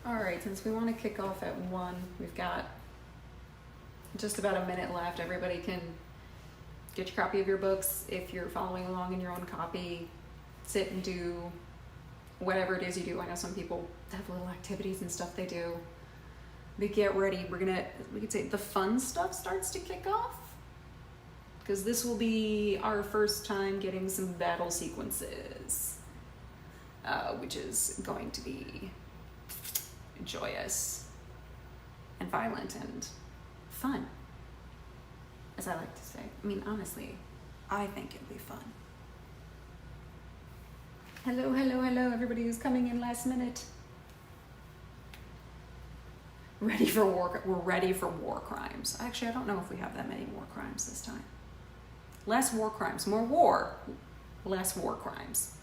All right, since we want to kick off at 1, we've got just about a minute left. Everybody can get your copy of your books. If you're following along in your own copy, sit and do whatever it is you do. I know some people have little activities and stuff they do. But get ready. We could say the fun stuff starts to kick off, because this will be our first time getting some battle sequences, which is going to be joyous and violent and fun, as I like to say. I mean, honestly, I think it'll be fun. Hello, hello, hello, everybody who's coming in last minute. Ready for war? We're ready for war crimes. Actually, I don't know if we have that many war crimes this time. Less war crimes, more war, less war crimes.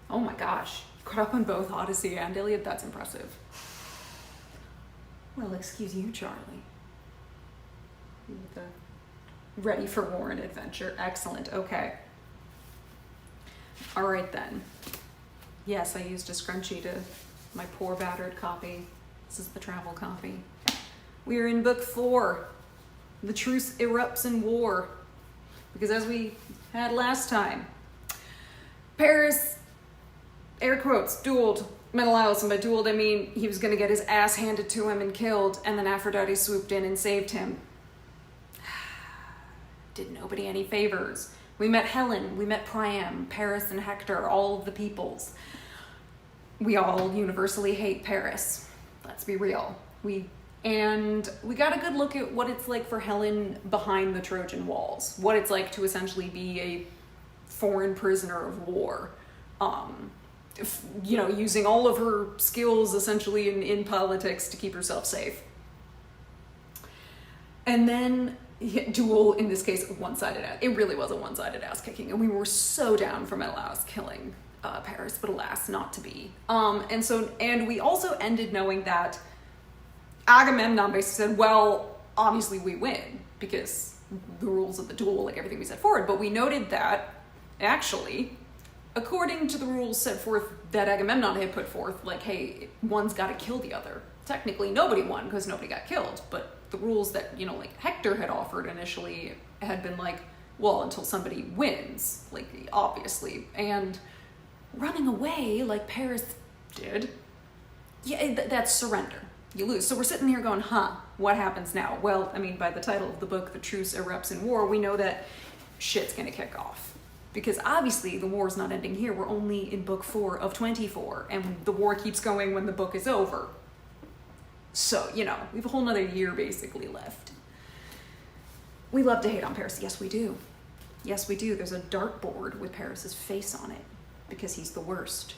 Oh my gosh, caught up on both Odyssey and Iliad. That's impressive. Well, excuse you, Charlie. The ready for war and adventure. Excellent. Okay. All right then. Yes, I used a scrunchie to my poor battered copy. This is the travel copy. We are in book 4. The Truce erupts in war. Because as we had last time, Paris, air quotes, dueled Menelaus, and by dueled I mean he was going to get his ass handed to him and killed, and then Aphrodite swooped in and saved him. Did nobody any favors. We met Helen, we met Priam, Paris and Hector, all of the peoples. We all universally hate Paris. Let's be real. We got a good look at what it's like for Helen behind the Trojan walls, what it's like to essentially be a foreign prisoner of war. Using all of her skills essentially in politics to keep herself safe. And then duel, in this case, one-sided ass. It really was a one-sided ass kicking, and we were so down for Menelaus killing Paris, but alas, not to be. And we also ended knowing that Agamemnon basically said, well, obviously we win, because the rules of the duel, like everything we set forward, but we noted that, actually, according to the rules set forth that Agamemnon had put forth, like, hey, one's got to kill the other. Technically, nobody won because nobody got killed, but the rules that, like Hector had offered initially had been like, well, until somebody wins, like, obviously. And running away, like Paris did, yeah, that's surrender. You lose. So we're sitting here going, what happens now? Well, I mean, by the title of the book, The Truce Erupts in War, we know that shit's gonna kick off. Because obviously the war's not ending here. We're only in book 4 of 24, and the war keeps going when the book is over. So, we have a whole nother year basically left. We love to hate on Paris. Yes, we do. Yes, we do. There's a dartboard with Paris's face on it because he's the worst.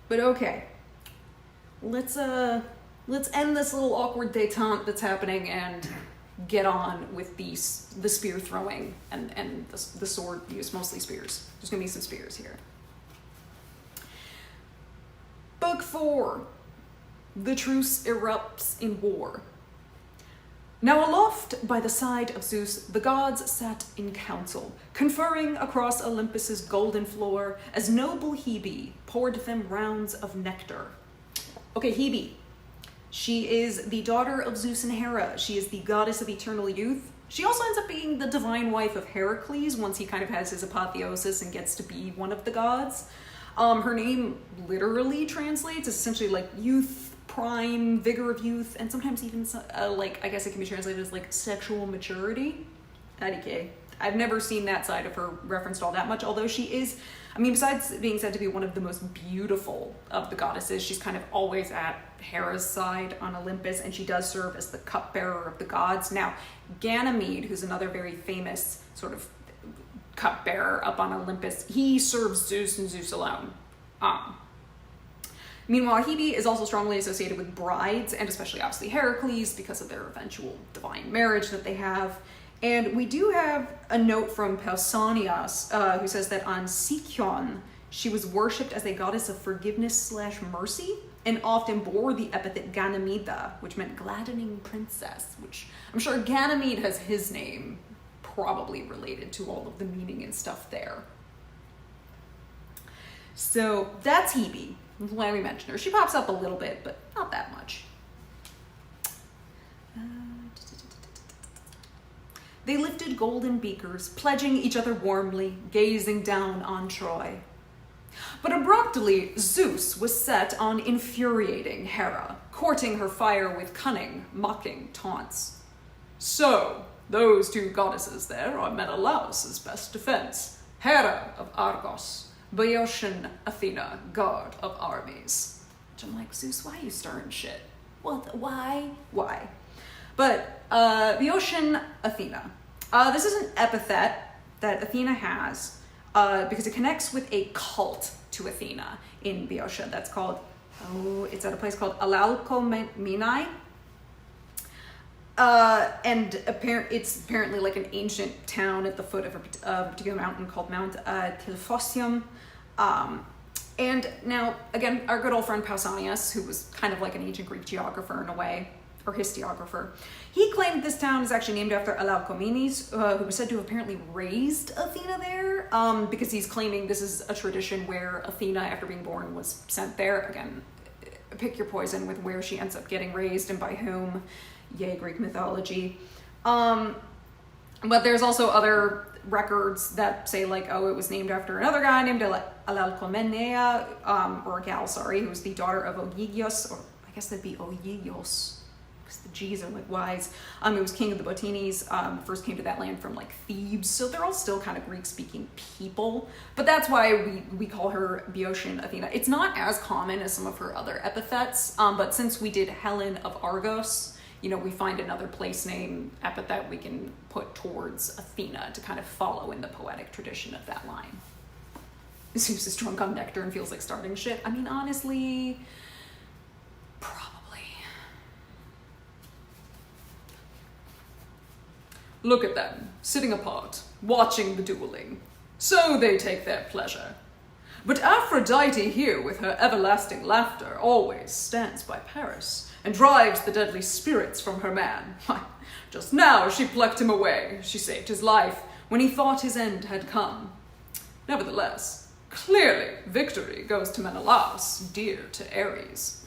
But okay. Let's end this little awkward détente that's happening and get on with the spear throwing and the sword use, mostly spears. There's going to be some spears here. Book 4. The Truce erupts in war. Now aloft by the side of Zeus, the gods sat in council, conferring across Olympus's golden floor as noble Hebe poured them rounds of nectar. Okay, Hebe. She is the daughter of Zeus and Hera. She is the goddess of eternal youth. She also ends up being the divine wife of Heracles once he kind of has his apotheosis and gets to be one of the gods. Her name literally translates as essentially like youth, prime, vigor of youth, and sometimes even I guess it can be translated as like sexual maturity. IDK. I've never seen that side of her referenced all that much, although she is, besides being said to be one of the most beautiful of the goddesses, she's kind of always at Hera's side on Olympus, and she does serve as the cupbearer of the gods. Now, Ganymede, who's another very famous sort of cupbearer up on Olympus, he serves Zeus and Zeus alone. Meanwhile, Hebe is also strongly associated with brides, and especially obviously Heracles, because of their eventual divine marriage that they have. And we do have a note from Pausanias, who says that on Sicyon, she was worshipped as a goddess of forgiveness/mercy, and often bore the epithet Ganymede, which meant gladdening princess, which I'm sure Ganymede has his name probably related to all of the meaning and stuff there. So that's Hebe. That's why we mentioned her. She pops up a little bit, but not that much. They lifted golden beakers, pledging each other warmly, gazing down on Troy. But abruptly, Zeus was set on infuriating Hera, courting her fire with cunning, mocking taunts. So, those two goddesses there are Menelaus's best defense, Hera of Argos, Boeotian Athena, god of armies. Which I'm like, Zeus, why are you stirring shit? What? Why? But Boeotian Athena. This is an epithet that Athena has because it connects with a cult to Athena in Boeotia. That's called, it's at a place called Alalcomenae. And it's apparently like an ancient town at the foot of a particular mountain called Mount Tilphosium. And now, again, our good old friend Pausanias, who was kind of like an ancient Greek geographer in a way, or historiographer, he claimed this town is actually named after Alalcomenes, who was said to have apparently raised Athena there, because he's claiming this is a tradition where Athena, after being born, was sent there. Again, pick your poison with where she ends up getting raised and by whom. Yay, Greek mythology. But there's also other records that say like, oh, it was named after another guy named Alalcomenea, or a gal, sorry, who was the daughter of Ogygius, or I guess that'd be Ogygios, because the G's are like Y's. He was king of the Botines, first came to that land from like Thebes, so they're all still kind of Greek-speaking people, but that's why we call her Boeotian Athena. It's not as common as some of her other epithets, but since we did Helen of Argos, you know, we find another place name epithet we can put towards Athena to kind of follow in the poetic tradition of that line. Zeus is drunk on nectar and feels like starting shit. I mean, honestly, probably. Look at them, sitting apart, watching the dueling. So they take their pleasure. But Aphrodite here with her everlasting laughter always stands by Paris and drives the deadly spirits from her man. Why, just now she plucked him away. She saved his life when he thought his end had come. Nevertheless, clearly victory goes to Menelaus, dear to Ares.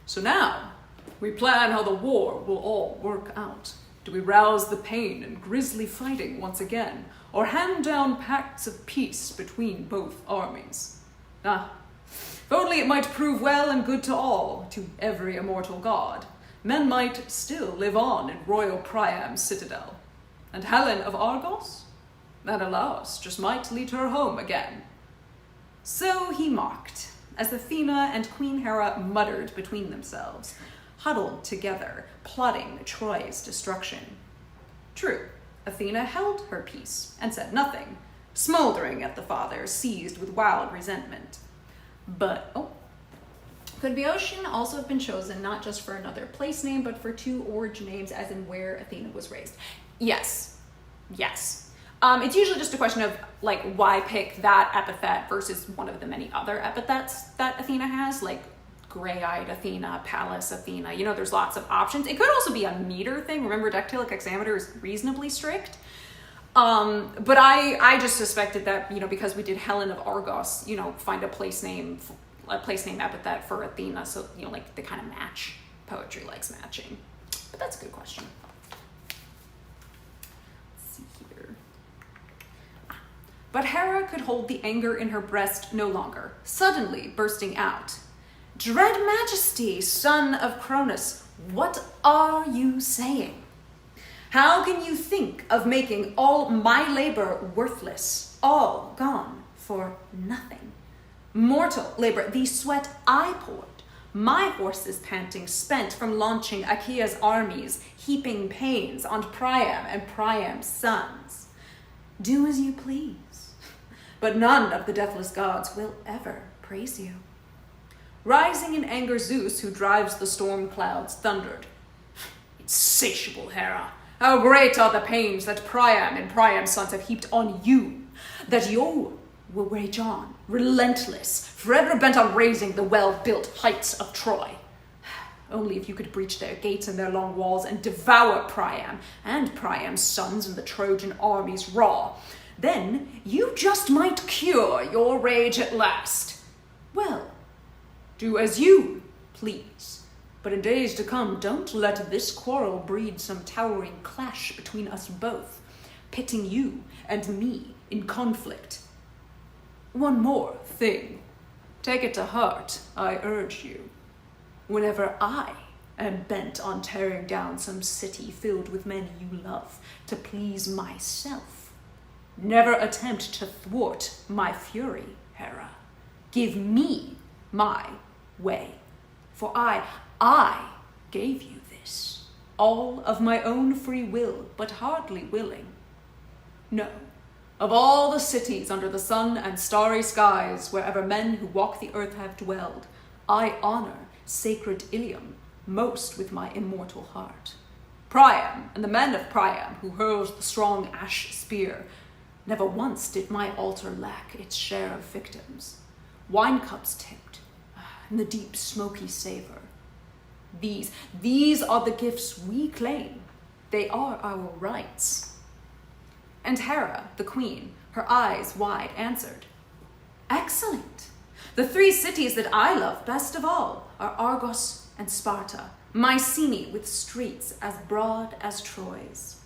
So now, we plan how the war will all work out. Do we rouse the pain and grisly fighting once again, or hand down pacts of peace between both armies? If only it might prove well and good to all, to every immortal god. Men might still live on in royal Priam's citadel. And Helen of Argos? Menelaus just might lead her home again. So he mocked, as Athena and Queen Hera muttered between themselves, huddled together, plotting Troy's destruction. True, Athena held her peace and said nothing, smoldering at the father, seized with wild resentment. But, could Boeotian also have been chosen not just for another place name, but for two origin names, as in where Athena was raised? Yes. It's usually just a question of, like, why pick that epithet versus one of the many other epithets that Athena has, like gray-eyed Athena, Pallas Athena. You know, there's lots of options. It could also be a meter thing. Remember, dactylic hexameter is reasonably strict. But I just suspected that, you know, because we did Helen of Argos, you know, find a place name epithet for Athena, so, you know, like, they kind of match. Poetry likes matching. But that's a good question. Let's see here. But Hera could hold the anger in her breast no longer, suddenly bursting out. Dread Majesty, son of Cronus, what are you saying? How can you think of making all my labor worthless, all gone for nothing? Mortal labor, the sweat I poured, my horses panting, spent from launching Achaea's armies, heaping pains on Priam and Priam's sons. Do as you please, but none of the deathless gods will ever praise you. Rising in anger, Zeus, who drives the storm clouds, thundered, Insatiable Hera, how great are the pains that Priam and Priam's sons have heaped on you, that you will rage on, relentless, forever bent on raising the well-built heights of Troy. Only if you could breach their gates and their long walls and devour Priam and Priam's sons and the Trojan armies raw, then you just might cure your rage at last. Well, Do as you please. But in days to come, don't let this quarrel breed some towering clash between us both, pitting you and me in conflict. One more thing. Take it to heart, I urge you. Whenever I am bent on tearing down some city filled with men you love to please myself, never attempt to thwart my fury, Hera. Give me my way, for I gave you this, all of my own free will, but hardly willing. No, of all the cities under the sun and starry skies, wherever men who walk the earth have dwelled, I honor sacred Ilium most with my immortal heart. Priam and the men of Priam, who hurls the strong ash spear, never once did my altar lack its share of victims. Wine cups tipped, and the deep smoky savor. These are the gifts we claim. They are our rights. And Hera, the queen, her eyes wide, answered, Excellent. The 3 cities that I love best of all are Argos and Sparta, Mycenae with streets as broad as Troy's.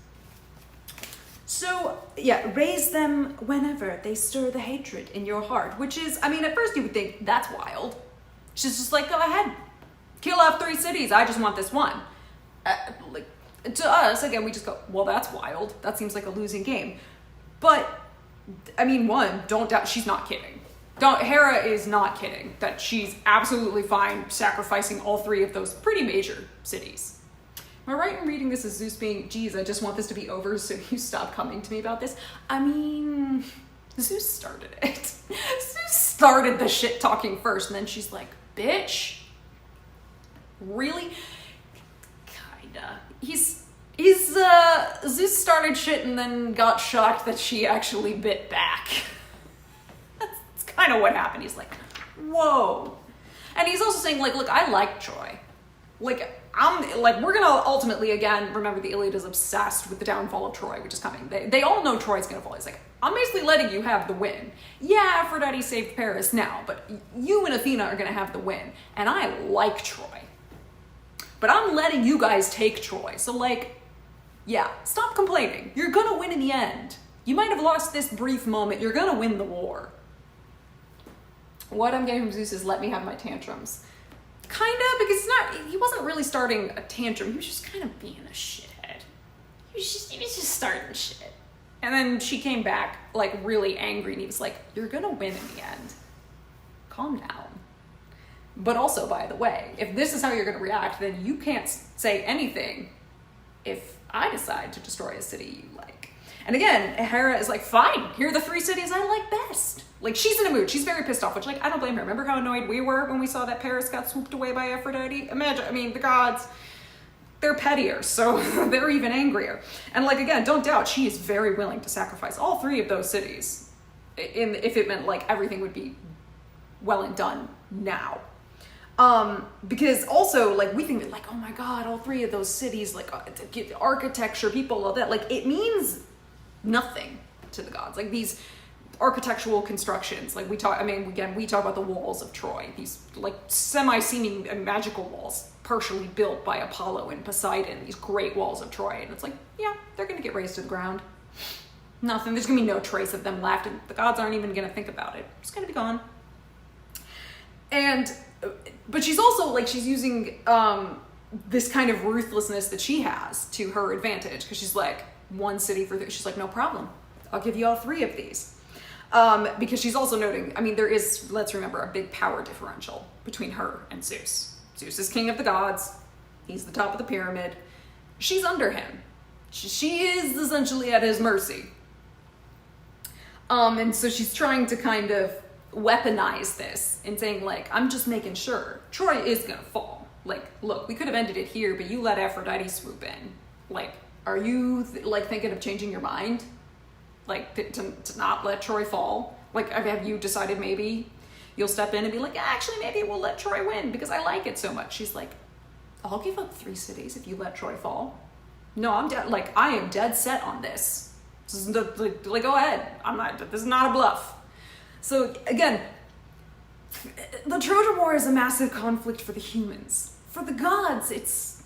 So, yeah, raise them whenever they stir the hatred in your heart, which is, I mean, at first you would think, that's wild. She's just like, go ahead, kill off 3 cities, I just want this one. To us, again, we just go, well, that's wild. That seems like a losing game. But, I mean, one, don't doubt, she's not kidding. Hera is not kidding that she's absolutely fine sacrificing all 3 of those pretty major cities. Am I right in reading this as Zeus being, geez, I just want this to be over so you stop coming to me about this? I mean, Zeus started it. Zeus started the shit talking first, and then she's like, bitch? Really? Kinda. Zeus started shit and then got shocked that she actually bit back. That's kind of what happened. He's like, whoa. And he's also saying, like, look, I like Troy. Like, we're gonna ultimately, again, remember the Iliad is obsessed with the downfall of Troy, which is coming. They all know Troy's gonna fall. He's like, I'm basically letting you have the win. Yeah, Aphrodite saved Paris now, but you and Athena are gonna have the win. And I like Troy. But I'm letting you guys take Troy. So, like, yeah, stop complaining. You're gonna win in the end. You might have lost this brief moment. You're gonna win the war. What I'm getting from Zeus is let me have my tantrums. Kind of, because he wasn't really starting a tantrum. He was just kind of being a shithead. He was just starting shit. And then she came back, like, really angry, and he was like, you're gonna win in the end. Calm down. But also, by the way, if this is how you're gonna react, then you can't say anything if I decide to destroy a city you like. And again, Hera is like, fine, here are the 3 cities I like best. Like, she's in a mood. She's very pissed off, which, like, I don't blame her. Remember how annoyed we were when we saw that Paris got swooped away by Aphrodite? Imagine, I mean, the gods, they're pettier, so they're even angrier. And, like, again, don't doubt, she is very willing to sacrifice all 3 of those cities if it meant, like, everything would be well and done now. Because also, like, we think that, like, oh my god, all 3 of those cities, like, architecture, people, all that, like, it means nothing to the gods. Like, these architectural constructions, like, we talk about the walls of Troy, these, like, semi-seeming magical walls, partially built by Apollo and Poseidon, these great walls of Troy, and it's like, yeah, they're gonna get razed to the ground. Nothing, there's gonna be no trace of them left, and the gods aren't even gonna think about it. It's gonna be gone. But she's also, like, she's using this kind of ruthlessness that she has to her advantage, because she's like, 1 city for she's like, no problem, I'll give you all 3 of these. Because she's also noting, I mean, there is, let's remember, a big power differential between her and Zeus. Zeus is king of the gods. He's the top of the pyramid. She's under him. She is essentially at his mercy. And so she's trying to kind of weaponize this and saying, like, I'm just making sure Troy is gonna fall. Like, look, we could have ended it here, but you let Aphrodite swoop in. Like, are you, thinking of changing your mind? Like, to not let Troy fall? Like, have you decided maybe you'll step in and be like, yeah, actually, maybe we'll let Troy win because I like it so much. She's like, I'll give up 3 cities if you let Troy fall. No, I am dead set on this. This is go ahead. This is not a bluff. So again, The Trojan War is a massive conflict for the humans. For the gods,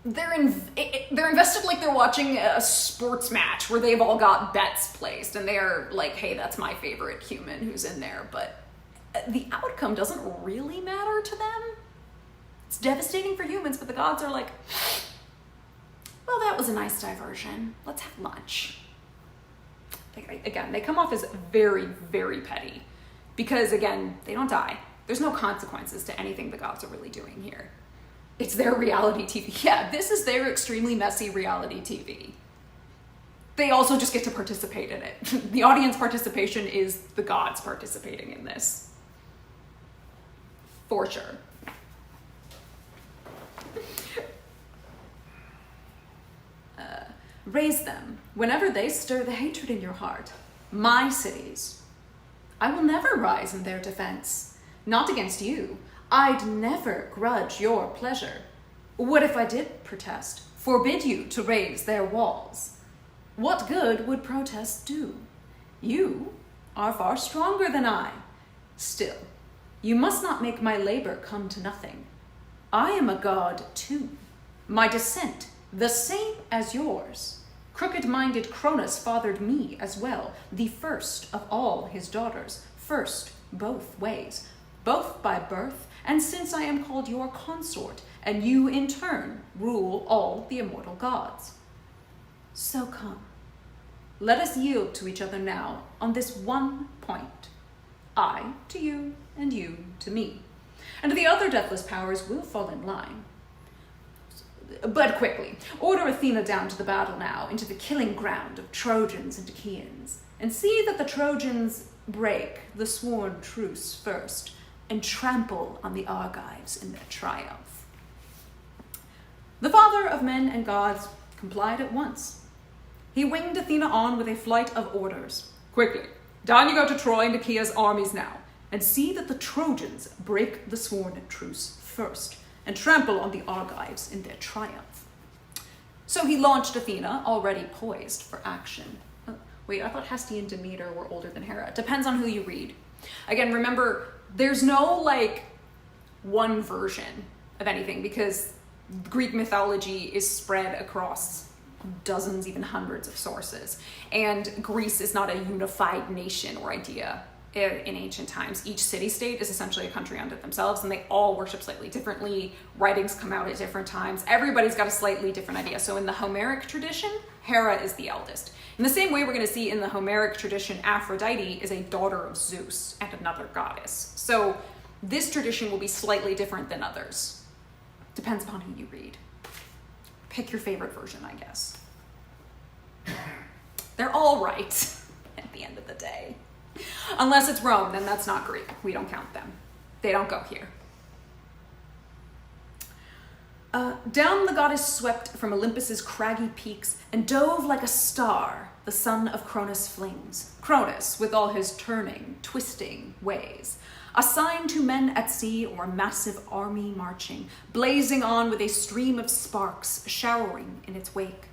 they're invested like they're watching a sports match where they've all got bets placed and they're like, hey, that's my favorite human who's in there, but the outcome doesn't really matter to them. It's devastating for humans, but the gods are like, well, that was a nice diversion. Let's have lunch. Again, they come off as very, very petty because, again, they don't die. There's no consequences to anything the gods are really doing here. It's their reality TV. Yeah, this is their extremely messy reality TV. They also just get to participate in it. The audience participation is the gods participating in this. For sure. Raise them whenever they stir the hatred in your heart. My cities. I will never rise in their defense. Not against you. I'd never grudge your pleasure. What if I did protest? Forbid you to raise their walls? What good would protest do? You are far stronger than I. Still, you must not make my labor come to nothing. I am a god too. My descent, the same as yours. Crooked-minded Cronus fathered me as well, the first of all his daughters, first both ways, both by birth, and since I am called your consort, and you in turn rule all the immortal gods. So come, let us yield to each other now on this one point, I to you, and you to me, and the other deathless powers will fall in line. But quickly, order Athena down to the battle now, into the killing ground of Trojans and Achaeans, and see that the Trojans break the sworn truce first, and trample on the Argives in their triumph. The father of men and gods complied at once. He winged Athena on with a flight of orders. Quickly, down you go to Troy and Achaea's armies now, and see that the Trojans break the sworn truce first, and trample on the Argives in their triumph. So he launched Athena, already poised for action. Wait, I thought Hestia and Demeter were older than Hera. Depends on who you read. Again, remember, there's no, one version of anything, because Greek mythology is spread across dozens, even hundreds of sources. And Greece is not a unified nation or idea in ancient times. Each city-state is essentially a country unto themselves, and they all worship slightly differently. Writings come out at different times. Everybody's got a slightly different idea. So in the Homeric tradition, Hera is the eldest. In the same way we're going to see in the Homeric tradition, Aphrodite is a daughter of Zeus and another goddess. So this tradition will be slightly different than others. Depends upon who you read. Pick your favorite version, I guess. They're all right at the end of the day. Unless it's Rome, then that's not Greek. We don't count them. They don't go here. Down the goddess swept from Olympus's craggy peaks and dove like a star the son of Cronus flings. Cronus, with all his turning, twisting ways. A sign to men at sea or a massive army marching, blazing on with a stream of sparks showering in its wake.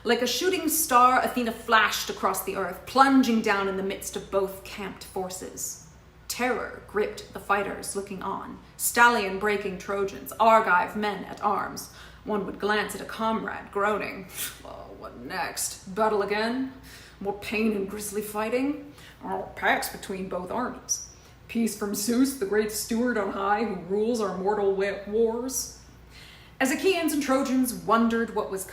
Like a shooting star, Athena flashed across the earth, plunging down in the midst of both camped forces. Terror gripped the fighters looking on, stallion breaking Trojans, Argive men at arms. One would glance at a comrade, groaning, "Oh, what next? Battle again? More pain and grisly fighting? Oh, pax between both armies. Peace from Zeus, the great steward on high, who rules our mortal wars." As Achaeans and Trojans wondered what was...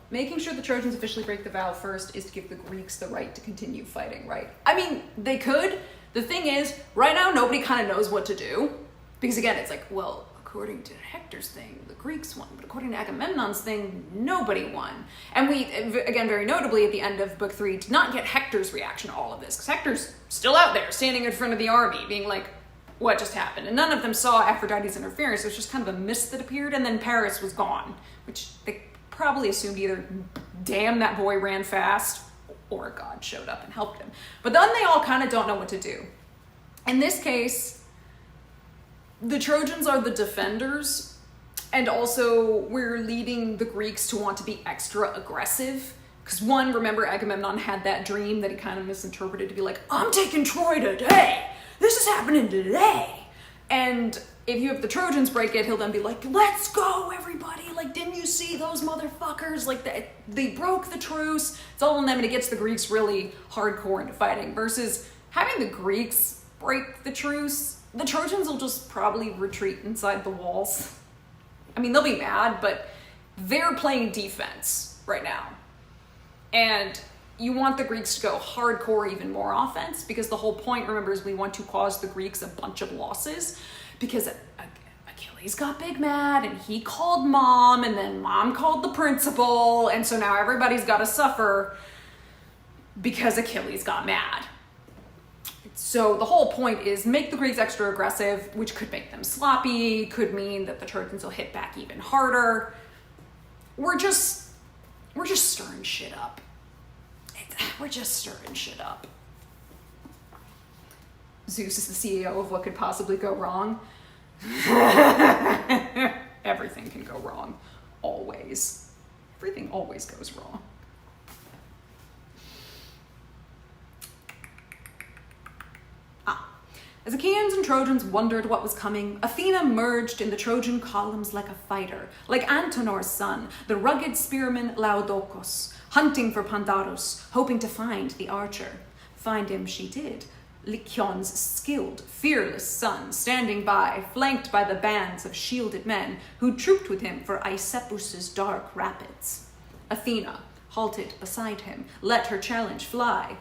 making sure the Trojans officially break the vow first is to give the Greeks the right to continue fighting, right? I mean, they could. The thing is, right now, nobody kind of knows what to do. Because again, it's like, well, according to Hector's thing, the Greeks won. But according to Agamemnon's thing, nobody won. And we, again, very notably, at the end of Book 3, did not get Hector's reaction to all of this. Because Hector's still out there, standing in front of the army, being like, what just happened? And none of them saw Aphrodite's interference. It was just kind of a mist that appeared, and then Paris was gone, which they probably assumed either, damn, that boy ran fast, or a god showed up and helped him. But then they all kind of don't know what to do. In this case, the Trojans are the defenders, and also we're leading the Greeks to want to be extra aggressive. Because remember Agamemnon had that dream that he kind of misinterpreted to be like, I'm taking Troy today! this is happening today. And if you have the Trojans break it, he'll then be like, let's go, everybody. Like, didn't you see those motherfuckers? Like, they broke the truce. It's all on them, and it gets the Greeks really hardcore into fighting. Versus having the Greeks break the truce, the Trojans will just probably retreat inside the walls. I mean, they'll be mad, but they're playing defense right now. And you want the Greeks to go hardcore, even more offense, because the whole point, remember, is we want to cause the Greeks a bunch of losses, because Achilles got big mad, and he called mom, and then mom called the principal, and so now everybody's got to suffer because Achilles got mad. So the whole point is make the Greeks extra aggressive, which could make them sloppy, could mean that the Trojans will hit back even harder. We're just stirring shit up. We're just stirring shit up. Zeus is the CEO of what could possibly go wrong. Everything can go wrong. Always. Everything always goes wrong. As Achaeans and Trojans wondered what was coming, Athena merged in the Trojan columns like a fighter, like Antenor's son, the rugged spearman Laodocus, hunting for Pandarus, hoping to find the archer. Find him she did, Lycaon's skilled, fearless son, standing by, flanked by the bands of shielded men who trooped with him for Aesepus's dark rapids. Athena halted beside him, let her challenge fly.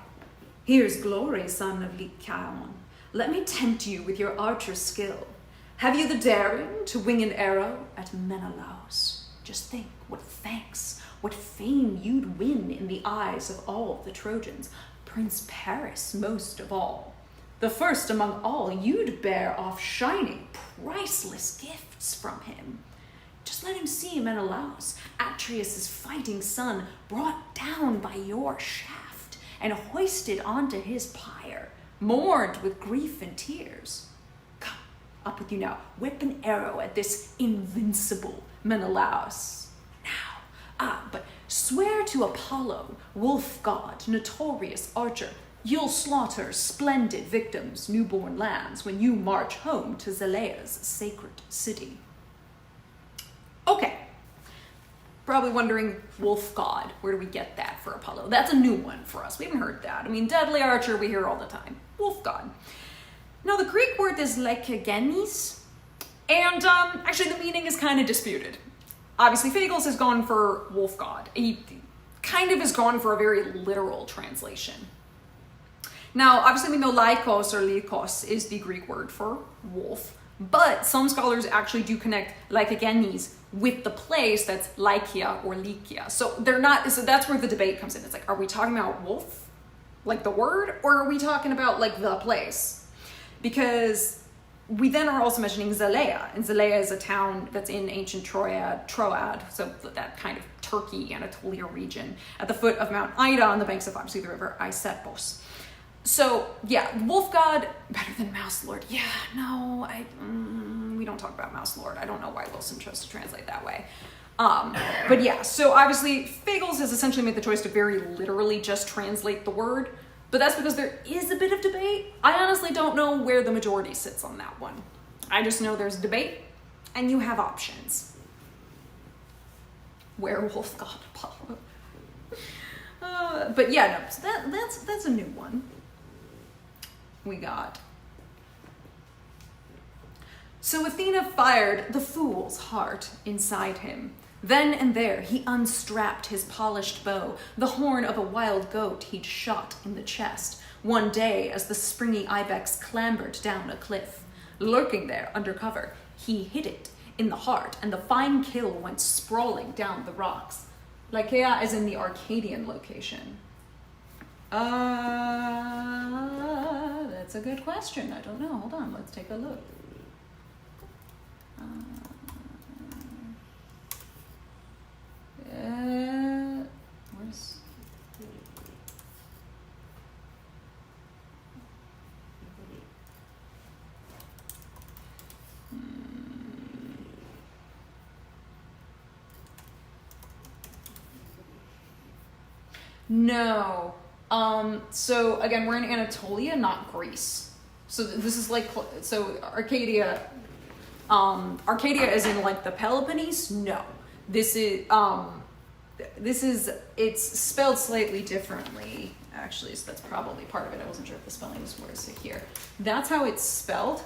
Here's glory, son of Lycaon. Let me tempt you with your archer's skill. Have you the daring to wing an arrow at Menelaus? Just think what thanks, what fame you'd win in the eyes of all the Trojans, Prince Paris most of all. The first among all, you'd bear off shining, priceless gifts from him. Just let him see Menelaus, Atreus' fighting son, brought down by your shaft and hoisted onto his pyre, mourned with grief and tears. Come, up with you now. Whip an arrow at this invincible Menelaus. Now, but swear to Apollo, wolf god, notorious archer, you'll slaughter splendid victims, newborn lambs, when you march home to Zelea's sacred city. Okay. Probably wondering, wolf god, where do we get that for Apollo? That's a new one for us. We haven't heard that. I mean, deadly archer, we hear all the time. Wolf god. Now, the Greek word is lekegenes, and actually the meaning is kind of disputed. Obviously, Fagles has gone for wolf god. He kind of has gone for a very literal translation. Now, obviously we know laikos or lycos is the Greek word for wolf, but some scholars actually do connect lekegenes with the place that's Lycia or Lycia. So they're not, so that's where the debate comes in. It's like, are we talking about wolf, like the word, or are we talking about like the place? Because we then are also mentioning Zelea, and Zelea is a town that's in ancient Troad, so that kind of Turkey, Anatolia region, at the foot of Mount Ida on the banks of obviously the river Aesepus. So yeah, wolf god, better than mouse lord. Yeah, no, we don't talk about mouse lord. I don't know why Wilson chose to translate that way. But yeah, so obviously Fagles has essentially made the choice to very literally just translate the word, but that's because there is a bit of debate. I honestly don't know where the majority sits on that one. I just know there's debate, and you have options. Werewolf god Apollo. But yeah, no, so that's a new one. We got. So Athena fired the fool's heart inside him. Then and there he unstrapped his polished bow, the horn of a wild goat he'd shot in the chest, one day as the springy ibex clambered down a cliff. Lurking there under cover, he hit it in the heart, and the fine kill went sprawling down the rocks. Lycia is in the Arcadian location. That's a good question. I don't know. Hold on. Let's take a look. Where's... No. So again, we're in Anatolia, not Greece. So this is like, so Arcadia, Arcadia is in like the Peloponnese? No. This is, it's spelled slightly differently, actually, so that's probably part of it. I wasn't sure if the spelling was worse here. That's how it's spelled.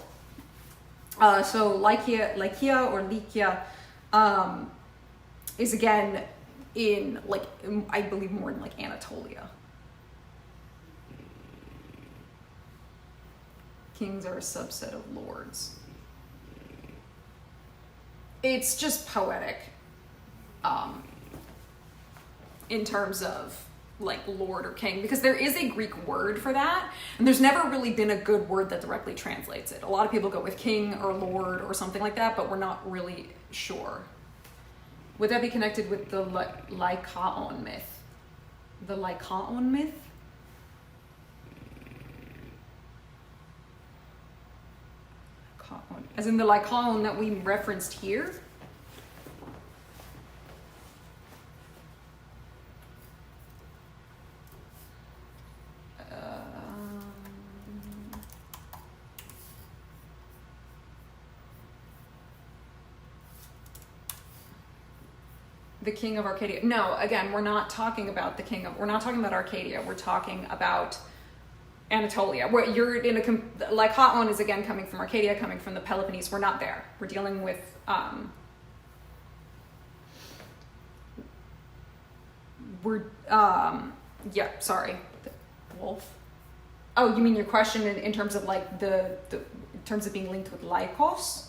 So Lycia or Lycia is again in like, I believe more in like Anatolia. Kings are a subset of lords. It's just poetic in terms of like lord or king, because there is a Greek word for that, and there's never really been a good word that directly translates it. A lot of people go with king or lord or something like that, but we're not really sure. Would that be connected with the Lycaon myth? The Lycaon myth? As in the Lycaon that we referenced here? The king of Arcadia. No, again, we're not talking about the king of, we're not talking about Arcadia. We're talking about Anatolia. Where you're in a, like Lycaon is again coming from Arcadia, coming from the Peloponnese. We're not there. We're dealing with, yeah, sorry. The wolf. Oh, you mean your question in terms of like the in terms of being linked with Lycos?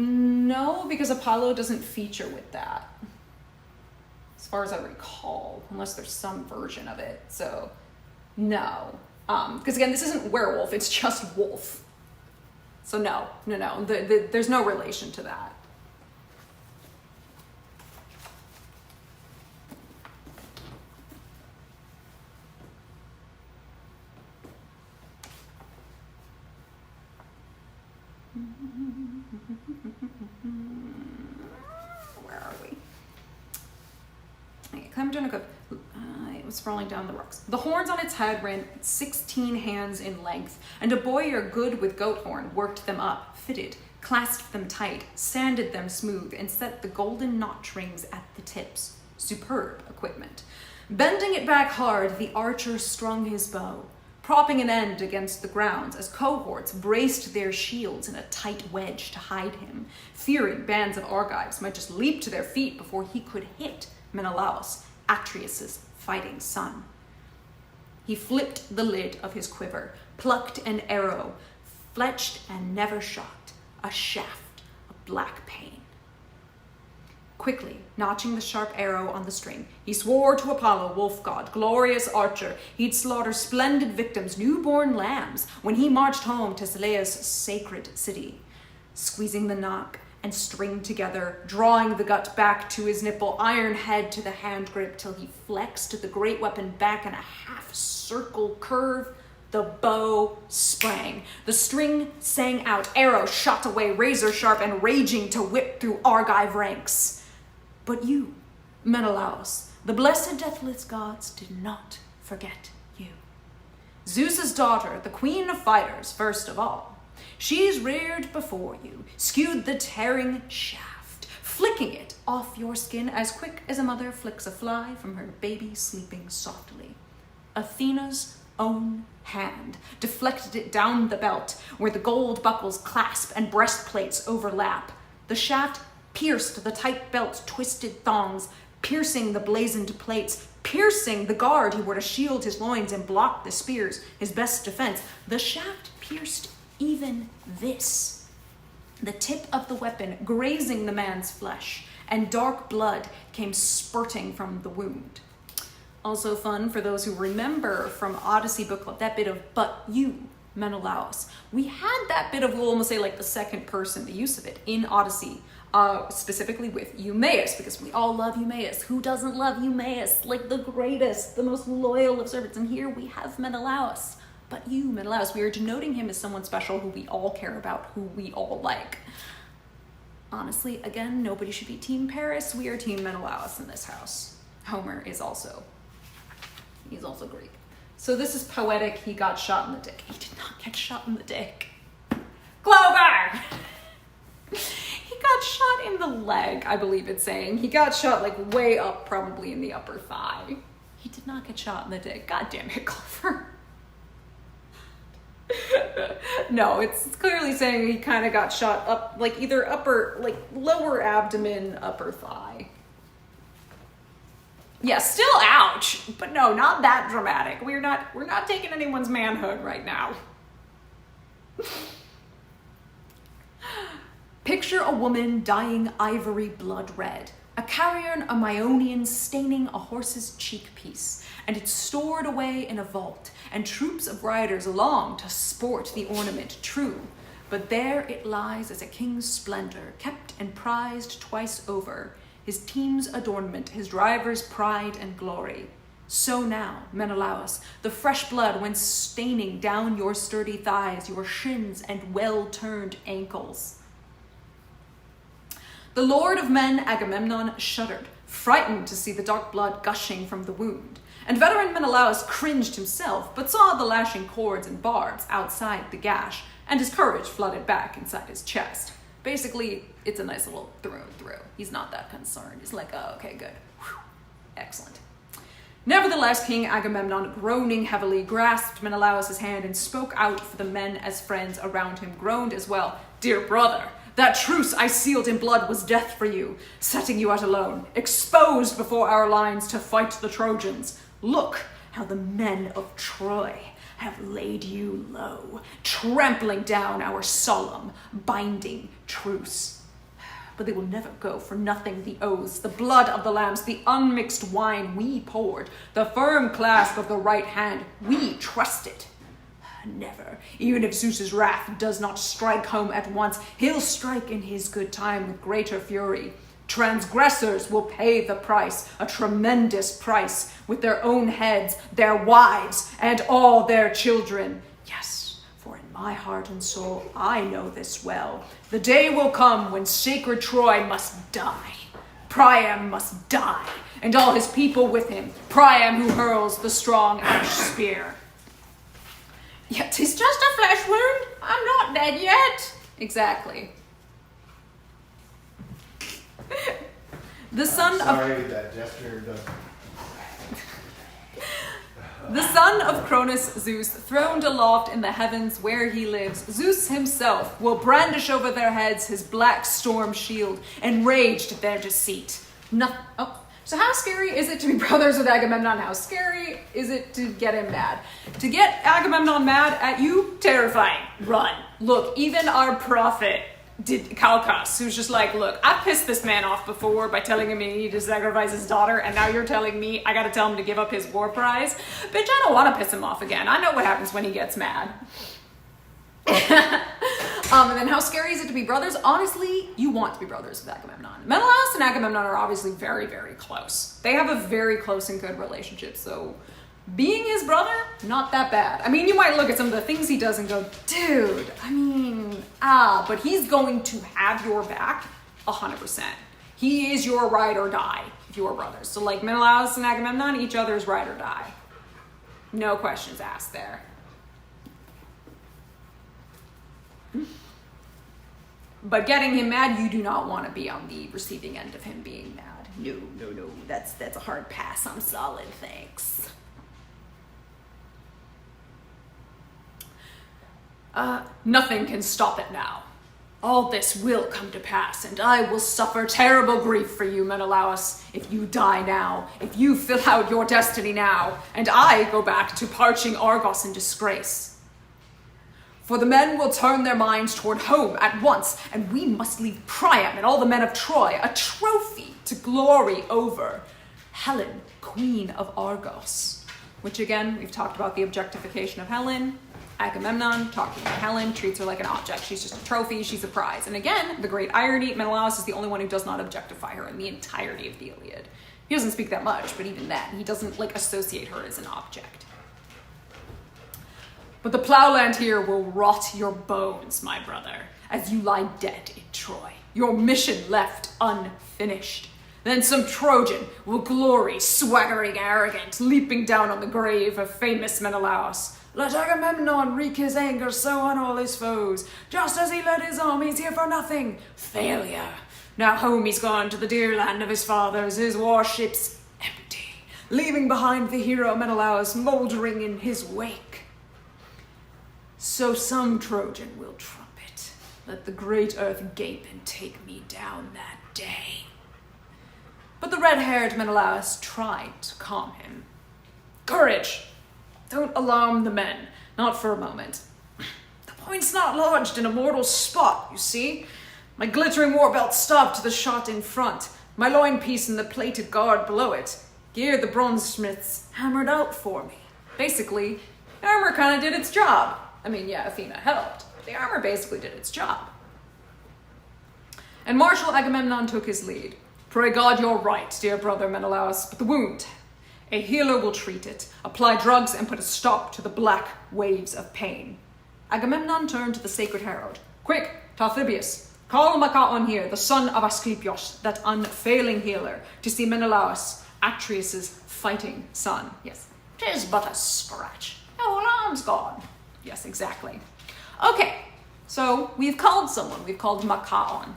No, because Apollo doesn't feature with that, as far as I recall, unless there's some version of it. So, no. Because again, this isn't werewolf, it's just wolf. So no. There's no relation to that. Where are we? Okay, it was sprawling down the rocks. The horns on its head ran 16 hands in length, and a bowyer good with goat horn worked them up, fitted, clasped them tight, sanded them smooth, and set the golden notch rings at the tips. Superb equipment. Bending it back hard, the archer strung his bow, propping an end against the ground as cohorts braced their shields in a tight wedge to hide him, fearing bands of Argives might just leap to their feet before he could hit Menelaus, Atreus's fighting son. He flipped the lid of his quiver, plucked an arrow, fletched and never shot, a shaft of black pain. Quickly, notching the sharp arrow on the string, he swore to Apollo, wolf god, glorious archer, he'd slaughter splendid victims, newborn lambs, when he marched home to Selea's sacred city. Squeezing the nock and string together, drawing the gut back to his nipple, iron head to the hand grip, till he flexed the great weapon back in a half-circle curve, the bow sprang. The string sang out, arrow shot away, razor sharp and raging to whip through Argive ranks. But you, Menelaus, the blessed deathless gods did not forget you. Zeus's daughter, the queen of fighters, first of all. She's reared before you, skewed the tearing shaft, flicking it off your skin as quick as a mother flicks a fly from her baby sleeping softly. Athena's own hand deflected it down the belt where the gold buckles clasp and breastplates overlap. The shaft pierced the tight belt's twisted thongs, piercing the blazoned plates, piercing the guard he wore to shield his loins and block the spears, his best defense. The shaft pierced even this, the tip of the weapon grazing the man's flesh, and dark blood came spurting from the wound. Also fun for those who remember from Odyssey Book Club, that bit of, but you, Menelaus. We had that bit of, we'll almost say like the second person, the use of it in Odyssey, specifically with Eumaeus, because we all love Eumaeus. Who doesn't love Eumaeus? Like the greatest, the most loyal of servants. And here we have Menelaus. But you, Menelaus, we are denoting him as someone special who we all care about, who we all like. Honestly, again, nobody should be Team Paris. We are Team Menelaus in this house. Homer is also, he's also Greek. So this is poetic. He got shot in the dick. He did not get shot in the dick. Clover! He got shot in the leg, I believe it's saying. He got shot like way up, probably in the upper thigh. He did not get shot in the dick. God damn it, Clover. No, it's clearly saying he kind of got shot up, like either upper, like lower abdomen, upper thigh. Yeah, still ouch, but no, not that dramatic. We're not taking anyone's manhood right now. Picture a woman dyeing ivory blood red, a carrion a Myonian staining a horse's cheek piece, and it's stored away in a vault, and troops of riders long to sport the ornament true. But there it lies as a king's splendor, kept and prized twice over, his team's adornment, his driver's pride and glory. So now, Menelaus, the fresh blood went staining down your sturdy thighs, your shins, and well-turned ankles. The lord of men, Agamemnon, shuddered, frightened to see the dark blood gushing from the wound. And veteran Menelaus cringed himself, but saw the lashing cords and barbs outside the gash, and his courage flooded back inside his chest. Basically, it's a nice little through and through. He's not that concerned. He's like, oh, okay, good. Whew. Excellent. Nevertheless, King Agamemnon, groaning heavily, grasped Menelaus' hand and spoke out for the men as friends around him, groaned as well. Dear brother, that truce I sealed in blood was death for you, setting you out alone, exposed before our lines to fight the Trojans. Look how the men of Troy have laid you low, trampling down our solemn, binding truce. But they will never go for nothing the oaths, the blood of the lambs, the unmixed wine we poured, the firm clasp of the right hand we trusted. Never, even if Zeus's wrath does not strike home at once, he'll strike in his good time with greater fury. Transgressors will pay the price, a tremendous price, with their own heads, their wives, and all their children. Yes, for in my heart and soul I know this well. The day will come when sacred Troy must die. Priam must die, and all his people with him. Priam who hurls the strong ash spear. Yet 'tis just a flesh wound. I'm not dead yet. Exactly. The son that gesture doesn't. The son of Cronus Zeus, throned aloft in the heavens where he lives, Zeus himself will brandish over their heads his black storm shield, enraged their deceit. So how scary is it to be brothers with Agamemnon? How scary is it to get him mad? To get Agamemnon mad at you? Terrifying. Run. Look, even our prophet did Calchas, who's just like, look, I pissed this man off before by telling him he needed to sacrifice his daughter, and now you're telling me I gotta tell him to give up his war prize? Bitch, I don't want to piss him off again. I know what happens when he gets mad. And then how scary is it to be brothers? Honestly, you want to be brothers with Agamemnon. Menelaus and Agamemnon are obviously very, very close. They have a very close and good relationship, so being his brother, not that bad. I mean, you might look at some of the things he does and go, dude, but he's going to have your back 100%. He is your ride or die if you are brothers. So like Menelaus and Agamemnon, each other's ride or die. No questions asked there. But getting him mad, you do not want to be on the receiving end of him being mad. No. That's a hard pass. I'm solid, thanks. Nothing can stop it now. All this will come to pass, and I will suffer terrible grief for you, Menelaus, if you die now, if you fill out your destiny now, and I go back to parching Argos in disgrace. For the men will turn their minds toward home at once, and we must leave Priam and all the men of Troy a trophy to glory over. Helen, queen of Argos. Which again, we've talked about the objectification of Helen. Agamemnon, talking to Helen, treats her like an object. She's just a trophy, she's a prize. And again, the great irony, Menelaus is the only one who does not objectify her in the entirety of the Iliad. He doesn't speak that much, but even then, he doesn't associate her as an object. But the plowland here will rot your bones, my brother, as you lie dead in Troy. your mission left unfinished. Then some Trojan will glory, swaggering arrogant, leaping down on the grave of famous Menelaus. Let Agamemnon wreak his anger so on all his foes, just as he led his armies here for nothing. Failure. Now home he's gone to the dear land of his fathers, his warships empty, leaving behind the hero Menelaus mouldering in his wake. So some Trojan will trumpet, let the great earth gape and take me down that day. But the red-haired Menelaus tried to calm him. Courage! Don't alarm the men, not for a moment. The point's not lodged in a mortal spot, you see. My glittering war belt stopped the shot in front, my loin piece and the plated guard below it. Here the bronze smiths hammered out for me. Basically, the armor kind of did its job. I mean, yeah, Athena helped, but the armor basically did its job. And Marshal Agamemnon took his lead. Pray God you're right, dear brother Menelaus, but the wound, a healer will treat it, apply drugs, and put a stop to the black waves of pain. Agamemnon turned to the sacred herald. Quick, Talthybius, call Machaon here, the son of Asclepius, that unfailing healer, to see Menelaus, Atreus' fighting son. Yes, 'tis but a scratch. Your arm's gone. Yes, exactly. Okay, so we've called someone. We've called Machaon.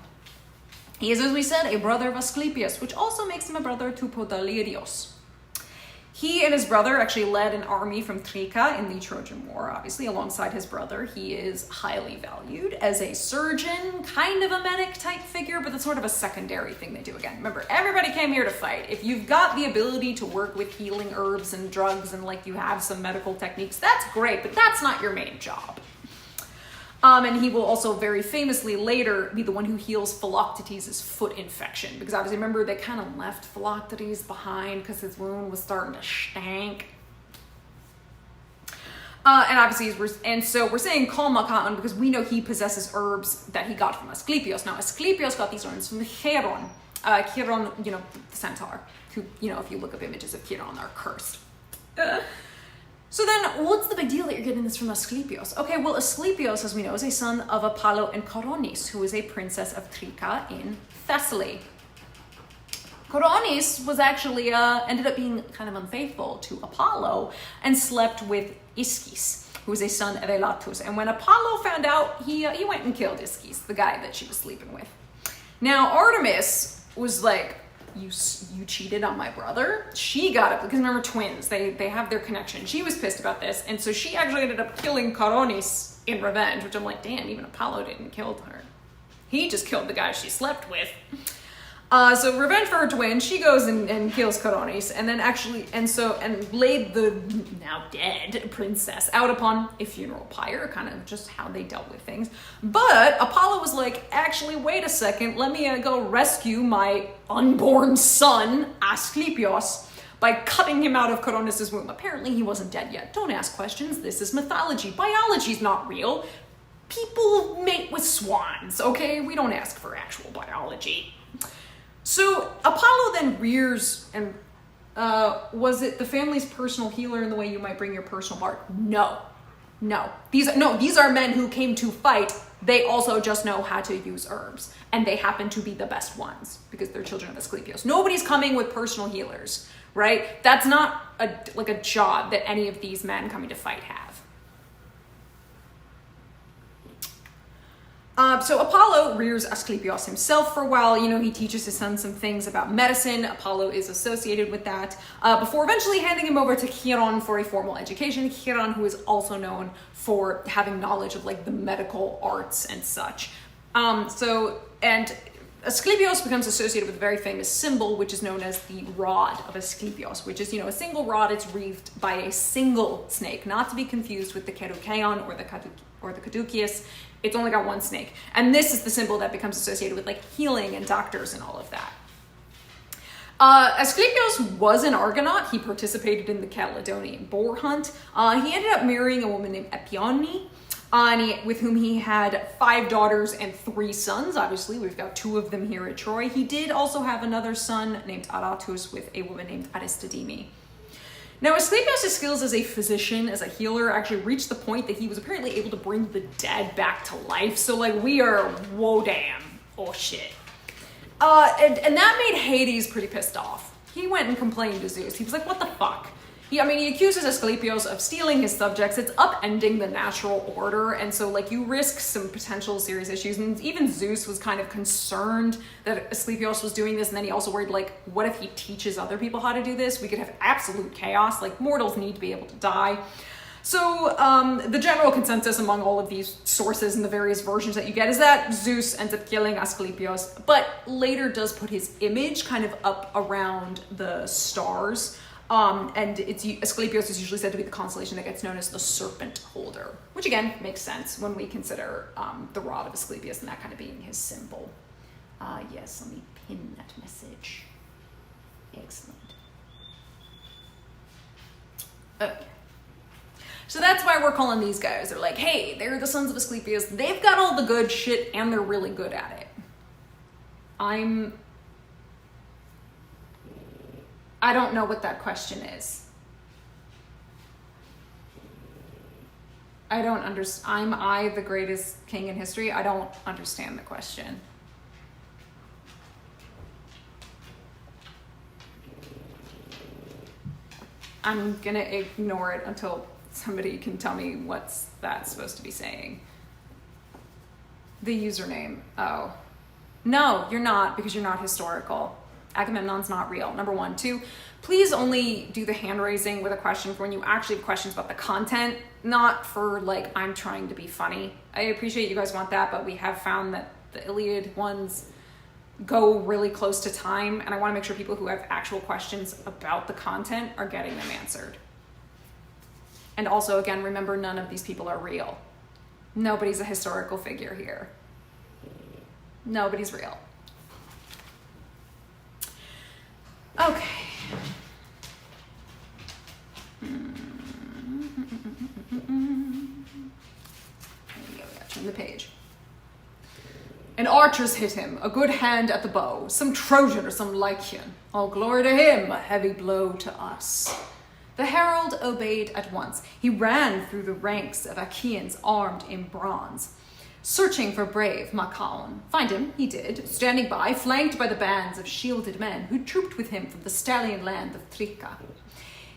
He is, as we said, a brother of Asclepius, which also makes him a brother to Podalirios. He and his brother actually led an army from Trika in the Trojan War, obviously, alongside his brother. He is highly valued as a surgeon, kind of a medic type figure, but that's sort of a secondary thing they do. Again, remember, everybody came here to fight. If you've got the ability to work with healing herbs and drugs and like you have some medical techniques, that's great, but that's not your main job. And he will also very famously later be the one who heals Philoctetes' foot infection. Because obviously, remember, they kind of left Philoctetes behind because his wound was starting to stank. And obviously, so we're saying call Machaon because we know he possesses herbs that he got from Asclepius. Now, Asclepius got these herbs from Chiron. Chiron, the centaur, who, if you look up images of Chiron, are cursed. So then, what's the big deal that you're getting this from Asclepius? Okay, well, Asclepius, as we know, is a son of Apollo and Coronis, who is a princess of Trika in Thessaly. Coronis was actually, ended up being kind of unfaithful to Apollo and slept with Ischys, who was a son of Elatus. And when Apollo found out, he went and killed Ischys, the guy that she was sleeping with. Now, Artemis was like, you cheated on my brother? She got it, because remember, twins, they have their connection. She was pissed about this, and so she actually ended up killing Coronis in revenge, which I'm like, damn, even Apollo didn't kill her. He just killed the guy she slept with. So revenge for her twin, she goes and kills Coronis, and then and laid the now dead princess out upon a funeral pyre, kind of just how they dealt with things. But Apollo was like, actually, wait a second, let me go rescue my unborn son, Asclepius, by cutting him out of Coronis' womb. Apparently he wasn't dead yet. Don't ask questions, this is mythology. Biology's not real. People mate with swans, okay? We don't ask for actual biology. So Apollo then rears and was it the family's personal healer in the way you might bring your personal bard? No. These are men who came to fight. They also just know how to use herbs, and they happen to be the best ones because they're children of Asclepius. Nobody's coming with personal healers, right? That's not a job that any of these men coming to fight have. So Apollo rears Asclepius himself for a while. He teaches his son some things about medicine. Apollo is associated with that, before eventually handing him over to Chiron for a formal education. Chiron, who is also known for having knowledge of the medical arts and such. And Asclepius becomes associated with a very famous symbol, which is known as the rod of Asclepius, which is, a single rod. It's wreathed by a single snake, not to be confused with the Kerukeon or the Caduceus. It's only got one snake. And this is the symbol that becomes associated with healing and doctors and all of that. Asclepius was an Argonaut. He participated in the Caledonian boar hunt. He ended up marrying a woman named Epione, with whom he had 5 daughters and 3 sons. Obviously, we've got 2 of them here at Troy. He did also have another son named Aratus with a woman named Aristodeme. Now, Asclepius' skills as a physician, as a healer, actually reached the point that he was apparently able to bring the dead back to life. So, we are, whoa damn. oh shit. And that made Hades pretty pissed off. He went and complained to Zeus. He was like, what the fuck? He accuses Asclepios of stealing his subjects. It's upending the natural order. And so, like, you risk some potential serious issues. And even Zeus was kind of concerned that Asclepios was doing this. And then he also worried, like, what if he teaches other people how to do this? We could have absolute chaos. Like, mortals need to be able to die. So the general consensus among all of these sources and the various versions that you get is that Zeus ends up killing Asclepios, but later does put his image kind of up around the stars. And Asclepios is usually said to be the constellation that gets known as the serpent holder, which again makes sense when we consider the rod of Asclepius and that kind of being his symbol. Yes, let me pin that message. Excellent. Okay. So that's why we're calling these guys. They're like, hey, they're the sons of Asclepius. They've got all the good shit and they're really good at it. I don't know what that question is. I don't understand. Am I the greatest king in history? I don't understand the question. I'm gonna ignore it until somebody can tell me what's that supposed to be saying. The username. Oh. No, you're not, because you're not historical. Agamemnon's not real, number one. Two, please only do the hand raising with a question for when you actually have questions about the content, not for like, I'm trying to be funny. I appreciate you guys want that, but we have found that the Iliad ones go really close to time, and I want to make sure people who have actual questions about the content are getting them answered. And also, again, remember, none of these people are real. Nobody's a historical figure here. Nobody's real. Okay. There you go, we gotta turn the page. And archers hit him, a good hand at the bow, some Trojan or some Lycian. All glory to him, a heavy blow to us. The herald obeyed at once. He ran through the ranks of Achaeans armed in bronze, searching for brave Machaon. Find him, he did, standing by, flanked by the bands of shielded men who trooped with him from the stallion land of Thrica.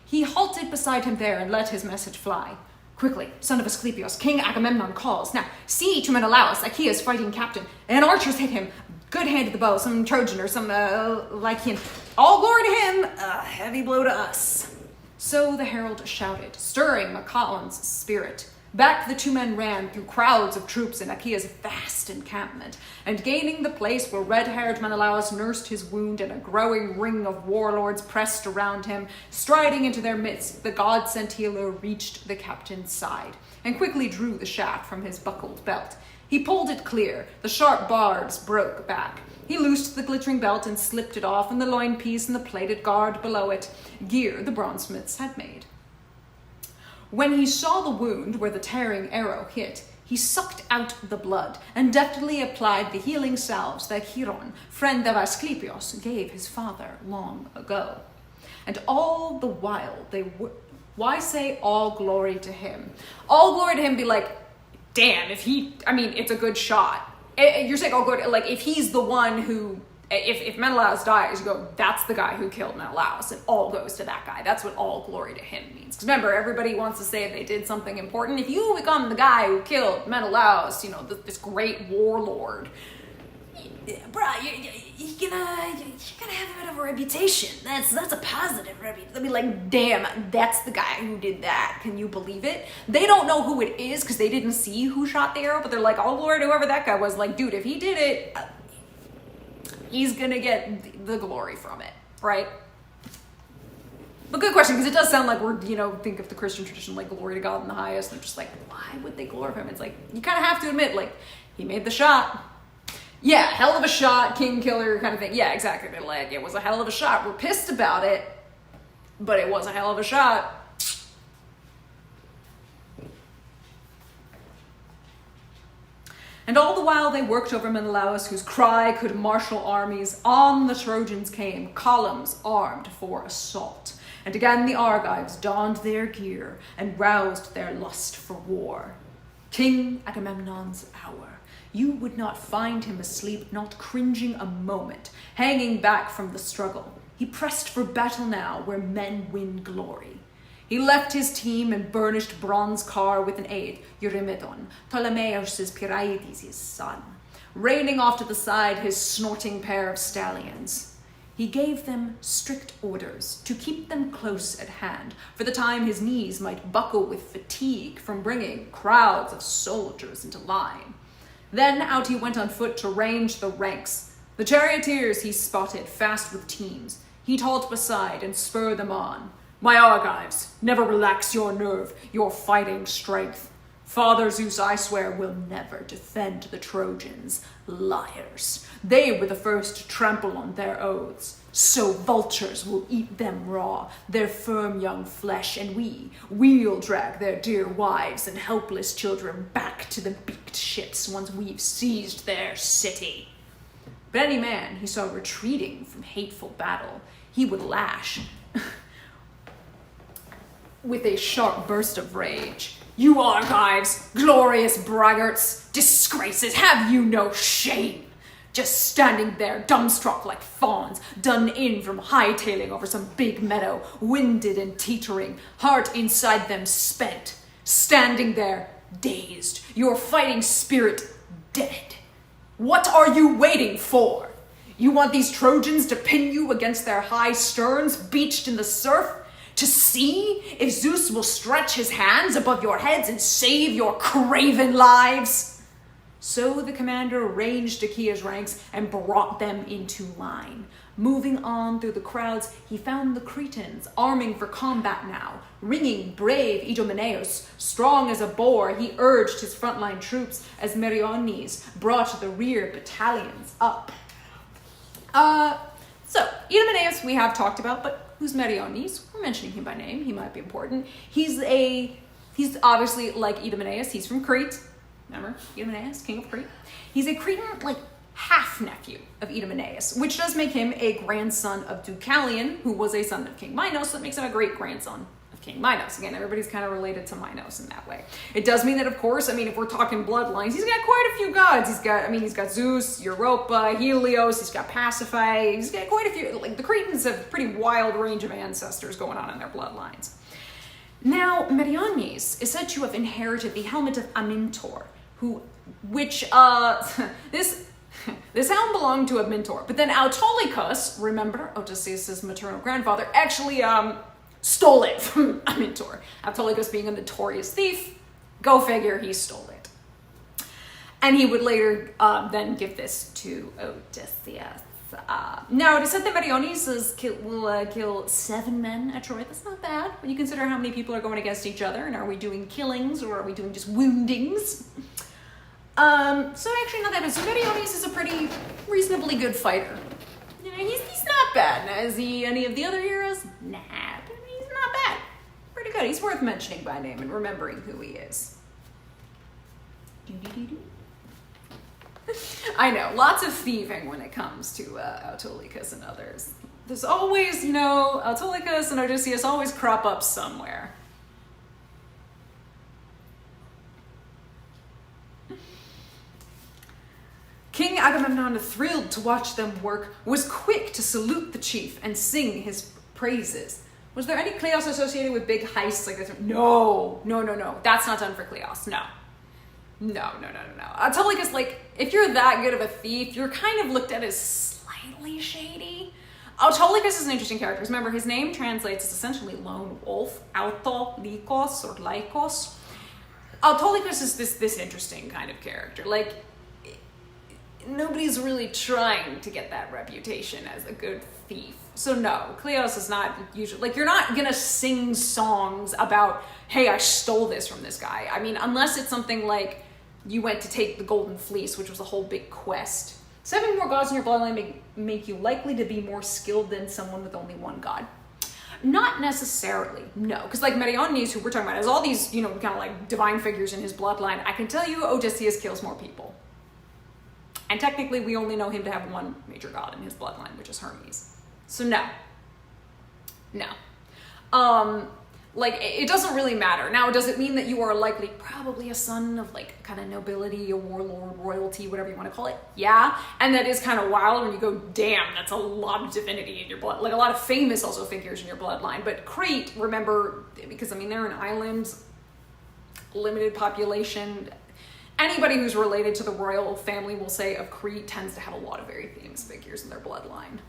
He halted beside him there and let his message fly. Quickly, son of Asclepios, King Agamemnon calls. Now, see to Menelaus, Achaea's fighting captain, and archers hit him. Good hand at the bow, some Trojan or some Lycian. All glory to him, a heavy blow to us. So the herald shouted, stirring Machaon's spirit. Back the two men ran through crowds of troops in Achaea's vast encampment, and gaining the place where red-haired Menelaus nursed his wound and a growing ring of warlords pressed around him, striding into their midst, the god-sent healer reached the captain's side, and quickly drew the shaft from his buckled belt. He pulled it clear, the sharp barbs broke back. He loosed the glittering belt and slipped it off, and the loin piece and the plated guard below it, gear the bronzesmiths had made. When he saw the wound where the tearing arrow hit, he sucked out the blood and deftly applied the healing salves that Chiron, friend of Asclepios, gave his father long ago. And all the while why say all glory to him? All glory to him be like, damn, it's a good shot. You're saying, oh, good, like, if he's the one who, if Menelaus dies, you go, that's the guy who killed Menelaus, and all goes to that guy. That's what all glory to him means. Because remember, everybody wants to say they did something important. If you become the guy who killed Menelaus, this great warlord, bruh, you're gonna have a bit of a reputation. That's a positive reputation. They'll be like, damn, that's the guy who did that. Can you believe it? They don't know who it is because they didn't see who shot the arrow, but they're like, all glory to whoever that guy was. Like, dude, if he did it, he's gonna get the glory from it, right? But good question, because it does sound like we're, think of the Christian tradition, like glory to God in the highest. And they're just like, why would they glorify him? It's like, you kind of have to admit, like, he made the shot. Yeah, hell of a shot, king killer kind of thing. Yeah, exactly. They're like, it was a hell of a shot. We're pissed about it, but it was a hell of a shot. And all the while they worked over Menelaus, whose cry could marshal armies, on the Trojans came, columns armed for assault. And again the Argives donned their gear and roused their lust for war. King Agamemnon's hour. you would not find him asleep, not cringing a moment, hanging back from the struggle. He pressed for battle now, where men win glory. He left his team and burnished bronze car with an aide, Eurymedon, Ptolemaeus' Pyraides' son, reining off to the side his snorting pair of stallions. He gave them strict orders to keep them close at hand, for the time his knees might buckle with fatigue from bringing crowds of soldiers into line. Then out he went on foot to range the ranks. The charioteers he spotted fast with teams. He'd halt beside and spur them on. My Argives, never relax your nerve, your fighting strength. Father Zeus, I swear, will never defend the Trojans. Liars. They were the first to trample on their oaths. So vultures will eat them raw, their firm young flesh, and we'll drag their dear wives and helpless children back to the beaked ships once we've seized their city. But any man he saw retreating from hateful battle, he would lash with a sharp burst of rage. You Argives, glorious braggarts, disgraces, have you no shame? Just standing there, dumbstruck like fawns, done in from hightailing over some big meadow, winded and teetering, heart inside them spent, standing there, dazed, your fighting spirit dead. What are you waiting for? You want these Trojans to pin you against their high sterns, beached in the surf? To see if Zeus will stretch his hands above your heads and save your craven lives? So the commander ranged Achaea's ranks and brought them into line. Moving on through the crowds, he found the Cretans arming for combat now. Ringing brave Idomeneus, strong as a boar, he urged his frontline troops as Meriones brought the rear battalions up. So Idomeneus we have talked about, but who's Meriones? We're mentioning him by name. He might be important. He's obviously like Idomeneus. He's from Crete. Remember? Idomeneus, king of Crete. He's a Cretan, half-nephew of Idomeneus, which does make him a grandson of Deucalion, who was a son of King Minos, so that makes him a great-grandson of King Minos. Again, everybody's kind of related to Minos in that way. It does mean that, of course, if we're talking bloodlines, he's got quite a few gods. He's got Zeus, Europa, Helios, he's got Pasiphae, he's got quite a few. The Cretans have a pretty wild range of ancestors going on in their bloodlines. Now, Meriones is said to have inherited the helmet of Amintor, this helm belonged to Amintor, but then Autolycus, remember, Odysseus' maternal grandfather, actually stole it from Amintor. Autolycus being a notorious thief, go figure, he stole it. And he would later then give this to Odysseus. Now, it is said that Meriones will kill 7 men at Troy. That's not bad when you consider how many people are going against each other, and are we doing killings or are we doing just woundings? So actually not that bad. So Meriones is a pretty reasonably good fighter. He's not bad. Now, is he any of the other heroes? Nah, but he's not bad. Pretty good. He's worth mentioning by name and remembering who he is. I know, lots of thieving when it comes to Autolycus and others. There's always, Autolycus and Odysseus always crop up somewhere. King Agamemnon, thrilled to watch them work, was quick to salute the chief and sing his praises. Was there any Kleos associated with big heists like this? No. That's not done for Kleos, no. No. Autolycus, if you're that good of a thief, you're kind of looked at as slightly shady. Autolycus is an interesting character. Remember, his name translates as essentially lone wolf, Autolykos or Lykos. Autolycus is this interesting kind of character. Nobody's really trying to get that reputation as a good thief. So no, Kleos is not usually, you're not gonna sing songs about, hey, I stole this from this guy. Unless it's something like you went to take the Golden Fleece, which was a whole big quest. 7 more gods in your bloodline make you likely to be more skilled than someone with only one god. Not necessarily, no. Because Meriones, who we're talking about, has all these, divine figures in his bloodline. I can tell you Odysseus kills more people. And technically, we only know him to have one major god in his bloodline, which is Hermes. So no. Like, it doesn't really matter. Now, does it mean that you are likely probably a son of, like, kind of nobility, a warlord, royalty, whatever you want to call it? Yeah. And that is kind of wild when you go, damn, that's a lot of divinity in your blood. Like, a lot of famous also figures in your bloodline. But Crete, remember, because, I mean, they're an island, limited population. Anybody who's related to the royal family will say of Crete tends to have a lot of very famous figures in their bloodline.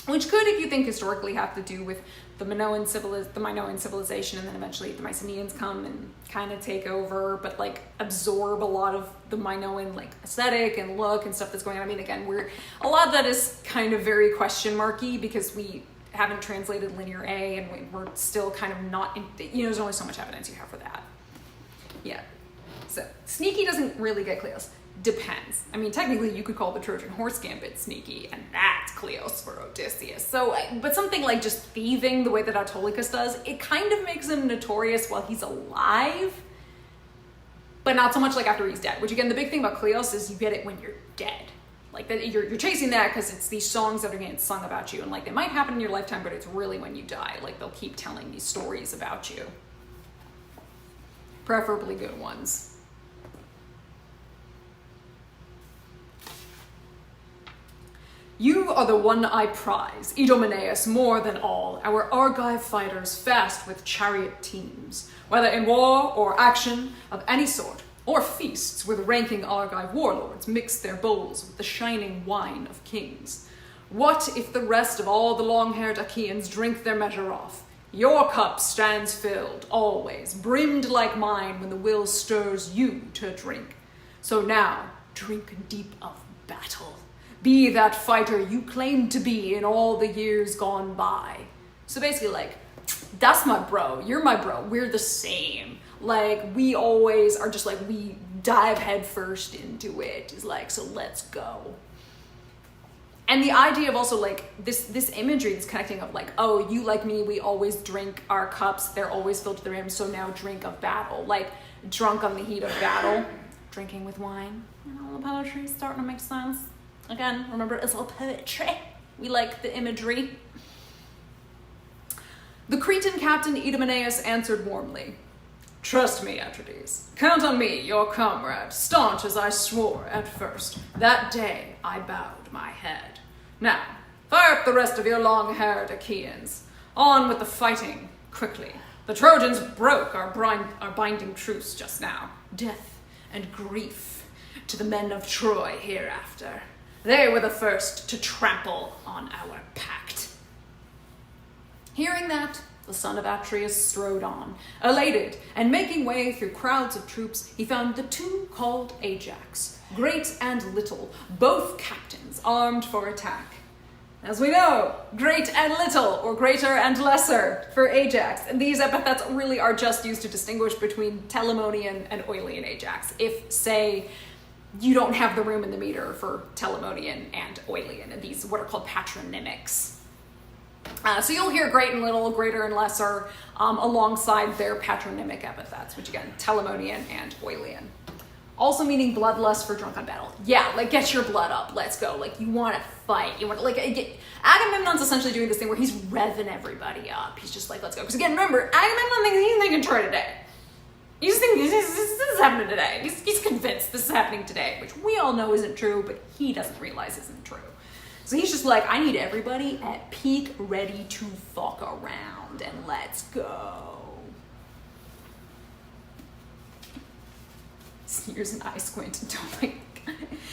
Which could, if you think historically, have to do with the Minoan civilization, and then eventually the Mycenaeans come and kind of take over, but like absorb a lot of the Minoan like aesthetic and look and stuff that's going on. I mean, again, a lot of that is kind of very question marky because we haven't translated Linear A, and we're still kind of not, there's only so much evidence you have for that. Yeah. So sneaky doesn't really get Cleos. Depends. I mean, technically you could call the Trojan horse gambit sneaky, and that's Cleos for Odysseus. So, but something like just thieving the way that Autolycus does, it kind of makes him notorious while he's alive, but not so much like after he's dead. Which again, the big thing about Cleos is you get it when you're dead. Like that, you're chasing that because it's these songs that are getting sung about you, and like they might happen in your lifetime, but it's really when you die. Like they'll keep telling these stories about you, preferably good ones. You are the one I prize, Idomeneus, more than all, our Argive fighters fast with chariot teams, whether in war or action of any sort, or feasts where the ranking Argive warlords mix their bowls with the shining wine of kings. What if the rest of all the long-haired Achaeans drink their measure off? Your cup stands filled, always, brimmed like mine when the will stirs you to drink. So now, drink deep of battle. Be that fighter you claimed to be in all the years gone by. So basically, like, that's my bro. You're my bro. We're the same. Like, we always are just like, we dive head first into it. It's like, so let's go. And the idea of also like this imagery, this connecting of like, oh, you like me, we always drink our cups. They're always filled to the rim. So now drink of battle. Like, drunk on the heat of battle. Drinking with wine. And all the poetry is starting to make sense. Again, remember, it's all poetry. We like the imagery. The Cretan captain Idomeneus answered warmly, "Trust me, Atrides. Count on me, your comrade, staunch as I swore at first. That day I bowed my head. Now, fire up the rest of your long-haired Achaeans. On with the fighting, quickly. The Trojans broke our binding truce just now. Death and grief to the men of Troy hereafter. They were the first to trample on our pact." Hearing that, the son of Atreus strode on, elated, and making way through crowds of troops, he found the two called Ajax, great and little, both captains armed for attack. As we know, great and little, or greater and lesser, for Ajax. And these epithets really are just used to distinguish between Telamonian and Oilean Ajax. If, say, you don't have the room in the meter for Telamonian and Oilean, and these what are called patronymics. So you'll hear great and little, greater and lesser, alongside their patronymic epithets, which again, Telamonian and Oilean. Also meaning bloodlust for drunk on battle. Yeah, like get your blood up, let's go. Like you want to fight. You want like Agamemnon's essentially doing this thing where he's revving everybody up. He's just like, let's go. Because again, remember, Agamemnon thinks he's thinking Troy today. He's thinking this is happening today. He's convinced this is happening today, which we all know isn't true, but he doesn't realize isn't true. So he's just like, I need everybody at peak ready to fuck around, and let's go. Here's an eye squint and don't like,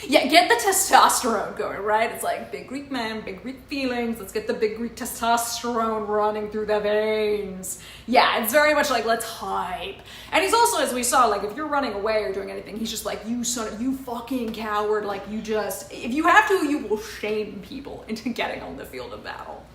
yeah, get the testosterone going, right? It's like big Greek man, big Greek feelings. Let's get the big Greek testosterone running through the veins. Yeah, it's very much like, let's hype. And he's also, as we saw, like if you're running away or doing anything, he's just like, you fucking coward. Like you just, if you have to, you will shame people into getting on the field of battle.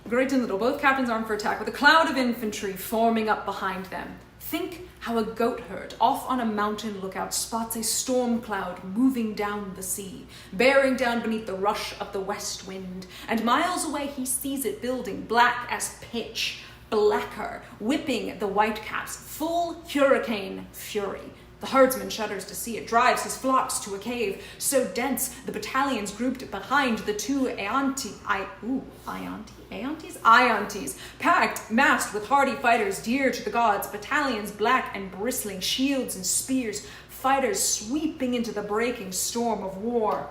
Great and little, both captains armed for attack, with a cloud of infantry forming up behind them. Think how a goat herd off on a mountain lookout spots a storm cloud moving down the sea, bearing down beneath the rush of the west wind, and miles away he sees it building, black as pitch, blacker, whipping the whitecaps, full hurricane fury. The herdsman shudders to see it, drives his flocks to a cave so dense the battalions grouped behind the two Aeontes, packed, massed with hardy fighters dear to the gods, battalions black and bristling, shields and spears, fighters sweeping into the breaking storm of war.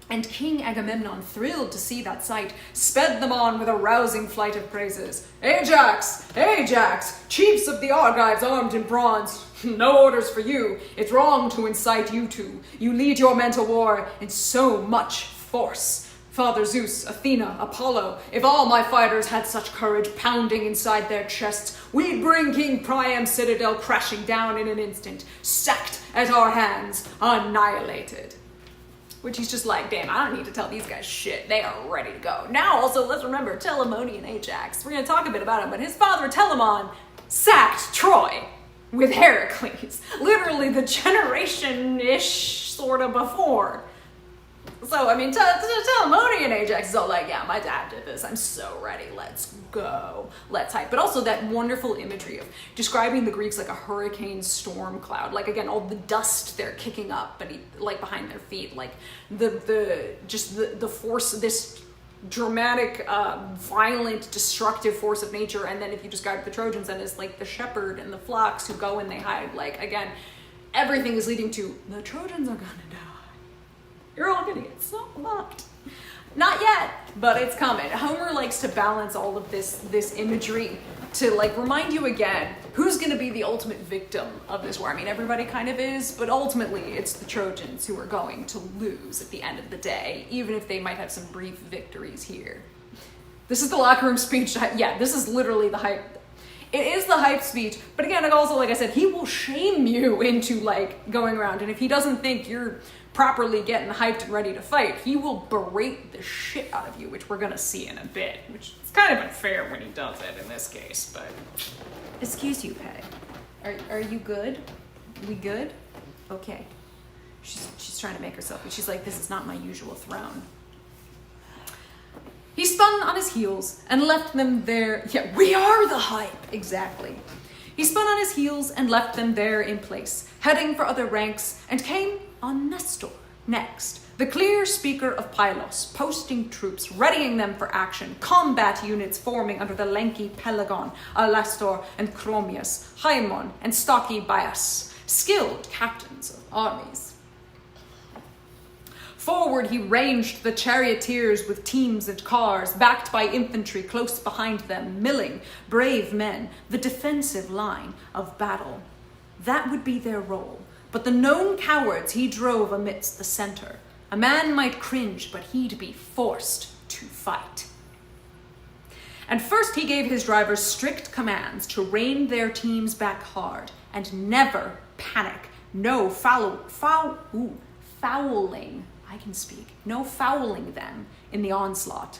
And King Agamemnon, thrilled to see that sight, sped them on with a rousing flight of praises. Ajax! Ajax! Chiefs of the Argives armed in bronze! No orders for you. It's wrong to incite you two. You lead your men to war in so much force. Father Zeus, Athena, Apollo, if all my fighters had such courage pounding inside their chests, we'd bring King Priam's citadel crashing down in an instant, sacked at our hands, annihilated. Which he's just like, damn, I don't need to tell these guys shit. They are ready to go. Now, also, let's remember Telamonian Ajax. We're going to talk a bit about him, but his father, Telamon, sacked Troy with Heracles. Literally the generation-ish sort of before. So, I mean, Telamonian Ajax is all like, yeah, my dad did this. I'm so ready. Let's go. Let's hype. But also that wonderful imagery of describing the Greeks like a hurricane storm cloud. Like, again, all the dust they're kicking up, but like behind their feet. Like the force, this dramatic, violent, destructive force of nature. And then if you describe the Trojans, then it's like the shepherd and the flocks who go and they hide. Like, again, everything is leading to the Trojans are gonna die. You're all gonna get so fucked. Not yet, but it's coming. Homer likes to balance all of this imagery to like remind you again who's gonna be the ultimate victim of this war. I mean, everybody kind of is, but ultimately it's the Trojans who are going to lose at the end of the day, even if they might have some brief victories here. This is the locker room speech. Yeah, this is literally the hype. It is the hype speech, but again, also, like I said, he will shame you into like going around, and if he doesn't think you're properly getting hyped and ready to fight, he will berate the shit out of you, which we're gonna see in a bit, which is kind of unfair when he does it in this case, but... Excuse you, Peg. Are you good? We good? Okay. She's trying to make herself, she's like, this is not my usual throne. He spun on his heels and left them there. Yeah, we are the hype. Exactly. He spun on his heels and left them there in place, heading for other ranks, and came on Nestor next, the clear speaker of Pylos, posting troops, readying them for action, combat units forming under the lanky Pelagon, Alastor and Chromius, Haemon and stocky Bias, skilled captains of armies. Forward he ranged the charioteers with teams and cars, backed by infantry close behind them, milling brave men, the defensive line of battle. That would be their role, but the known cowards he drove amidst the center. A man might cringe, but he'd be forced to fight. And first he gave his drivers strict commands to rein their teams back hard and never panic. No fouling. I can speak. No fouling them in the onslaught.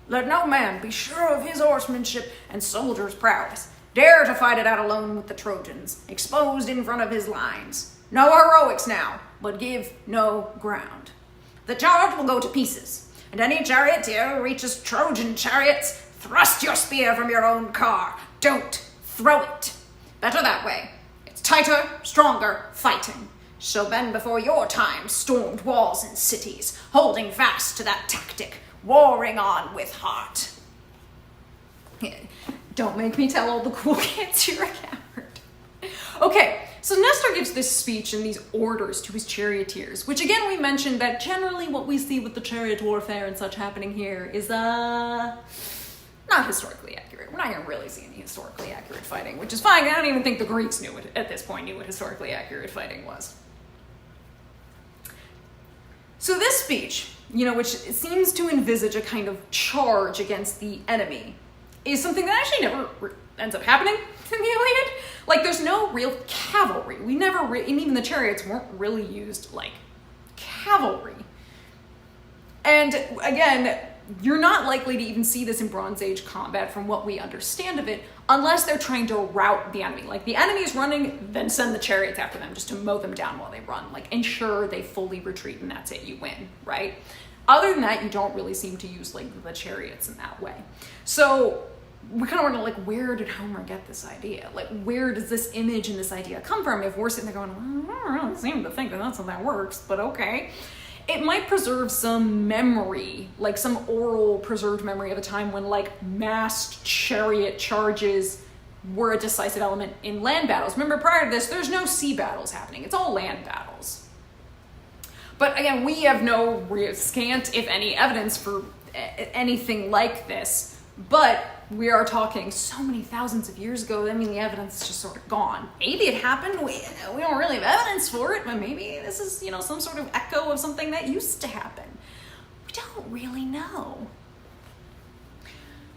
Let no man be sure of his horsemanship and soldier's prowess. Dare to fight it out alone with the Trojans, exposed in front of his lines. No heroics now, but give no ground. The charge will go to pieces, and any charioteer who reaches Trojan chariots, thrust your spear from your own car. Don't throw it. Better that way. It's tighter, stronger fighting. So men before your time stormed walls and cities, holding fast to that tactic, warring on with heart. Don't make me tell all the cool kids you're a coward. Okay, so Nestor gives this speech and these orders to his charioteers, which again we mentioned that generally what we see with the chariot warfare and such happening here is not historically accurate. We're not going to really see any historically accurate fighting, which is fine. I don't even think the Greeks knew at this point what historically accurate fighting was. So this speech, which seems to envisage a kind of charge against the enemy, is something that actually never ends up happening in the Iliad. Like, there's no real cavalry. We never, and even the chariots weren't really used like cavalry. And again, you're not likely to even see this in Bronze Age combat from what we understand of it, unless they're trying to rout the enemy. Like, the enemy is running, then send the chariots after them just to mow them down while they run. Like, ensure they fully retreat and that's it, you win, right? Other than that, you don't really seem to use, like, the chariots in that way. So, we kind of wonder, like, where did Homer get this idea? Like, where does this image and this idea come from? If we're sitting there going, well, I don't really seem to think that that's how that works, but okay. It might preserve some memory, like some oral preserved memory of a time when, like, massed chariot charges were a decisive element in land battles. Remember, prior to this, there's no sea battles happening. It's all land battles. But again, we have no scant, if any, evidence for anything like this. But we are talking so many thousands of years ago. I mean, the evidence is just sort of gone. Maybe it happened. We don't really have evidence for it, but maybe this is, some sort of echo of something that used to happen. We don't really know.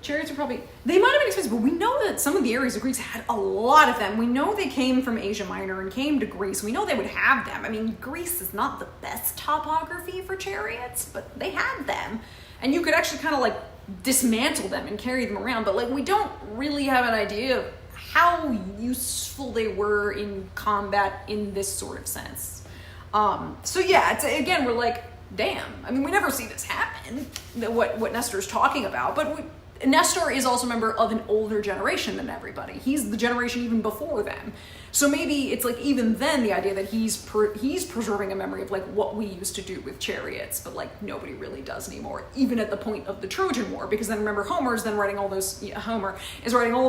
Chariots are they might have been expensive, but we know that some of the areas of Greece had a lot of them. We know they came from Asia Minor and came to Greece. We know they would have them. I mean, Greece is not the best topography for chariots, but they had them. And you could actually kind of like dismantle them and carry them around, but like we don't really have an idea of how useful they were in combat in this sort of sense. So yeah, again, we're like, damn. I mean, we never see this happen, what Nestor's talking about, but Nestor is also a member of an older generation than everybody. He's the generation even before them. So maybe it's like even then the idea that he's preserving a memory of like what we used to do with chariots, but like nobody really does anymore, even at the point of the Trojan War. Because then remember, Homer is writing all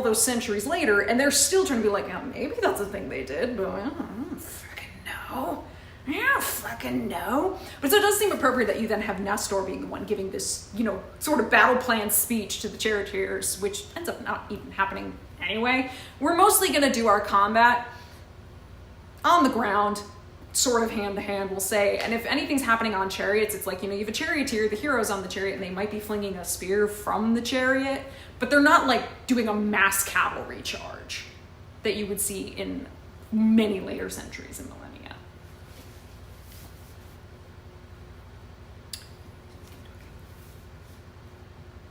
those centuries later, and they're still trying to be like, oh, maybe that's a thing they did, but I don't fucking know. I don't fucking know. But so it does seem appropriate that you then have Nestor being the one giving this, sort of battle plan speech to the charioteers, which ends up not even happening anyway. We're mostly going to do our combat on the ground, sort of hand to hand, we'll say. And if anything's happening on chariots, it's like, you have a charioteer, the hero's on the chariot, and they might be flinging a spear from the chariot, but they're not like doing a mass cavalry charge that you would see in many later centuries and millennia.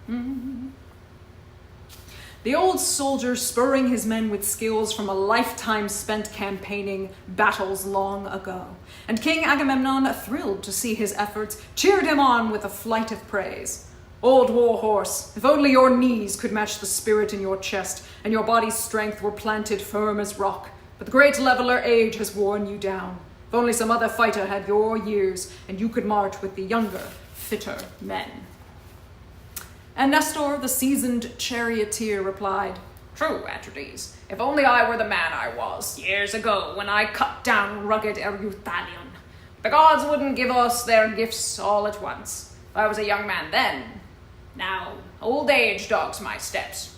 Mm-hmm. The old soldier spurring his men with skills from a lifetime spent campaigning battles long ago. And King Agamemnon, thrilled to see his efforts, cheered him on with a flight of praise. Old war horse, if only your knees could match the spirit in your chest, and your body's strength were planted firm as rock. But the great leveler age has worn you down. If only some other fighter had your years, and you could march with the younger, fitter men. And Nestor, the seasoned charioteer, replied, True, Atrides, if only I were the man I was years ago when I cut down rugged Erupts. The gods wouldn't give us their gifts all at once. I was a young man then. Now, old age dogs my steps.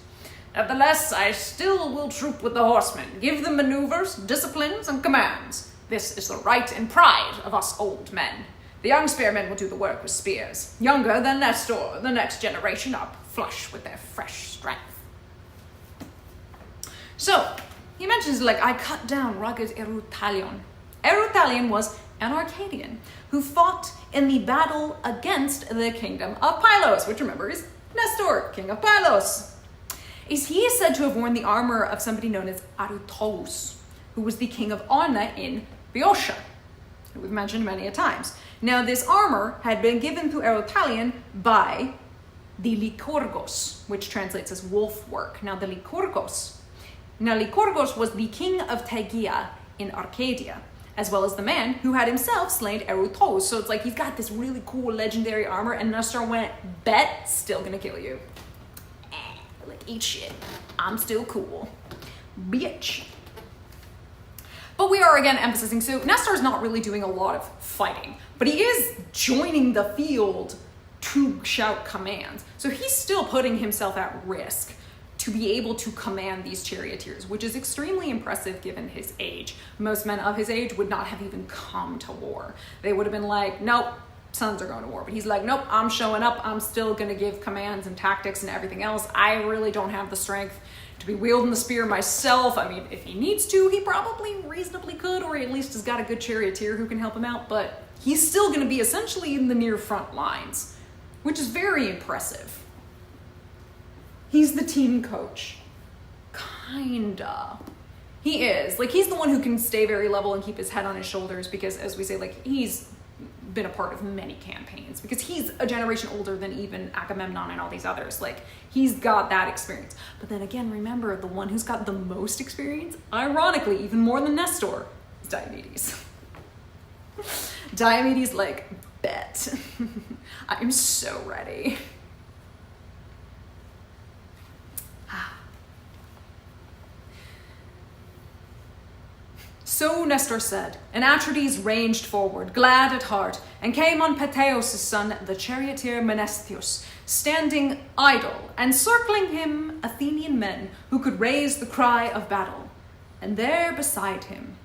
Nevertheless, I still will troop with the horsemen, give them maneuvers, disciplines, and commands. This is the right and pride of us old men. The young spearmen will do the work with spears, younger than Nestor, the next generation up, flush with their fresh strength. So, he mentions, like, I cut down rugged Erupts. Erupts was an Arcadian who fought in the battle against the kingdom of Pylos, which, remember, is Nestor, king of Pylos. He is said to have worn the armor of somebody known as Erupts, who was the king of Arna in Boeotia, who we've mentioned many a times. Now, this armor had been given to Erupts by the Lycurgos, which translates as wolf work. Now, Lycurgos was the king of Tegea in Arcadia, as well as the man who had himself slain Erupts. So it's like he's got this really cool legendary armor, and Nestor went, bet, still gonna kill you. Like, eat shit. I'm still cool. Bitch. But we are, again, emphasizing, so Nestor's not really doing a lot of fighting, but he is joining the field to shout commands. So he's still putting himself at risk to be able to command these charioteers, which is extremely impressive given his age. Most men of his age would not have even come to war. They would have been like, nope, sons are going to war. But he's like, nope, I'm showing up. I'm still going to give commands and tactics and everything else. I really don't have the strength to be wielding the spear myself. I mean, if he needs to, he probably reasonably could, or at least has got a good charioteer who can help him out, but he's still going to be essentially in the near front lines, which is very impressive. He's the team coach. Kinda. He is. Like, he's the one who can stay very level and keep his head on his shoulders because, as we say, like, he's been a part of many campaigns because he's a generation older than even Agamemnon and all these others. Like, he's got that experience. But then again, remember, the one who's got the most experience, ironically, even more than Nestor, is Diomedes. Diomedes, like, bet. I'm so ready. So Nestor said, and Atrides ranged forward, glad at heart, and came on Peteos' son, the charioteer Menestheus, standing idle, and circling him Athenian men who could raise the cry of battle. And there beside him,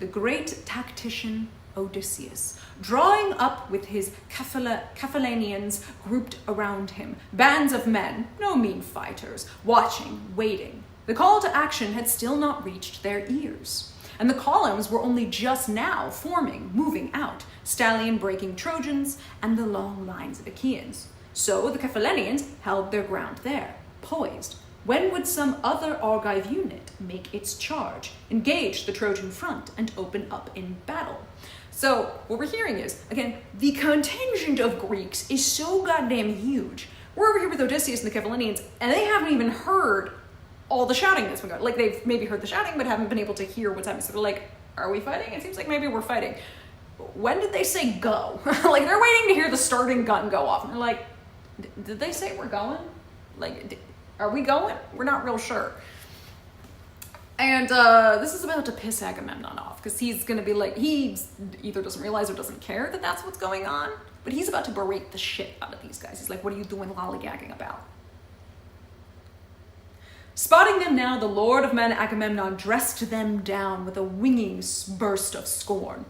the great tactician Odysseus, drawing up with his Cephallenians grouped around him, bands of men, no mean fighters, watching, waiting. The call to action had still not reached their ears. And the columns were only just now forming, moving out, stallion-breaking Trojans and the long lines of Achaeans. So the Cephallenians held their ground there, poised. When would some other Argive unit make its charge, engage the Trojan front, and open up in battle? So what we're hearing is, again, the contingent of Greeks is so goddamn huge. We're over here with Odysseus and the Cephallenians, and they haven't even heard all the shouting that's been going on. Like, they've maybe heard the shouting, but haven't been able to hear what's happening. So they're like, are we fighting? It seems like maybe we're fighting. When did they say go? Like, they're waiting to hear the starting gun go off. And they're like, did they say we're going? Like, are we going? We're not real sure. And this is about to piss Agamemnon off, because he's going to be like, he either doesn't realize or doesn't care that that's what's going on, but he's about to berate the shit out of these guys. He's like, what are you doing lollygagging about? Spotting them now, the lord of men Agamemnon dressed them down with a winging burst of scorn.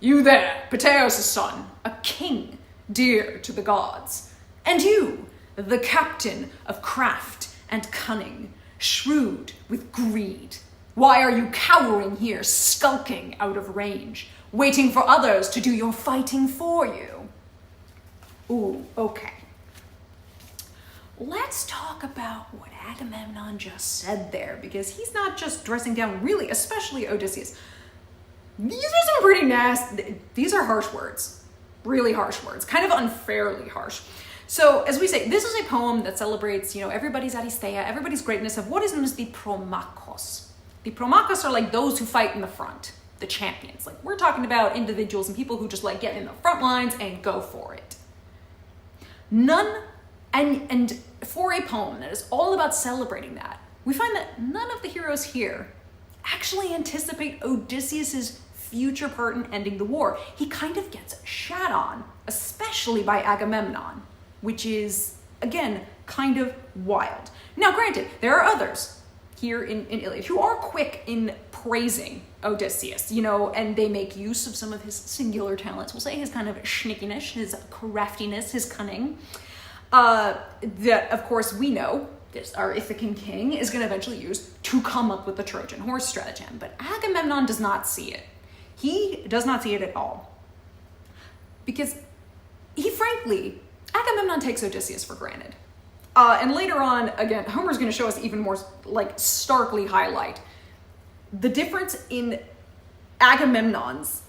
You there, Peteos' son, a king, dear to the gods. And you, the captain of craft and cunning, shrewd with greed. Why are you cowering here, skulking out of range, waiting for others to do your fighting for you? Ooh, okay. Let's talk about what Agamemnon just said there, because he's not just dressing down, really, especially Odysseus. These are some pretty nasty, these are harsh words, really harsh words, kind of unfairly harsh. So, as we say, this is a poem that celebrates, everybody's Aristeia, everybody's greatness of what is known as the Promachos. The Promachos are like those who fight in the front, the champions. Like, we're talking about individuals and people who just like get in the front lines and go for it. And for a poem that is all about celebrating that, we find that none of the heroes here actually anticipate Odysseus's future part in ending the war. He kind of gets shat on, especially by Agamemnon, which is, again, kind of wild. Now, granted, there are others here in Iliad who are quick in praising Odysseus, and they make use of some of his singular talents. We'll say his kind of sneakiness, his craftiness, his cunning. That, of course, we know our Ithacan king is going to eventually use to come up with the Trojan horse stratagem. But Agamemnon does not see it. He does not see it at all. Because Agamemnon takes Odysseus for granted. And later on, again, Homer's going to show us even more, starkly highlight the difference in Agamemnon's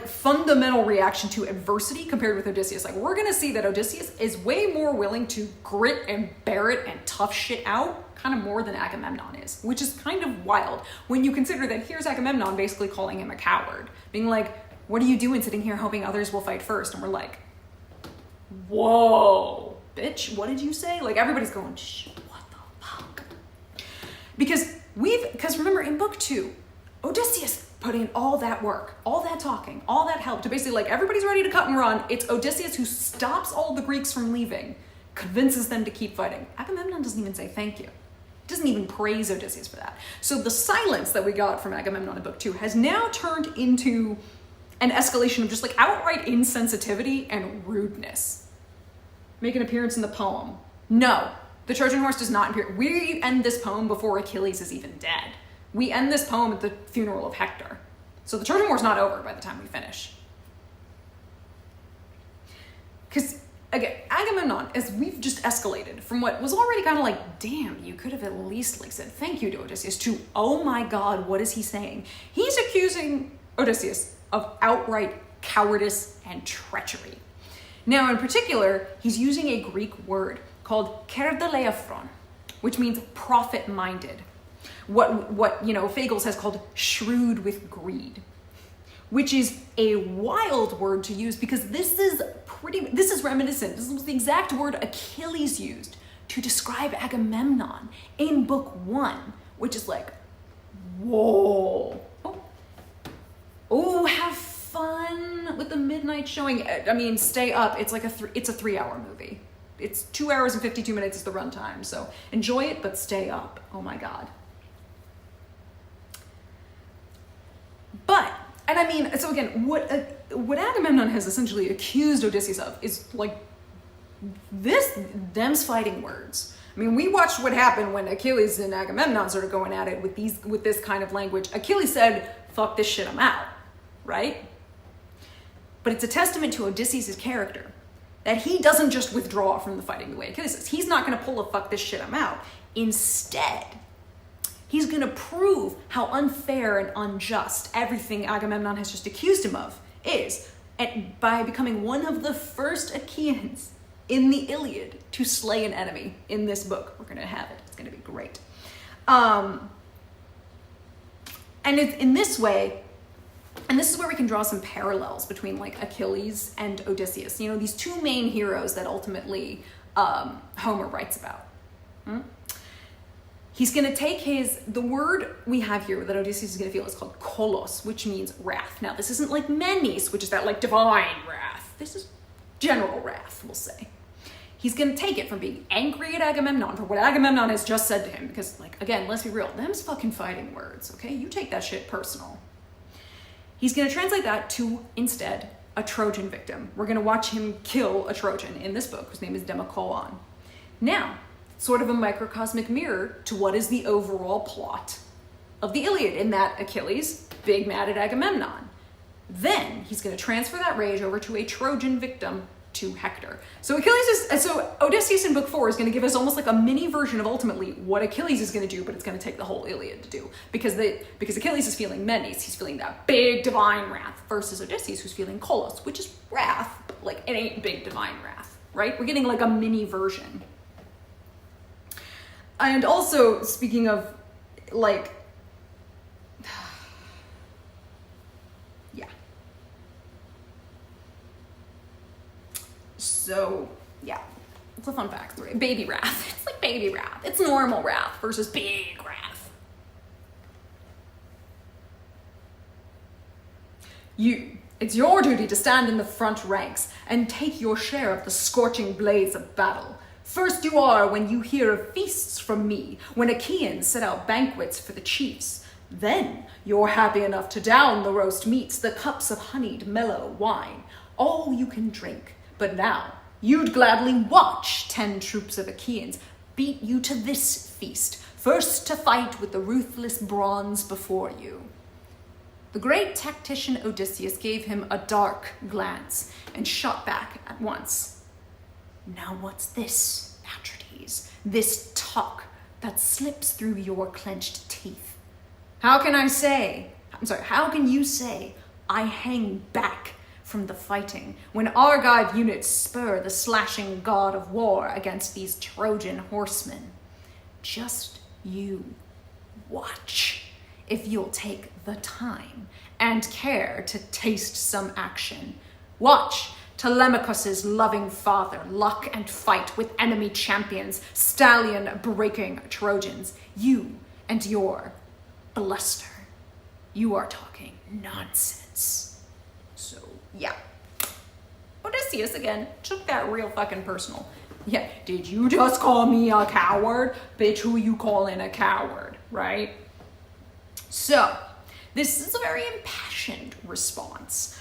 fundamental reaction to adversity compared with Odysseus. We're gonna see that Odysseus is way more willing to grit and bear it and tough shit out, kind of more than Agamemnon is, which is kind of wild when you consider that here's Agamemnon basically calling him a coward, being like, what are you doing sitting here hoping others will fight first? And we're like, whoa, bitch, what did you say? Everybody's going, what the fuck? Because remember, in book 2, Odysseus put in all that work, all that talking, all that help to basically everybody's ready to cut and run. It's Odysseus who stops all the Greeks from leaving, convinces them to keep fighting. Agamemnon doesn't even say thank you. Doesn't even praise Odysseus for that. So the silence that we got from Agamemnon in book 2 has now turned into an escalation of just outright insensitivity and rudeness. Make an appearance in the poem. No, the Trojan horse does not appear. We end this poem before Achilles is even dead. We end this poem at the funeral of Hector. So the Trojan War's not over by the time we finish. Because, again, Agamemnon, as we've just escalated from what was already kind of damn, you could have at least said thank you to Odysseus, to, oh my God, what is he saying? He's accusing Odysseus of outright cowardice, and treachery. Now, in particular, he's using a Greek word called kerdoleophron, which means profit-minded. What Fagles has called shrewd with greed, which is a wild word to use because this is reminiscent. This was the exact word Achilles used to describe Agamemnon in book 1, which is like, whoa. Oh, have fun with the midnight showing. I mean, stay up. It's like it's a 3-hour movie. It's 2 hours and 52 minutes is the runtime. So enjoy it, but stay up. Oh my God. But, and I mean, so again, what Agamemnon has essentially accused Odysseus of is like them's fighting words. I mean, we watched what happened when Achilles and Agamemnon started going at it with this kind of language. Achilles said, fuck this shit, I'm out, right? But it's a testament to Odysseus' character that he doesn't just withdraw from the fighting the way Achilles says. He's not going to pull a fuck this shit, I'm out. Instead, he's going to prove how unfair and unjust everything Agamemnon has just accused him of is, and by becoming one of the first Achaeans in the Iliad to slay an enemy in this book. We're going to have it. It's going to be great. And it's in this way, and this is where we can draw some parallels between like Achilles and Odysseus. These two main heroes that ultimately Homer writes about. He's going to take the word we have here that Odysseus is going to feel is called kolos, which means wrath. Now, this isn't like menis, which is that like divine wrath. This is general wrath, we'll say. He's going to take it from being angry at Agamemnon for what Agamemnon has just said to him. Because, like, again, let's be real. Them's fucking fighting words, okay? You take that shit personal. He's going to translate that to, instead, a Trojan victim. We're going to watch him kill a Trojan in this book, whose name is Democoon. Now, sort of a microcosmic mirror to what is the overall plot of the Iliad, in that Achilles, big mad at Agamemnon. Then, he's going to transfer that rage over to a Trojan victim, to Hector. So Odysseus in book 4 is going to give us almost like a mini version of ultimately what Achilles is going to do, but it's going to take the whole Iliad to do, because Achilles is feeling menis, he's feeling that big divine wrath, versus Odysseus who's feeling kolos, which is wrath, but like it ain't big divine wrath, right? We're getting like a mini version. And also, speaking of like, so, yeah, it's a fun fact. Baby wrath. It's like baby wrath. It's normal wrath versus big wrath. It's your duty to stand in the front ranks and take your share of the scorching blaze of battle. First you are when you hear of feasts from me, when Achaeans set out banquets for the chiefs. Then you're happy enough to down the roast meats, the cups of honeyed mellow wine, all you can drink. But now, you'd gladly watch 10 troops of Achaeans beat you to this feast, first to fight with the ruthless bronze before you. The great tactician Odysseus gave him a dark glance and shot back at once. Now what's this, Atrides? This talk that slips through your clenched teeth? How can you say I hang back from the fighting, when Argive units spur the slashing god of war against these Trojan horsemen? Just you watch, if you'll take the time and care to taste some action. Watch Telemachus's loving father luck and fight with enemy champions, stallion-breaking Trojans. You and your bluster. You are talking nonsense. So, yeah. Odysseus, again, took that real fucking personal. Yeah, did you just call me a coward? Bitch, who you calling a coward, right? So, this is a very impassioned response.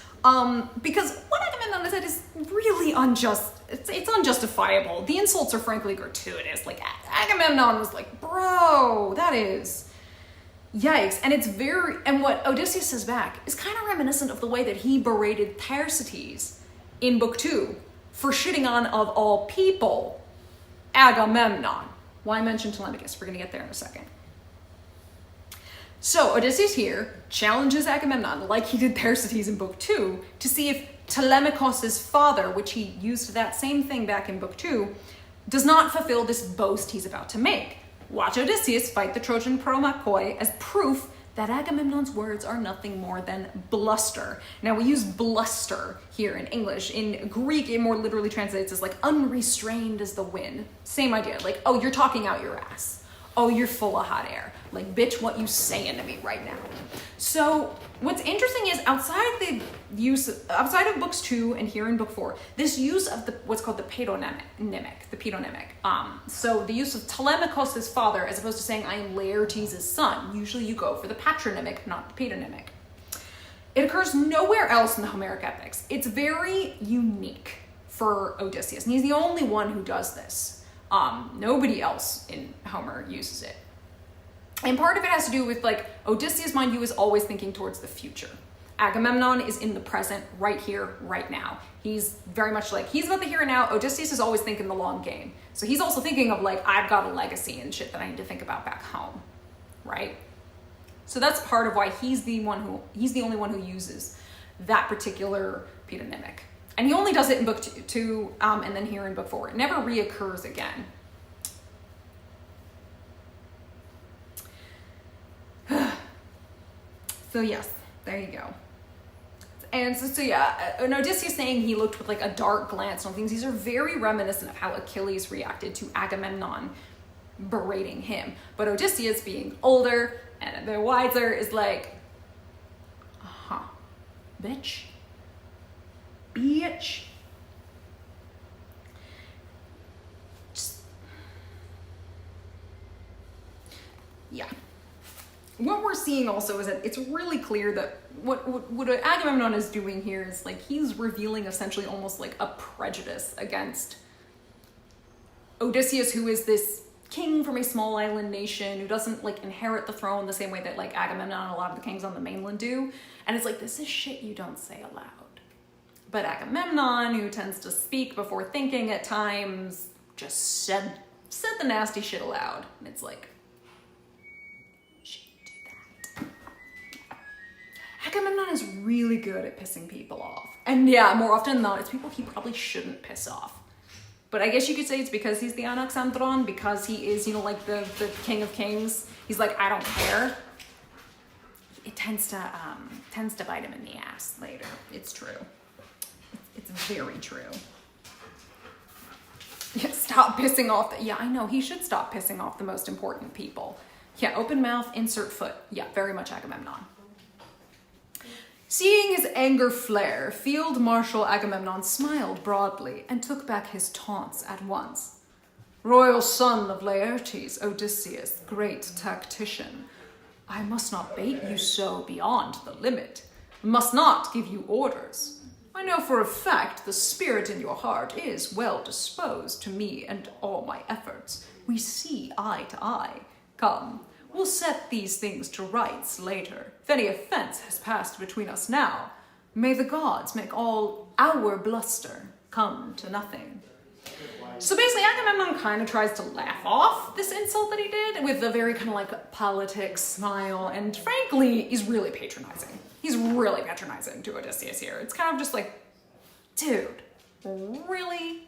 Because what Agamemnon said is really unjust. It's unjustifiable. The insults are frankly gratuitous. Like, Agamemnon was like, bro, that is... yikes. And what Odysseus says back is kind of reminiscent of the way that he berated Thersites in book 2 for shitting on, of all people, Agamemnon. Why mention Telemachus? We're going to get there in a second. So Odysseus here challenges Agamemnon, like he did Thersites in book 2, to see if Telemachus's father, which he used that same thing back in book 2, does not fulfill this boast he's about to make. Watch Odysseus fight the Trojan Promachoi as proof that Agamemnon's words are nothing more than bluster. Now we use bluster here in English. In Greek, it more literally translates as like unrestrained as the wind. Same idea, like, oh, you're talking out your ass. Oh, you're full of hot air. Like, bitch, what you saying to me right now? So what's interesting is outside of books 2 and here in book 4, this use of what's called the paedonymic. So the use of Telemachus' father, as opposed to saying I am Laertes' son. Usually you go for the patronymic, not the paedonymic. It occurs nowhere else in the Homeric epics. It's very unique for Odysseus, and he's the only one who does this. Nobody else in Homer uses it. And part of it has to do with, like, Odysseus, mind you, is always thinking towards the future. Agamemnon is in the present, right here, right now. He's very much like, he's about the here and now. Odysseus is always thinking the long game. So he's also thinking of, like, I've got a legacy and shit that I need to think about back home, right? So that's part of why he's the only one who uses that particular paedonymic. And he only does it in book 2 and then here in book 4. It never reoccurs again. So yes, there you go. And so yeah, and Odysseus saying he looked with like a dark glance on things. These are very reminiscent of how Achilles reacted to Agamemnon berating him. But Odysseus, being older and a bit wiser, is like, bitch. Yeah. What we're seeing also is that it's really clear that what Agamemnon is doing here is like he's revealing essentially almost like a prejudice against Odysseus, who is this king from a small island nation who doesn't like inherit the throne the same way that like Agamemnon and a lot of the kings on the mainland do. And it's like, this is shit you don't say aloud. But Agamemnon, who tends to speak before thinking at times, just said the nasty shit aloud. And it's like, Agamemnon is really good at pissing people off. And yeah, more often than not, it's people he probably shouldn't piss off. But I guess you could say it's because he's the Anaxandron, because he is, you know, like the king of kings. He's like, I don't care. It tends to bite him in the ass later. It's true. It's very true. Yeah, stop pissing off. Yeah, I know. He should stop pissing off the most important people. Yeah, open mouth, insert foot. Yeah, very much Agamemnon. Seeing his anger flare, Field Marshal Agamemnon smiled broadly and took back his taunts at once. Royal son of Laertes, Odysseus, great tactician, I must not bait you so beyond the limit, must not give you orders. I know for a fact the spirit in your heart is well disposed to me and all my efforts. We see eye to eye. Come, we'll set these things to rights later. If any offense has passed between us now, may the gods make all our bluster come to nothing. So basically, Agamemnon kind of tries to laugh off this insult that he did with a very kind of like politics smile, and frankly, he's really patronizing. He's really patronizing to Odysseus here. It's kind of just like, dude, really?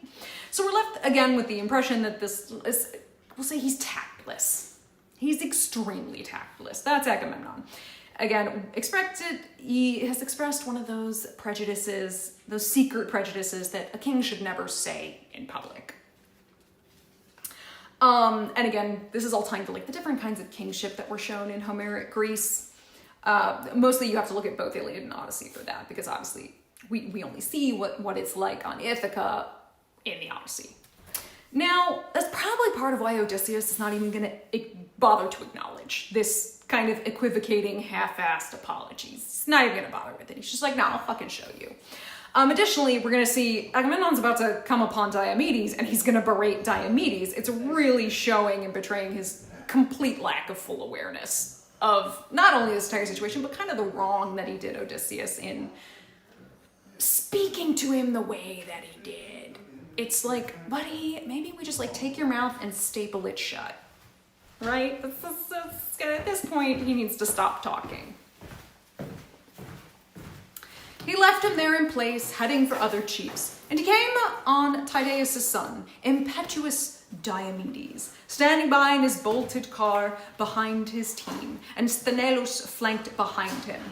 So we're left again with the impression that this is, we'll say he's tactless. He's extremely tactless. That's Agamemnon. Again, he has expressed one of those prejudices, those secret prejudices that a king should never say in public. And again, this is all tying to like the different kinds of kingship that were shown in Homeric Greece. Mostly you have to look at both Iliad and Odyssey for that, because obviously we only see what it's like on Ithaca in the Odyssey. Now, that's probably part of why Odysseus is not even going to bother to acknowledge this kind of equivocating, half-assed apologies. He's not even going to bother with it. He's just like, no, I'll fucking show you. Additionally, we're going to see Agamemnon's about to come upon Diomedes, and he's going to berate Diomedes. It's really showing and betraying his complete lack of full awareness of not only this entire situation, but kind of the wrong that he did Odysseus in speaking to him the way that he did. It's like, buddy, maybe we just like take your mouth and staple it shut. right? At this point, he needs to stop talking. He left him there in place, heading for other chiefs, and he came on Tydeus' son, impetuous Diomedes, standing by in his bolted car behind his team, and Sthenelus flanked behind him.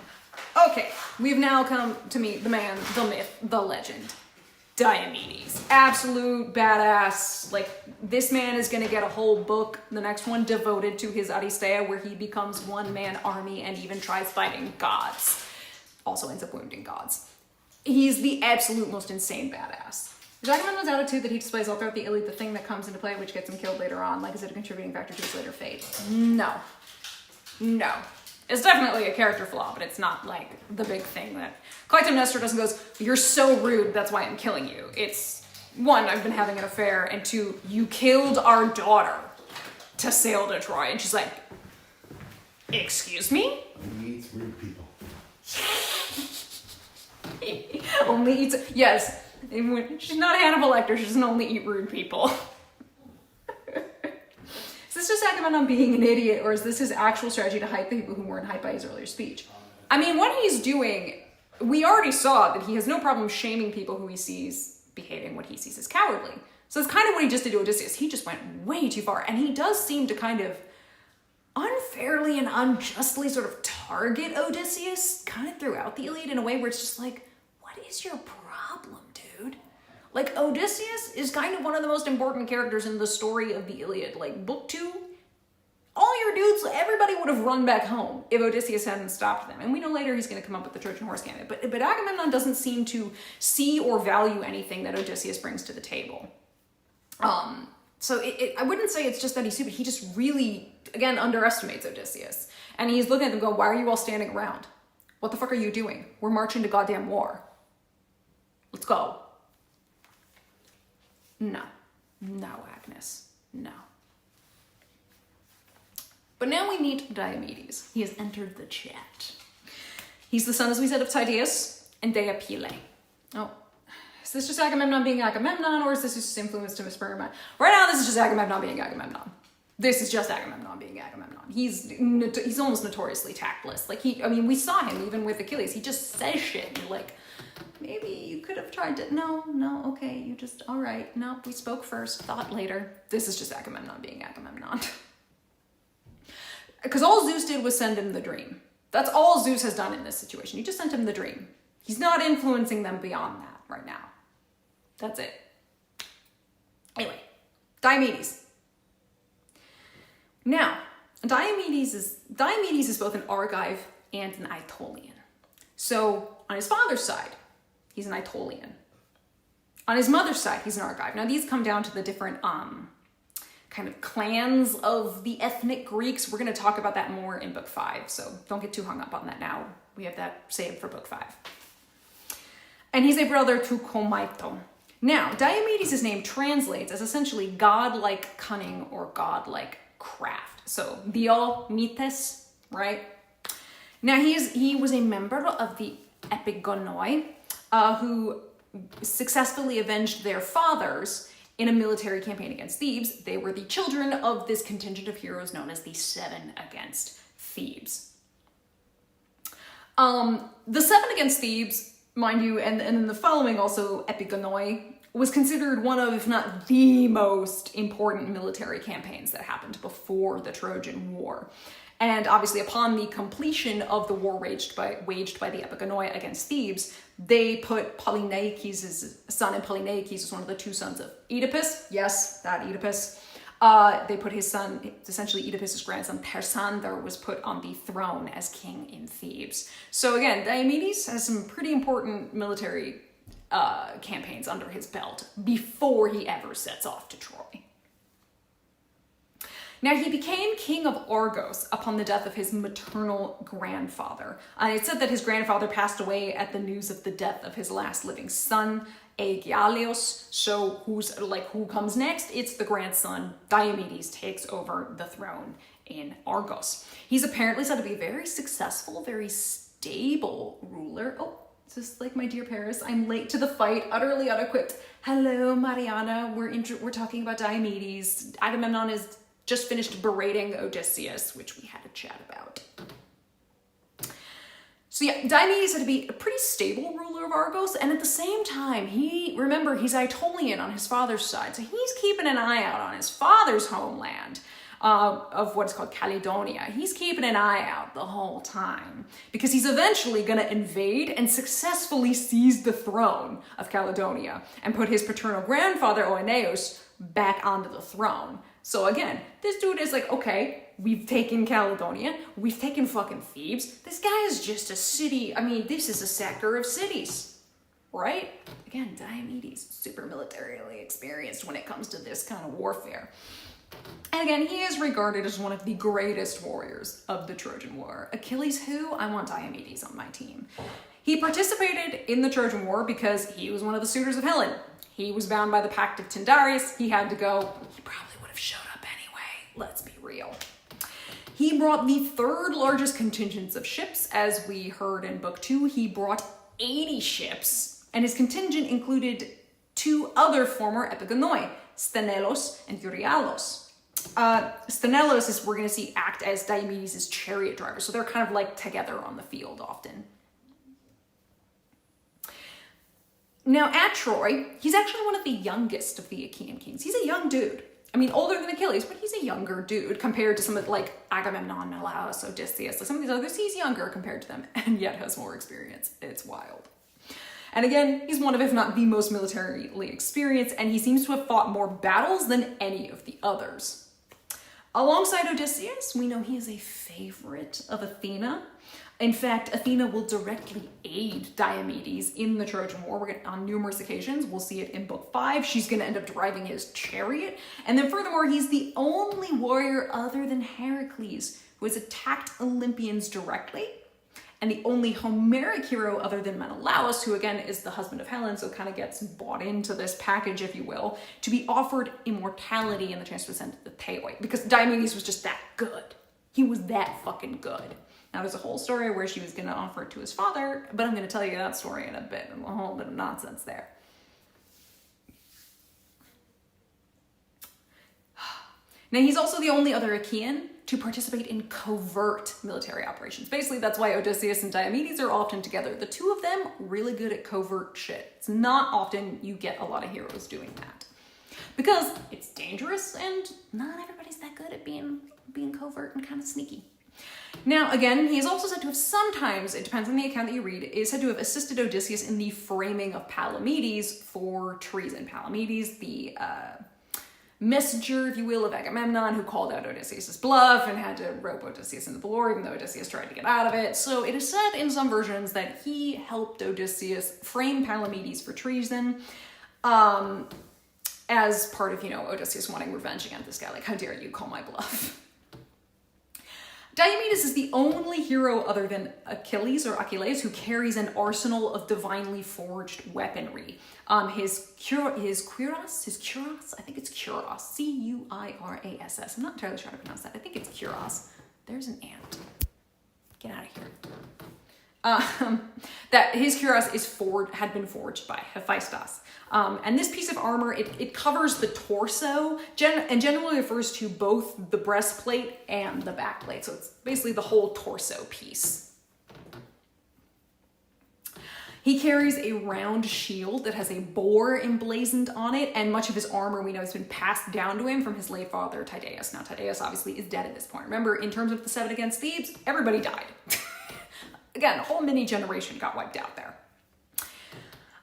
Okay, we've now come to meet the man, the myth, the legend, Diomedes. Absolute badass. Like, this man is gonna get a whole book, the next one devoted to his Odysseia, where he becomes one-man army and even tries fighting gods. Also ends up wounding gods. He's the absolute most insane badass. Is Agamemnon's attitude that he displays all throughout the Iliad the thing that comes into play which gets him killed later on? Like, is it a contributing factor to his later fate? No. No. It's definitely a character flaw, but it's not like the big thing that Clytemnestra doesn't go, you're so rude, that's why I'm killing you. It's, one, I've been having an affair, and two, you killed our daughter to sail to Troy. And she's like, excuse me? He eats rude people. Only eats, yes. She's not Hannibal Lecter, she doesn't only eat rude people. Is this just Agamemnon being an idiot, or is this his actual strategy to hype the people who weren't hyped by his earlier speech? I mean, what he's doing, we already saw that he has no problem shaming people who he sees behaving what he sees as cowardly. So it's kind of what he just did to Odysseus. He just went way too far, and he does seem to kind of unfairly and unjustly sort of target Odysseus kind of throughout the Iliad in a way where it's just like, what is your problem, dude? Like, Odysseus is kind of one of the most important characters in the story of the Iliad. Like, book 2, all your dudes, everybody would have run back home if Odysseus hadn't stopped them. And we know later he's going to come up with the Trojan horse gambit. But Agamemnon doesn't seem to see or value anything that Odysseus brings to the table. So I wouldn't say it's just that he's stupid. He just really, again, underestimates Odysseus. And he's looking at them going, why are you all standing around? What the fuck are you doing? We're marching to goddamn war. Let's go. No. No, Agnes. No. But now we meet Diomedes. He has entered the chat. He's the son, as we said, of Tydeus and Deipyle. Oh. Is this just Agamemnon being Agamemnon, or is this just influenced to Misperma? Right now, this is just Agamemnon being Agamemnon. This is just Agamemnon being Agamemnon. He's almost notoriously tactless. Like, we saw him even with Achilles. He just says shit. And you're like, maybe you could have tried to, no, okay, you just, all right. No, we spoke first, thought later. This is just Agamemnon being Agamemnon. Because all Zeus did was send him the dream. That's all Zeus has done in this situation. He just sent him the dream. He's not influencing them beyond that right now. That's it. Anyway, Diomedes. Now, Diomedes is both an Argive and an Aetolian. So on his father's side, he's an Aetolian. On his mother's side, he's an Argive. Now these come down to the different kind of clans of the ethnic Greeks. We're going to talk about that more in book 5, so don't get too hung up on that now. We have that saved for book 5. And he's a brother to Komaito. Now, Diomedes' name translates as essentially godlike cunning or godlike craft. So, Diomedes, right? Now, he was a member of the Epigonoi, who successfully avenged their fathers in a military campaign against Thebes. They were the children of this contingent of heroes known as the Seven Against Thebes. The Seven Against Thebes, mind you, and then the following also, Epigonoi, was considered one of, if not the most important military campaigns that happened before the Trojan War. And obviously upon the completion of the war waged by the Epigonoi against Thebes, they put Polyneikes' son, and Polyneikes is one of the two sons of Oedipus. Yes, that Oedipus. They put his son, essentially Oedipus' grandson, Persander, was put on the throne as king in Thebes. So again, Diomedes has some pretty important military campaigns under his belt before he ever sets off to Troy. Now, he became king of Argos upon the death of his maternal grandfather. It said that his grandfather passed away at the news of the death of his last living son, Aegialeos. So who comes next? It's the grandson. Diomedes takes over the throne in Argos. He's apparently said to be a very successful, very stable ruler. Oh, just like my dear Paris, I'm late to the fight, utterly unequipped. Hello, Mariana. We're talking about Diomedes. Agamemnon is just finished berating Odysseus, which we had a chat about. So yeah, Diomedes had to be a pretty stable ruler of Argos, and at the same time, remember, he's Aetolian on his father's side, so he's keeping an eye out on his father's homeland of what's called Caledonia. He's keeping an eye out the whole time, because he's eventually going to invade and successfully seize the throne of Caledonia and put his paternal grandfather, Oeneus, back onto the throne. So again, this dude is like, okay, we've taken Caledonia, we've taken fucking Thebes. This guy is just a city. I mean, this is a sector of cities, right? Again, Diomedes, super militarily experienced when it comes to this kind of warfare. And again, he is regarded as one of the greatest warriors of the Trojan War. Achilles who? I want Diomedes on my team. He participated in the Trojan War because he was one of the suitors of Helen. He was bound by the Pact of Tyndareus. He had to go. He probably would have showed up anyway. Let's be real. He brought the third largest contingents of ships. As we heard in book 2, he brought 80 ships, and his contingent included 2 other former epigonoi, Sthenelus and Euryalus. Sthenelus is, we're going to see, act as Diomedes' chariot driver, so they're kind of like together on the field often. Now at Troy, he's actually one of the youngest of the Achaean kings. He's a young dude. I mean, older than Achilles, but he's a younger dude compared to some of like Agamemnon, Menelaus, Odysseus. Like some of these others, he's younger compared to them, and yet has more experience. It's wild. And again, he's one of, if not the most militarily experienced, and he seems to have fought more battles than any of the others. Alongside Odysseus, we know he is a favorite of Athena. In fact, Athena will directly aid Diomedes in the Trojan War. On numerous occasions. We'll see it in book 5. She's going to end up driving his chariot. And then furthermore, he's the only warrior other than Heracles who has attacked Olympians directly, and the only Homeric hero other than Menelaus, who again is the husband of Helen, so kind of gets bought into this package, if you will, to be offered immortality and the chance to ascend to the Theoi, because Diomedes was just that good. He was that fucking good. Now, there's a whole story where she was going to offer it to his father, but I'm going to tell you that story in a bit, and a whole bit of nonsense there. Now, he's also the only other Achaean to participate in covert military operations. Basically, that's why Odysseus and Diomedes are often together. The two of them, really good at covert shit. It's not often you get a lot of heroes doing that, because it's dangerous, and not everybody's that good at being covert and kind of sneaky. Now, again, he is also said to have sometimes, it depends on the account that you read, is said to have assisted Odysseus in the framing of Palamedes for treason. Palamedes, the messenger, if you will, of Agamemnon, who called out Odysseus' bluff and had to rope Odysseus into the war, even though Odysseus tried to get out of it. So it is said in some versions that he helped Odysseus frame Palamedes for treason, as part of, Odysseus wanting revenge against this guy. Like, how dare you call my bluff? Diomedes is the only hero other than Achilles who carries an arsenal of divinely forged weaponry. His cuirass, I think it's cuirass, C-U-I-R-A-S-S. I'm not entirely sure how to pronounce that. I think it's cuirass. There's an ant. Get out of here. That his cuirass had been forged by Hephaestus. And this piece of armor, it covers the torso and generally refers to both the breastplate and the backplate. So it's basically the whole torso piece. He carries a round shield that has a boar emblazoned on it, and much of his armor we know has been passed down to him from his late father, Tydeus. Now, Tydeus obviously is dead at this point. Remember, in terms of the 7 against Thebes, everybody died. Again, a whole mini generation got wiped out there.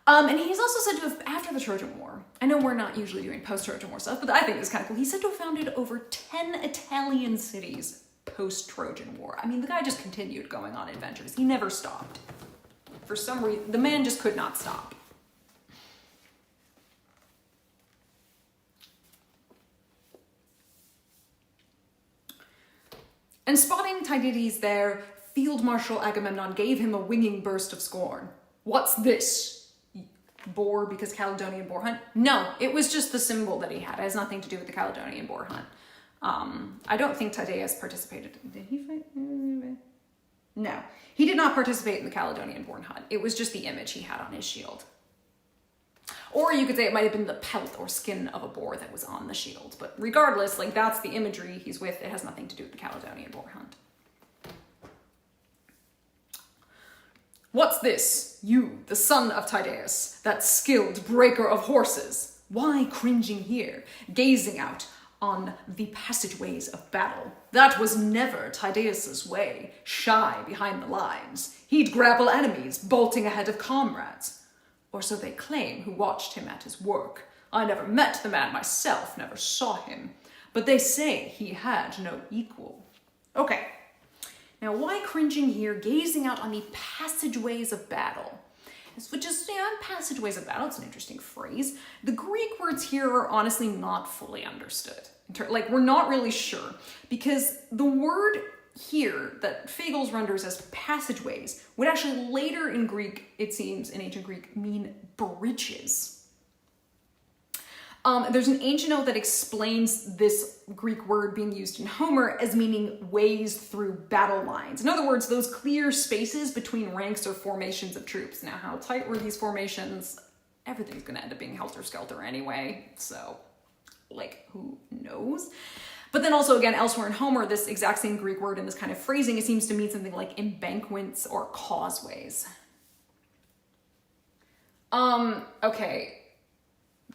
And he's also said to have, after the Trojan War, I know we're not usually doing post-Trojan War stuff, but I think it's kind of cool. He's said to have founded over 10 Italian cities post-Trojan War. I mean, the guy just continued going on adventures. He never stopped. For some reason, the man just could not stop. And spotting Tydides there, Field Marshal Agamemnon gave him a winging burst of scorn. What's this? Boar because Caledonian boar hunt? No, it was just the symbol that he had. It has nothing to do with the Caledonian boar hunt. I don't think Tydeus participated. Did he fight? No, he did not participate in the Caledonian boar hunt. It was just the image he had on his shield. Or you could say it might have been the pelt or skin of a boar that was on the shield. But regardless, like that's the imagery he's with. It has nothing to do with the Caledonian boar hunt. What's this? You, the son of Tydeus, that skilled breaker of horses. Why cringing here, gazing out on the passageways of battle? That was never Tydeus's way, shy behind the lines. He'd grapple enemies, bolting ahead of comrades. Or so they claim who watched him at his work. I never met the man myself, never saw him. But they say he had no equal. Okay. Now, why cringing here, gazing out on the passageways of battle? Which is, passageways of battle, it's an interesting phrase. The Greek words here are honestly not fully understood. Like, we're not really sure, because the word here that Fagles renders as passageways would actually later in Greek, it seems, in ancient Greek, mean bridges. There's an ancient note that explains this Greek word being used in Homer as meaning ways through battle lines. In other words, those clear spaces between ranks or formations of troops. Now, how tight were these formations? Everything's going to end up being helter-skelter anyway, so, like, who knows? But then also, again, elsewhere in Homer, this exact same Greek word in this kind of phrasing, it seems to mean something like embankments or causeways. Okay.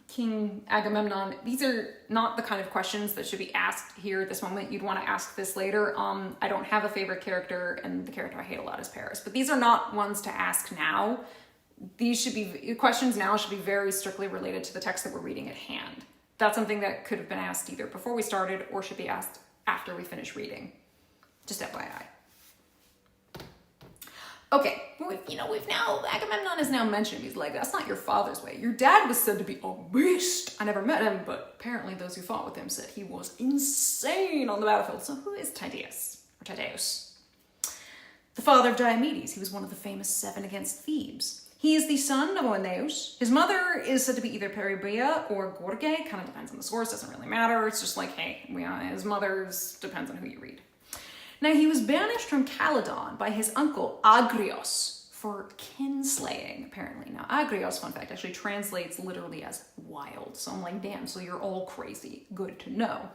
King Agamemnon, these are not the kind of questions that should be asked here at this moment. You'd want to ask this later. I don't have a favorite character, and the character I hate a lot is Paris. But these are not ones to ask now. Questions now should be very strictly related to the text that we're reading at hand. That's something that could have been asked either before we started or should be asked after we finish reading. Just FYI. Okay, Agamemnon is now mentioned. He's like, that's not your father's way. Your dad was said to be a beast. I never met him, but apparently those who fought with him said he was insane on the battlefield. So who is Tydeus, or Tydeus? The father of Diomedes. He was one of the famous 7 against Thebes. He is the son of Oeneus. His mother is said to be either Peribea or Gorge. Kind of depends on the source, doesn't really matter. It's just like, hey, his mother's depends on who you read. Now, he was banished from Caledon by his uncle Agrios for kinslaying, apparently. Now, Agrios, fun fact, actually translates literally as wild. So I'm like, damn, so you're all crazy. Good to know.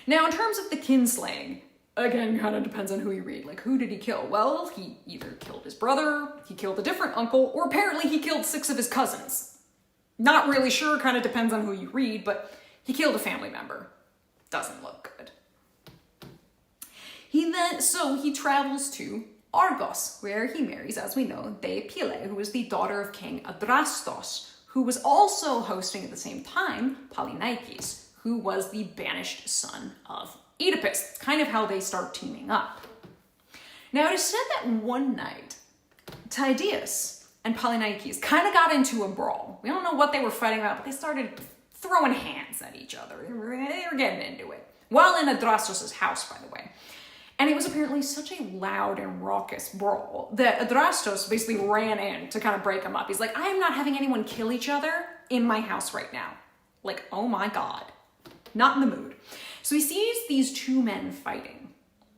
Now, in terms of the kinslaying, again, kind of depends on who you read. Like, who did he kill? Well, he either killed his brother, he killed a different uncle, or apparently he killed 6 of his cousins. Not really sure, kind of depends on who you read, but he killed a family member. Doesn't look good. He travels to Argos, where he marries, as we know, Deipyle, who is the daughter of King Adrastos, who was also hosting at the same time Polynices, who was the banished son of Oedipus. It's kind of how they start teaming up. Now, it is said that one night, Tydeus and Polynices kind of got into a brawl. We don't know what they were fighting about, but they started throwing hands at each other. They were getting into it. While in Adrastos' house, by the way. And it was apparently such a loud and raucous brawl that Adrastos basically ran in to kind of break them up. He's like, I am not having anyone kill each other in my house right now. Like, oh my God. Not in the mood. So he sees these 2 men fighting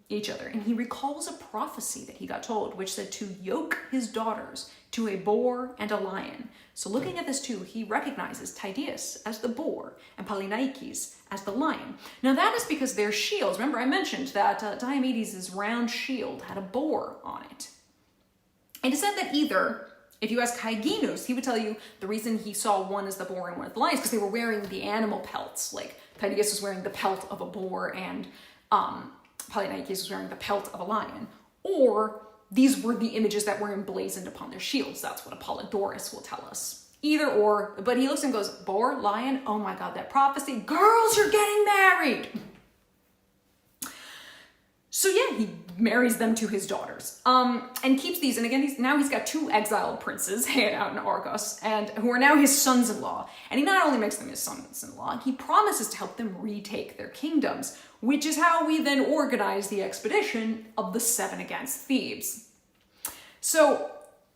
each other, and he recalls a prophecy that he got told, which said to yoke his daughters to a boar and a lion. So looking at this too, he recognizes Tydeus as the boar and Polynices as the lion. Now that is because their shields, remember I mentioned that Diomedes' round shield had a boar on it. And it said that either, if you ask Hyginus, he would tell you the reason he saw one as the boar and one as the lion is because they were wearing the animal pelts. Like Tydeus was wearing the pelt of a boar and Polynices was wearing the pelt of a lion. Or these were the images that were emblazoned upon their shields. That's what Apollodorus will tell us. Either or, but he looks and goes, boar, lion, oh my God, that prophecy. Girls, you're getting married. So yeah, he marries them to his daughters and keeps these. And again, he's got 2 exiled princes hanging out in Argos and who are now his sons-in-law. And he not only makes them his sons-in-law, he promises to help them retake their kingdoms, which is how we then organize the expedition of the 7 against Thebes. So,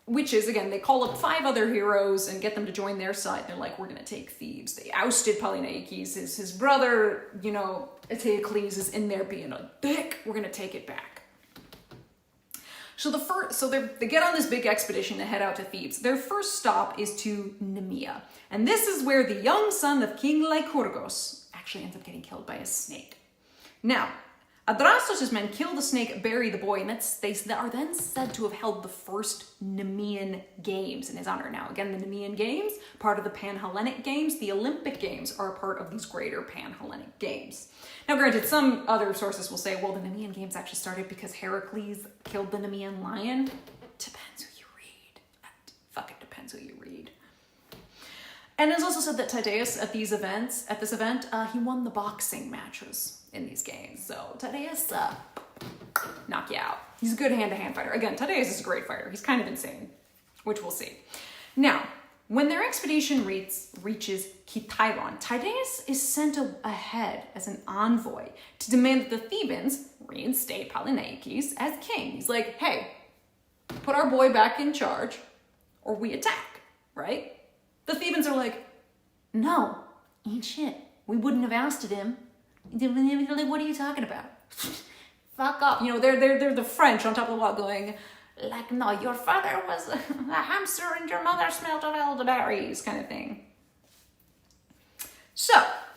which is, again, they call up 5 other heroes and get them to join their side. They're like, we're going to take Thebes. They ousted Polynices. His brother, Eteocles is in there being a dick. We're going to take it back. So they get on this big expedition to head out to Thebes. Their first stop is to Nemea. And this is where the young son of King Lycurgus actually ends up getting killed by a snake. Now, Adrastos' men kill the snake, bury the boy, and they are then said to have held the first Nemean Games in his honor. Now, again, the Nemean Games, part of the Pan-Hellenic Games. The Olympic Games are a part of these greater Pan-Hellenic Games. Now, granted, some other sources will say, well, the Nemean Games actually started because Heracles killed the Nemean lion. Depends who you read. Fucking depends who you read. And it's also said that Tydeus at this event, he won the boxing matches in these games. So Tydeus, knock you out. He's a good hand-to-hand fighter. Again, Tydeus is a great fighter. He's kind of insane, which we'll see. Now, when their expedition reaches Kithairon, Tydeus is sent ahead as an envoy to demand that the Thebans reinstate Polyneikes as king. He's like, hey, put our boy back in charge or we attack, right? The Thebans are like, no, ain't shit. We wouldn't have ousted him. What are you talking about? Fuck up. You know, they're the French on top of the wall going, like, no, your father was a hamster and your mother smelled of elderberries, kind of thing. So,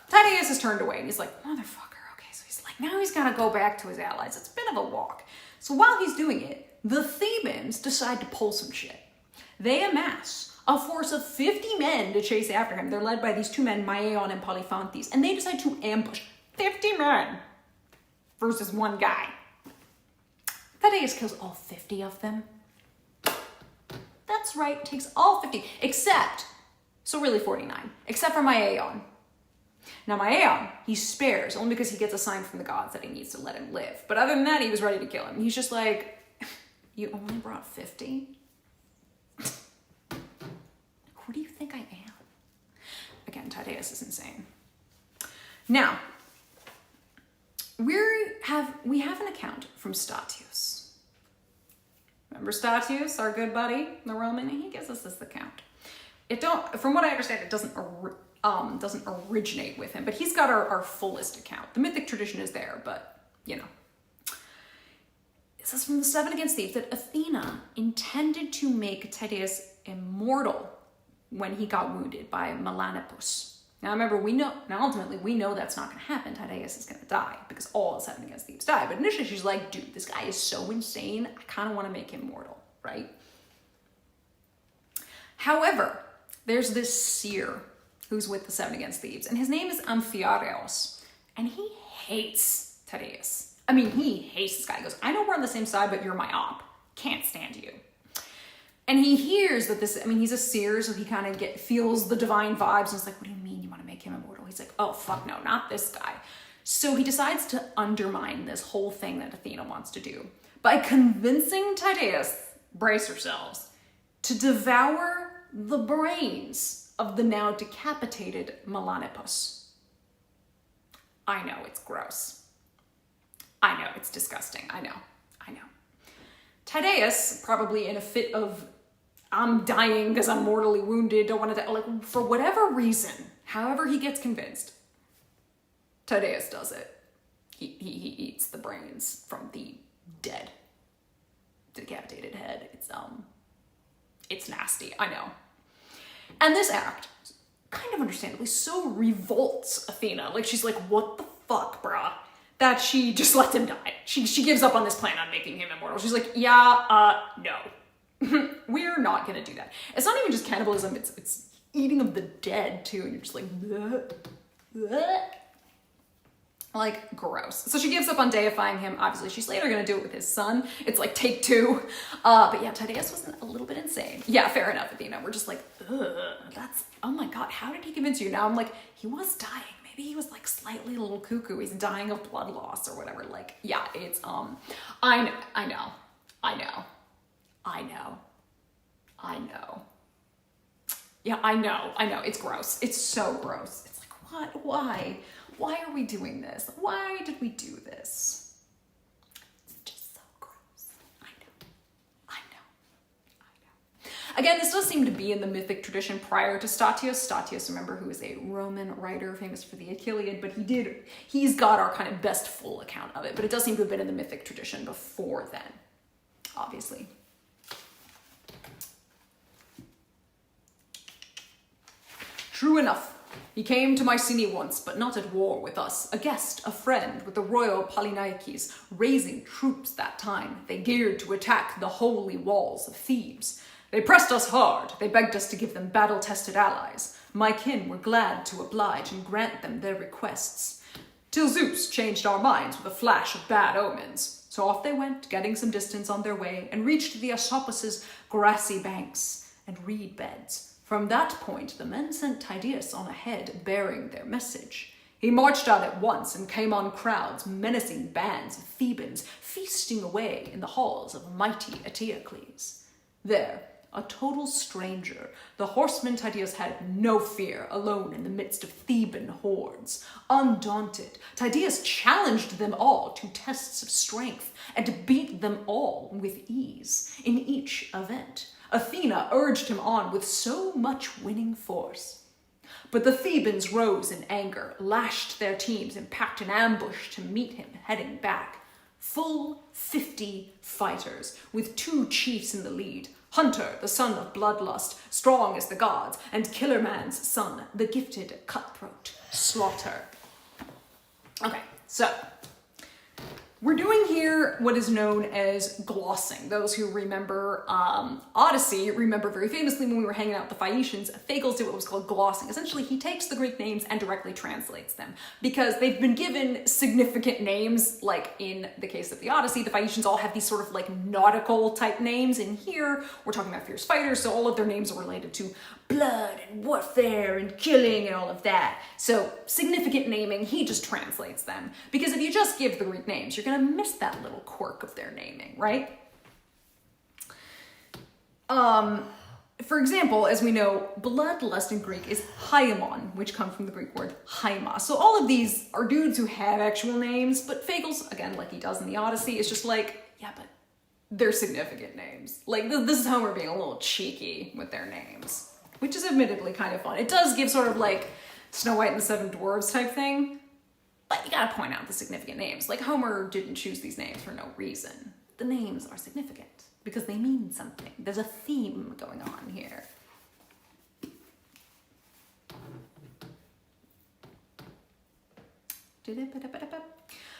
Tydeus is turned away and he's like, motherfucker. Okay, so he's like, now he's got to go back to his allies. It's a bit of a walk. So while he's doing it, the Thebans decide to pull some shit. They amass a force of 50 men to chase after him. They're led by these two men, Maeon and Polyphontes, and they decide to ambush 50 men versus one guy. Tydeus kills all 50 of them. That's right, takes all 50, so really 49, except for Maeon. Now Maeon, he spares, only because he gets a sign from the gods that he needs to let him live. But other than that, he was ready to kill him. He's just like, you only brought 50? Who do you think I am? Again, Tydeus is insane. Now, we have an account from Statius. Remember Statius, our good buddy, the Roman? He gives us this account. From what I understand, it doesn't originate with him, but he's got our fullest account. The mythic tradition is there, but you know. It says from the 7 against Thebes that Athena intended to make Tydeus immortal when he got wounded by Melanippus. Now remember, ultimately we know that's not going to happen. Tydeus is going to die because all the 7 against Thebes die. But initially she's like, dude, this guy is so insane. I kind of want to make him mortal, right? However, there's this seer who's with the 7 against Thebes, and his name is Amphiaraos, and he hates Tydeus. I mean, he hates this guy. He goes, I know we're on the same side, but you're my op. Can't stand you. And he hears that he's a seer, so he kind of feels the divine vibes, and is like, what do you mean you want to make him immortal? He's like, oh, fuck no, not this guy. So he decides to undermine this whole thing that Athena wants to do by convincing Tydeus, brace yourselves, to devour the brains of the now decapitated Melanippus. I know, it's gross. I know, it's disgusting. I know. Tydeus, probably in a fit of, I'm dying because I'm mortally wounded, don't want to die, like, for whatever reason, however he gets convinced, Tydeus does it. He eats the brains from the dead, decapitated head. It's nasty, I know. And this act, kind of understandably, so revolts Athena. Like, she's like, what the fuck, bruh? That she just lets him die. She gives up on this plan on making him immortal. She's like, yeah, no. We're not gonna do that. It's not even just cannibalism, it's eating of the dead too, and you're just like, bleh, bleh. Like, gross. So she gives up on deifying him. Obviously, she's later gonna do it with his son. It's like take 2. But yeah, Tydeus was a little bit insane. Yeah, fair enough, Athena. We're just like, ugh, oh my God, how did he convince you? Now I'm like, he was dying. Maybe he was like slightly a little cuckoo. He's dying of blood loss or whatever. Like, yeah, it's, I know. Yeah, I know. It's gross. It's so gross. It's like, what? Why? Why are we doing this? Why did we do this? It's just so gross. I know. Again, this does seem to be in the mythic tradition prior to Statius. Statius, remember, who is a Roman writer famous for the Iliad, but he's got our kind of best full account of it, but it does seem to have been in the mythic tradition before then. obviously. True enough. He came to Mycenae once, but not at war with us. A guest, a friend, with the royal Polynices, raising troops that time. They geared to attack the holy walls of Thebes. They pressed us hard. They begged us to give them battle-tested allies. My kin were glad to oblige and grant them their requests. Till Zeus changed our minds with a flash of bad omens. So off they went, getting some distance on their way, and reached the Asopus' grassy banks and reed beds. From that point, the men sent Tydeus on ahead, bearing their message. He marched out at once and came on crowds, menacing bands of Thebans, feasting away in the halls of mighty Eteocles. There, a total stranger, the horseman Tydeus had no fear, alone in the midst of Theban hordes. Undaunted, Tydeus challenged them all to tests of strength, and beat them all with ease in each event. Athena urged him on with so much winning force. But the Thebans rose in anger, lashed their teams, and packed an ambush to meet him, heading back. Full 50 fighters, with 2 chiefs in the lead. Hunter, the son of Bloodlust, strong as the gods, and Killerman's son, the gifted cutthroat, Slaughter. Okay, so we're doing here what is known as glossing. Those who remember Odyssey remember very famously when we were hanging out with the Phaeacians, Fagles did what was called glossing. Essentially, he takes the Greek names and directly translates them because they've been given significant names. Like in the case of the Odyssey, the Phaeacians all have these sort of like nautical type names. And here, we're talking about fierce fighters, so all of their names are related to blood and warfare and killing and all of that. So significant naming, he just translates them. Because if you just give the Greek names, you're gonna miss that little quirk of their naming, right? For example, as we know, bloodlust in Greek is haimon, which comes from the Greek word haima. So all of these are dudes who have actual names, but Fagles, again, like he does in the Odyssey, is just like, yeah, but they're significant names. Like, this is Homer being a little cheeky with their names, which is admittedly kind of fun. It does give sort of like Snow White and the Seven Dwarves type thing, but you gotta point out the significant names. Like, Homer didn't choose these names for no reason. The names are significant because they mean something. There's a theme going on here.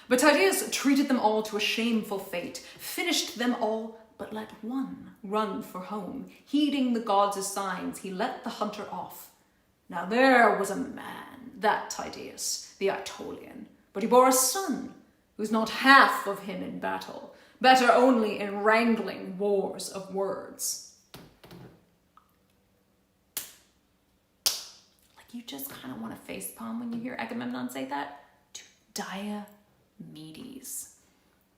But Tydeus treated them all to a shameful fate, finished them all, but let one run for home. Heeding the gods' signs, he let the hunter off. Now there was a man, that Tydeus, the Aetolian, but he bore a son, who's not half of him in battle, better only in wrangling wars of words. Like, you just kind of want to facepalm when you hear Agamemnon say that to Diomedes.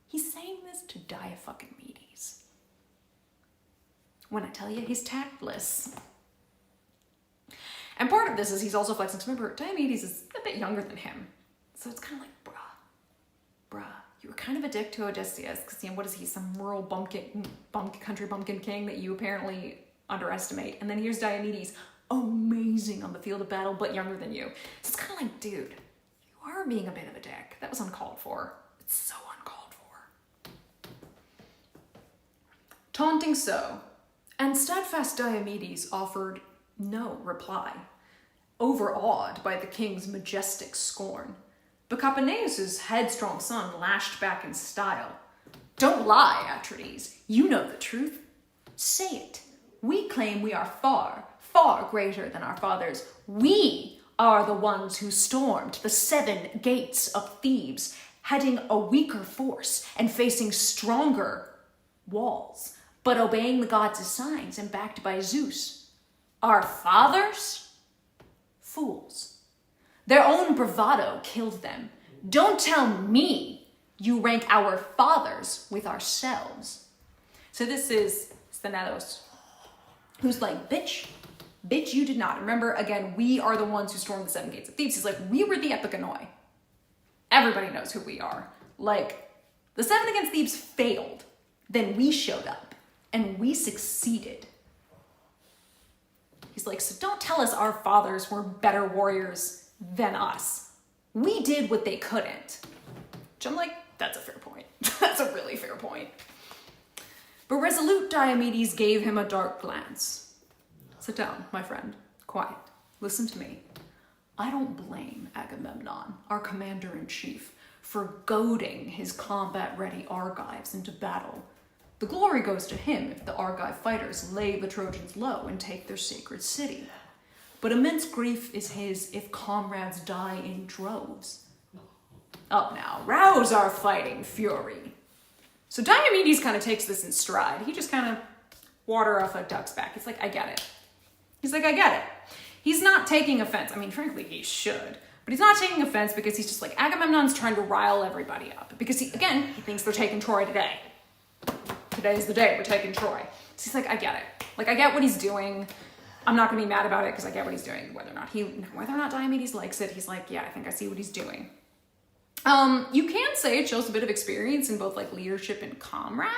He's saying this to Diomedes. When I tell you, he's tactless. And part of this is he's also flexing. Because remember, Diomedes is a bit younger than him. So it's kind of like, bruh, you were kind of a dick to Odysseus. Because, you know, what is he, some rural country bumpkin king that you apparently underestimate. And then here's Diomedes, amazing on the field of battle, but younger than you. So it's kind of like, dude, you are being a bit of a dick. That was uncalled for. It's so uncalled for. Taunting so, and steadfast Diomedes offered no reply, overawed by the king's majestic scorn. But Capaneus' headstrong son lashed back in style. Don't lie, Atrides. You know the truth. Say it. We claim we are far, far greater than our fathers. We are the ones who stormed the 7 gates of Thebes, heading a weaker force and facing stronger walls, but obeying the gods' signs and backed by Zeus. Our fathers? Fools. Their own bravado killed them. Don't tell me you rank our fathers with ourselves. So this is Sthenelus, who's like, bitch, you did not. Remember, again, we are the ones who stormed the 7 gates of Thebes. He's like, we were the Ithacanoi. Everybody knows who we are. Like, the 7 against Thebes failed. Then we showed up, and we succeeded. He's like, so don't tell us our fathers were better warriors than us. We did what they couldn't. Which I'm like, that's a fair point. That's a really fair point. But resolute Diomedes gave him a dark glance. Sit down, my friend. Quiet. Listen to me. I don't blame Agamemnon, our commander-in-chief, for goading his combat-ready Argives into battle. The glory goes to him if the Argive fighters lay the Trojans low and take their sacred city. But immense grief is his if comrades die in droves. Up now, rouse our fighting fury. So Diomedes kind of takes this in stride. He just kind of water off a duck's back. He's like, I get it. He's like, I get it. He's not taking offense. I mean, frankly, he should. But he's not taking offense because he's just like, Agamemnon's trying to rile everybody up. Because he thinks they're taking Troy today. Today's the day we're taking Troy. So he's like, I get it. Like, I get what he's doing. I'm not going to be mad about it because I get what he's doing. Whether or not Diomedes likes it, he's like, yeah, I think I see what he's doing. You can say it shows a bit of experience in both like leadership and comrade.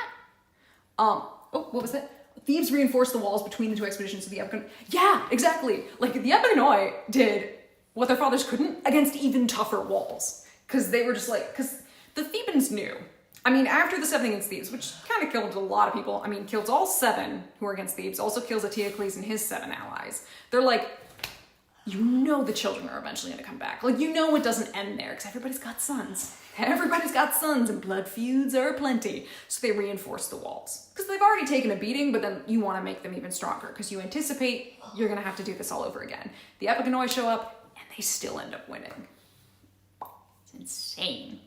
What was it? Thebes reinforced the walls between the two expeditions of the Epicon. Yeah, exactly. Like the Epiconoi did what their fathers couldn't against even tougher walls. Because they were just like, because the Thebans knew. I mean, after the 7 against Thebes, which kind of killed a lot of people. I mean, kills all 7 who were against Thebes, also kills Eteocles and his 7 allies. They're like, you know the children are eventually going to come back. Like, you know it doesn't end there, because everybody's got sons. Everybody's got sons, and blood feuds are plenty. So they reinforce the walls. Because they've already taken a beating, but then you want to make them even stronger, because you anticipate you're going to have to do this all over again. The Epiconoi show up, and they still end up winning. It's insane.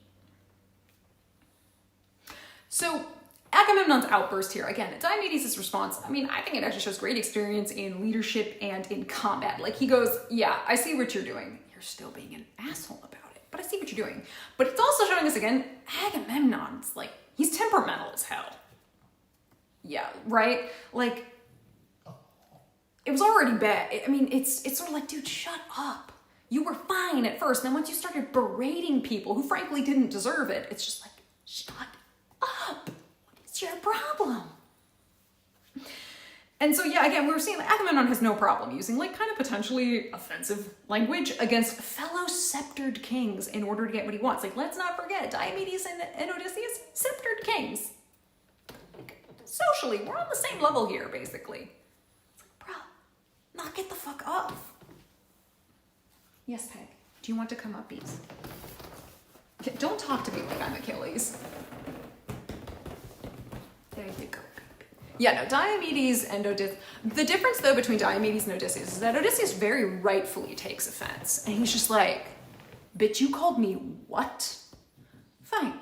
So Agamemnon's outburst here, again, Diomedes' response, I mean, I think it actually shows great experience in leadership and in combat. Like, he goes, yeah, I see what you're doing. You're still being an asshole about it, but I see what you're doing. But it's also showing us, again, Agamemnon's, like, he's temperamental as hell. Yeah, right? Like, it was already bad. I mean, it's sort of like, dude, shut up. You were fine at first, and then once you started berating people who frankly didn't deserve it, it's just like, shut up. What's your problem? And so, yeah, again, we were seeing that Agamemnon has no problem using, like, kind of potentially offensive language against fellow sceptered kings in order to get what he wants. Like, let's not forget, Diomedes and Odysseus, sceptered kings. Like, socially, we're on the same level here, basically. It's like, bro, knock it the fuck off. Yes, Peg. Do you want to come up, Bees? Okay, don't talk to me like I'm Achilles. There you go. Yeah, no, Diomedes and Odysseus. The difference, though, between Diomedes and Odysseus is that Odysseus very rightfully takes offense. And he's just like, bitch, you called me what? Fine.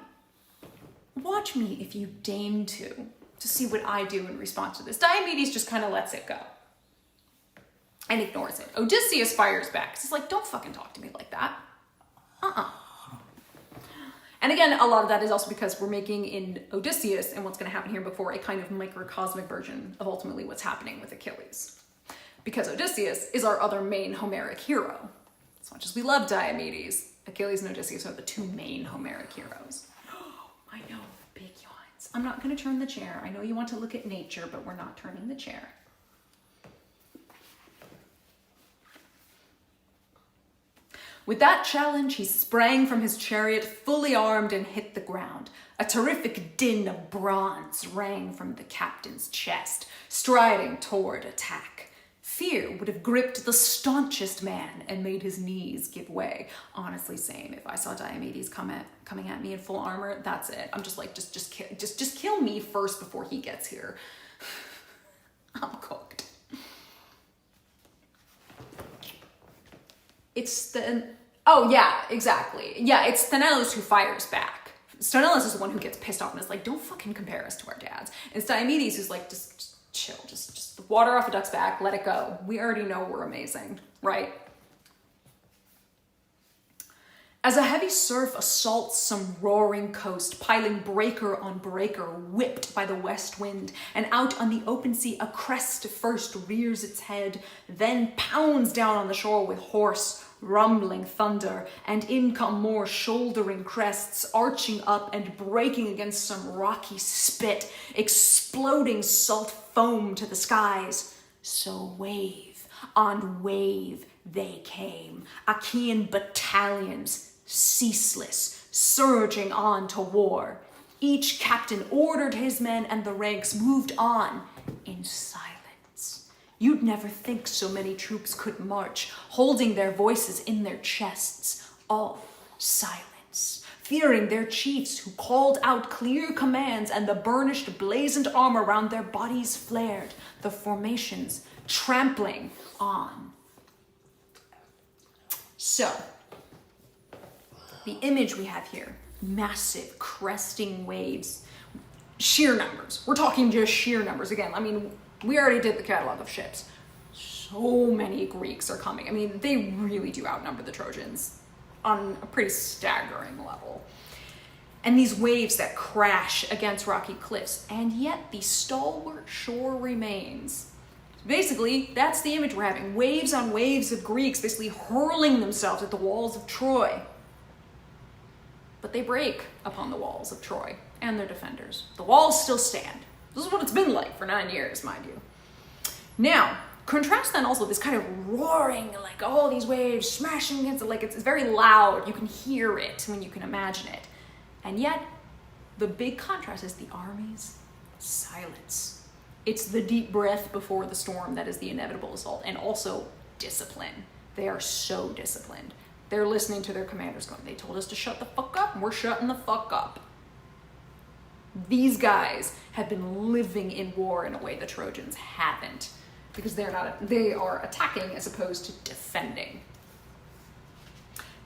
Watch me if you deign to see what I do in response to this. Diomedes just kind of lets it go and ignores it. Odysseus fires back. He's like, don't fucking talk to me like that. And again, a lot of that is also because we're making in Odysseus and what's going to happen here before a kind of microcosmic version of ultimately what's happening with Achilles. Because Odysseus is our other main Homeric hero. As much as we love Diomedes, Achilles and Odysseus are the 2 main Homeric heroes. I know, big yawns. I'm not going to turn the chair. I know you want to look at nature, but we're not turning the chair. With that challenge, he sprang from his chariot, fully armed, and hit the ground. A terrific din of bronze rang from the captain's chest, striding toward attack. Fear would have gripped the staunchest man and made his knees give way. Honestly, same. If I saw Diomedes coming at me in full armor, that's it. I'm just like, just kill me first before he gets here. I'm cooked. Oh yeah, exactly. Yeah, it's Sthenelus who fires back. Sthenelus is the one who gets pissed off and is like, don't fucking compare us to our dads. And it's Diomedes who's like, just chill, just water off a duck's back, let it go. We already know we're amazing, right? As a heavy surf assaults some roaring coast, piling breaker on breaker, whipped by the west wind, and out on the open sea a crest first rears its head, then pounds down on the shore with hoarse, rumbling thunder, and in come more shouldering crests, arching up and breaking against some rocky spit, exploding salt foam to the skies. So wave on wave they came, Achaean battalions, ceaseless, surging on to war. Each captain ordered his men and the ranks moved on in silence. You'd never think so many troops could march, holding their voices in their chests, all silence, fearing their chiefs who called out clear commands, and the burnished blazoned armor round their bodies flared, the formations trampling on. So, the image we have here, massive cresting waves, sheer numbers. We're talking just sheer numbers. Again, I mean, we already did the catalog of ships. So many Greeks are coming. I mean, they really do outnumber the Trojans on a pretty staggering level. And these waves that crash against rocky cliffs, and yet the stalwart shore remains. Basically, that's the image we're having. Waves on waves of Greeks basically hurling themselves at the walls of Troy. But they break upon the walls of Troy and their defenders. The walls still stand. This is what it's been like for 9 years, mind you. Now, contrast then also this kind of roaring, like all these waves smashing against it, like it's very loud. You can hear it when you can imagine it. And yet, the big contrast is the army's silence. It's the deep breath before the storm that is the inevitable assault, and also discipline. They are so disciplined. They're listening to their commanders going, they told us to shut the fuck up, and we're shutting the fuck up. These guys have been living in war in a way the Trojans haven't, because they are attacking as opposed to defending.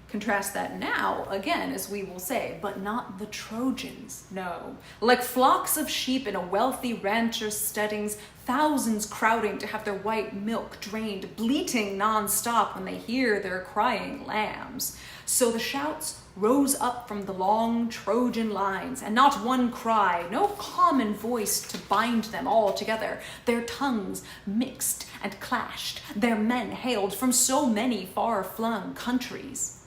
Contrast that now, again, as we will say, but not the Trojans, no. Like flocks of sheep in a wealthy rancher's steadings, thousands crowding to have their white milk drained, bleating non-stop when they hear their crying lambs. So the shouts rose up from the long Trojan lines, and not one cry, no common voice to bind them all together. Their tongues mixed and clashed, their men hailed from so many far-flung countries.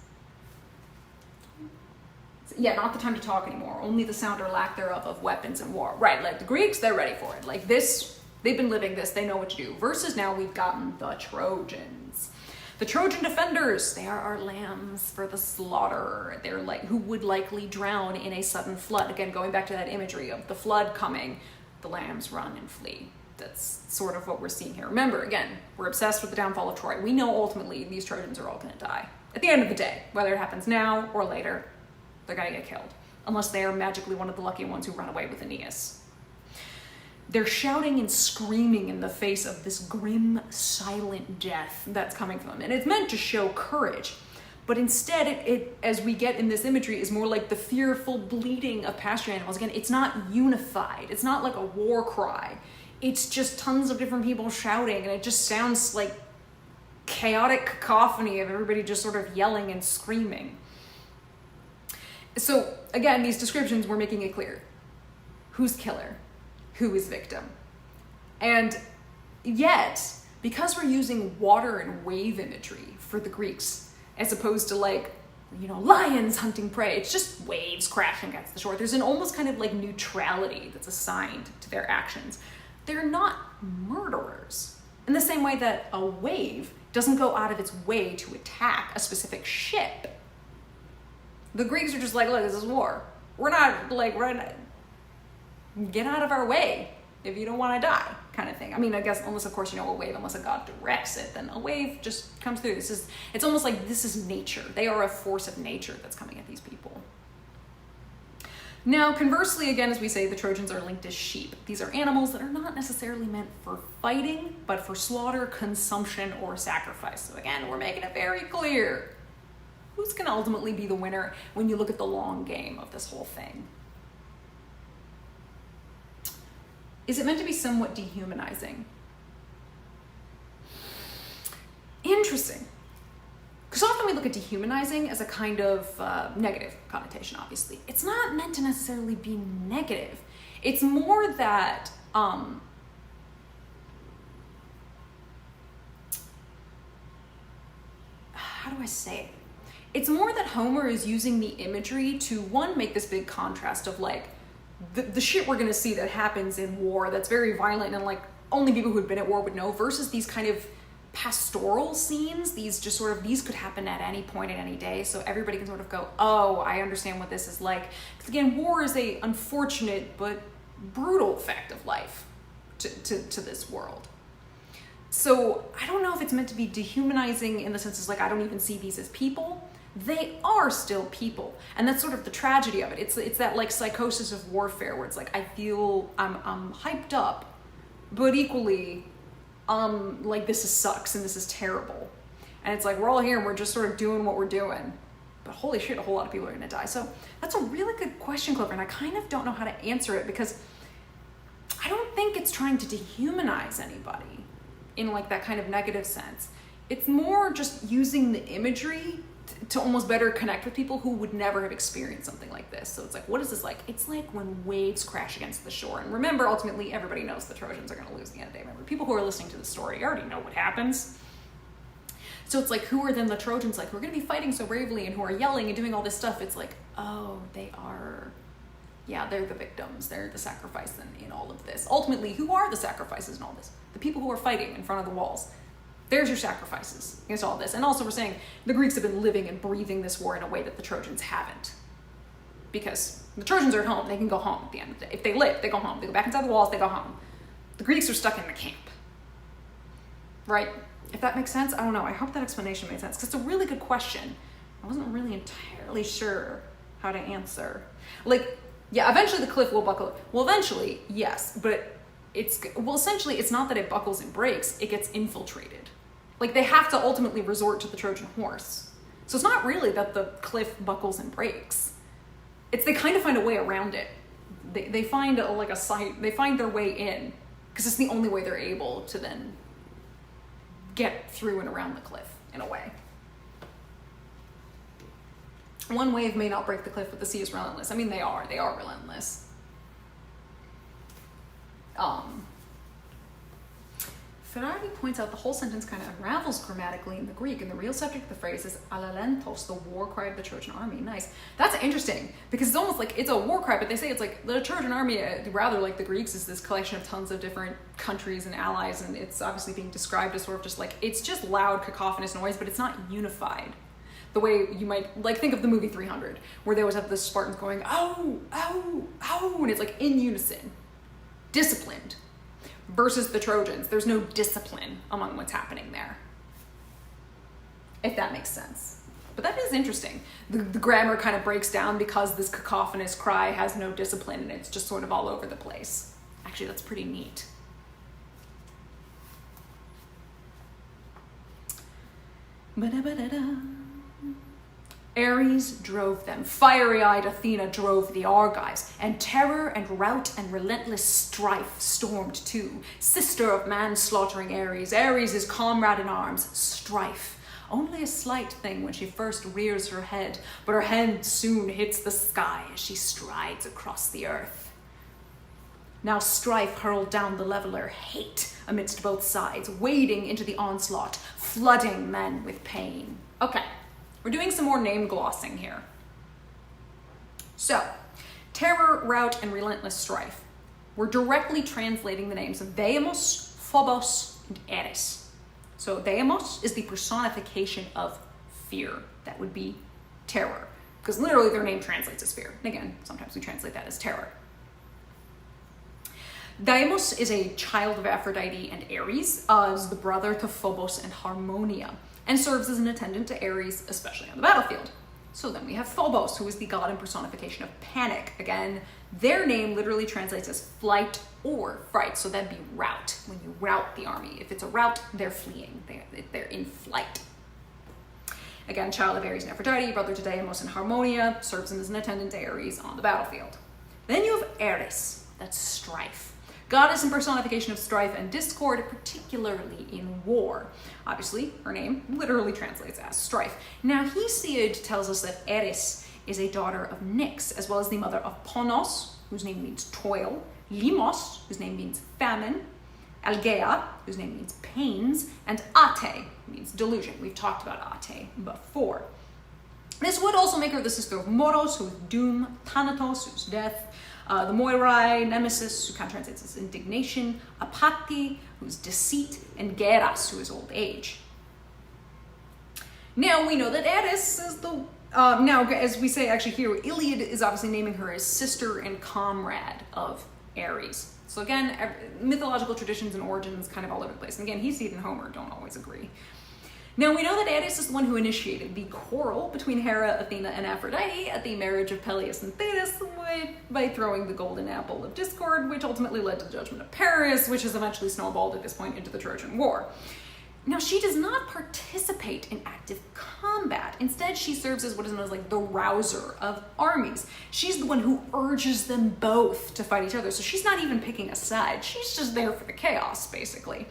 Yeah, not the time to talk anymore. Only the sound or lack thereof of weapons and war. Right, like the Greeks, they're ready for it. Like this, they've been living this, they know what to do. Versus now we've gotten the Trojans. The Trojan defenders, they are our lambs for the slaughter. They're like, who would likely drown in a sudden flood. Again, going back to that imagery of the flood coming, the lambs run and flee. That's sort of what we're seeing here. Remember, again, we're obsessed with the downfall of Troy. We know ultimately these Trojans are all gonna die. At the end of the day, whether it happens now or later, they're gonna get killed, unless they are magically one of the lucky ones who run away with Aeneas. They're shouting and screaming in the face of this grim, silent death that's coming from them. And it's meant to show courage, but instead it as we get in this imagery, is more like the fearful bleating of pasture animals. Again, it's not unified. It's not like a war cry. It's just tons of different people shouting, and it just sounds like chaotic cacophony of everybody just sort of yelling and screaming. So again, these descriptions were making it clear. Who's killer? Who is victim? And yet, because we're using water and wave imagery for the Greeks, as opposed to like, you know, lions hunting prey, it's just waves crashing against the shore. There's an almost kind of like neutrality that's assigned to their actions. They're not murderers. In the same way that a wave doesn't go out of its way to attack a specific ship. The Greeks are just like, look, this is war. We're not, get out of our way if you don't want to die, kind of thing. I mean, I guess, unless, of course, you know, a wave, unless a god directs it, then a wave just comes through. It's almost like this is nature. They are a force of nature that's coming at these people. Now, conversely, again, as we say, the Trojans are linked as sheep. These are animals that are not necessarily meant for fighting, but for slaughter, consumption, or sacrifice. So again, we're making it very clear who's going to ultimately be the winner when you look at the long game of this whole thing. Is it meant to be somewhat dehumanizing? Interesting. Because often we look at dehumanizing as a kind of negative connotation, obviously. It's not meant to necessarily be negative. It's more that how do I say it? It's more that Homer is using the imagery to, one, make this big contrast of like the shit we're gonna see that happens in war that's very violent and like only people who've been at war would know, versus these kind of pastoral scenes. These could happen at any point at any day. So everybody can sort of go, oh, I understand what this is like. Because again, war is a unfortunate but brutal fact of life to this world. So I don't know if it's meant to be dehumanizing in the sense of like, I don't even see these as people. They are still people. And that's sort of the tragedy of it. It's that like psychosis of warfare where it's like, I feel I'm hyped up, but equally, like this sucks and this is terrible. And it's like, we're all here and we're just sort of doing what we're doing. But holy shit, a whole lot of people are gonna die. So that's a really good question, Clover, and I kind of don't know how to answer it because I don't think it's trying to dehumanize anybody in like that kind of negative sense. It's more just using the imagery to almost better connect with people who would never have experienced something like this. So it's like, what is this like? It's like when waves crash against the shore. And remember, ultimately, everybody knows the Trojans are going to lose at the end of the day. Remember, people who are listening to the story already know what happens. So it's like, who are then the Trojans like, who are going to be fighting so bravely and who are yelling and doing all this stuff? It's like, oh, they are, yeah, they're the victims. They're the sacrifice in all of this. Ultimately, who are the sacrifices in all this? The people who are fighting in front of the walls. There's your sacrifices against all this. And also we're saying the Greeks have been living and breathing this war in a way that the Trojans haven't. Because the Trojans are at home, they can go home at the end of the day. If they live, they go home. They go back inside the walls, they go home. The Greeks are stuck in the camp. Right? If that makes sense, I don't know. I hope that explanation made sense. Because it's a really good question. I wasn't really entirely sure how to answer. Like, yeah, eventually the cliff will buckle. Well, eventually, yes. But essentially, it's not that it buckles and breaks. It gets infiltrated. Like, they have to ultimately resort to the Trojan horse. So it's not really that the cliff buckles and breaks. It's they kind of find a way around it. They find a site, they find their way in, because it's the only way they're able to then get through and around the cliff, in a way. One wave may not break the cliff, but the sea is relentless. I mean, they are relentless. Ferrari points out the whole sentence kind of unravels grammatically in the Greek, and the real subject of the phrase is alalentos, the war cry of the Trojan army. Nice. That's interesting, because it's almost like it's a war cry, but they say it's like the Trojan army, rather like the Greeks, is this collection of tons of different countries and allies, and it's obviously being described as sort of just like, it's just loud, cacophonous noise, but it's not unified. The way you might, like, think of the movie 300, where they always have the Spartans going, oh, oh, oh, and it's like in unison, disciplined. Versus the Trojans, there's no discipline among what's happening there. If that makes sense. But that is interesting. The grammar kind of breaks down because this cacophonous cry has no discipline and it's just sort of all over the place. Actually, that's pretty neat. Ba-da-ba-da-da. Ares drove them. Fiery-eyed Athena drove the Argives, and terror and rout and relentless strife stormed too. Sister of man-slaughtering Ares, Ares' comrade in arms, strife. Only a slight thing when she first rears her head, but her head soon hits the sky as she strides across the earth. Now strife hurled down the leveler, hate amidst both sides, wading into the onslaught, flooding men with pain. Okay. We're doing some more name glossing here. So, terror, rout, and relentless strife. We're directly translating the names of Deimos, Phobos, and Eris. So Deimos is the personification of fear. That would be terror. Because literally their name translates as fear. And again, sometimes we translate that as terror. Deimos is a child of Aphrodite and Ares, is the brother to Phobos and Harmonia, and serves as an attendant to Ares, especially on the battlefield. So then we have Phobos, who is the god and personification of panic. Again, their name literally translates as flight or fright, so that'd be rout, when you rout the army. If it's a rout, they're fleeing, they're in flight. Again, child of Ares and Aphrodite, brother to Deimos and Harmonia, serves him as an attendant to Ares on the battlefield. Then you have Eris, that's strife. Goddess and personification of strife and discord, particularly in war. Obviously, her name literally translates as strife. Now, Hesiod tells us that Eris is a daughter of Nyx, as well as the mother of Ponos, whose name means toil, Limos, whose name means famine, Algea, whose name means pains, and Ate, means delusion. We've talked about Ate before. This would also make her the sister of Moros, who is doom, Thanatos, who's death, the Moirai, Nemesis, who kind of translates as indignation, Apathy, who's deceit, and Geras, who is old age. Now we know that Eris is the... now, as we say actually here, Iliad is obviously naming her as sister and comrade of Ares. So again, mythological traditions and origins kind of all over the place. And again, Hesiod and Homer don't always agree. Now we know that Ares is the one who initiated the quarrel between Hera, Athena, and Aphrodite at the marriage of Peleus and Thetis by throwing the golden apple of discord, which ultimately led to the judgment of Paris, which has eventually snowballed at this point into the Trojan War. Now, she does not participate in active combat. Instead, she serves as what is known as like the rouser of armies. She's the one who urges them both to fight each other. So she's not even picking a side. She's just there for the chaos, basically.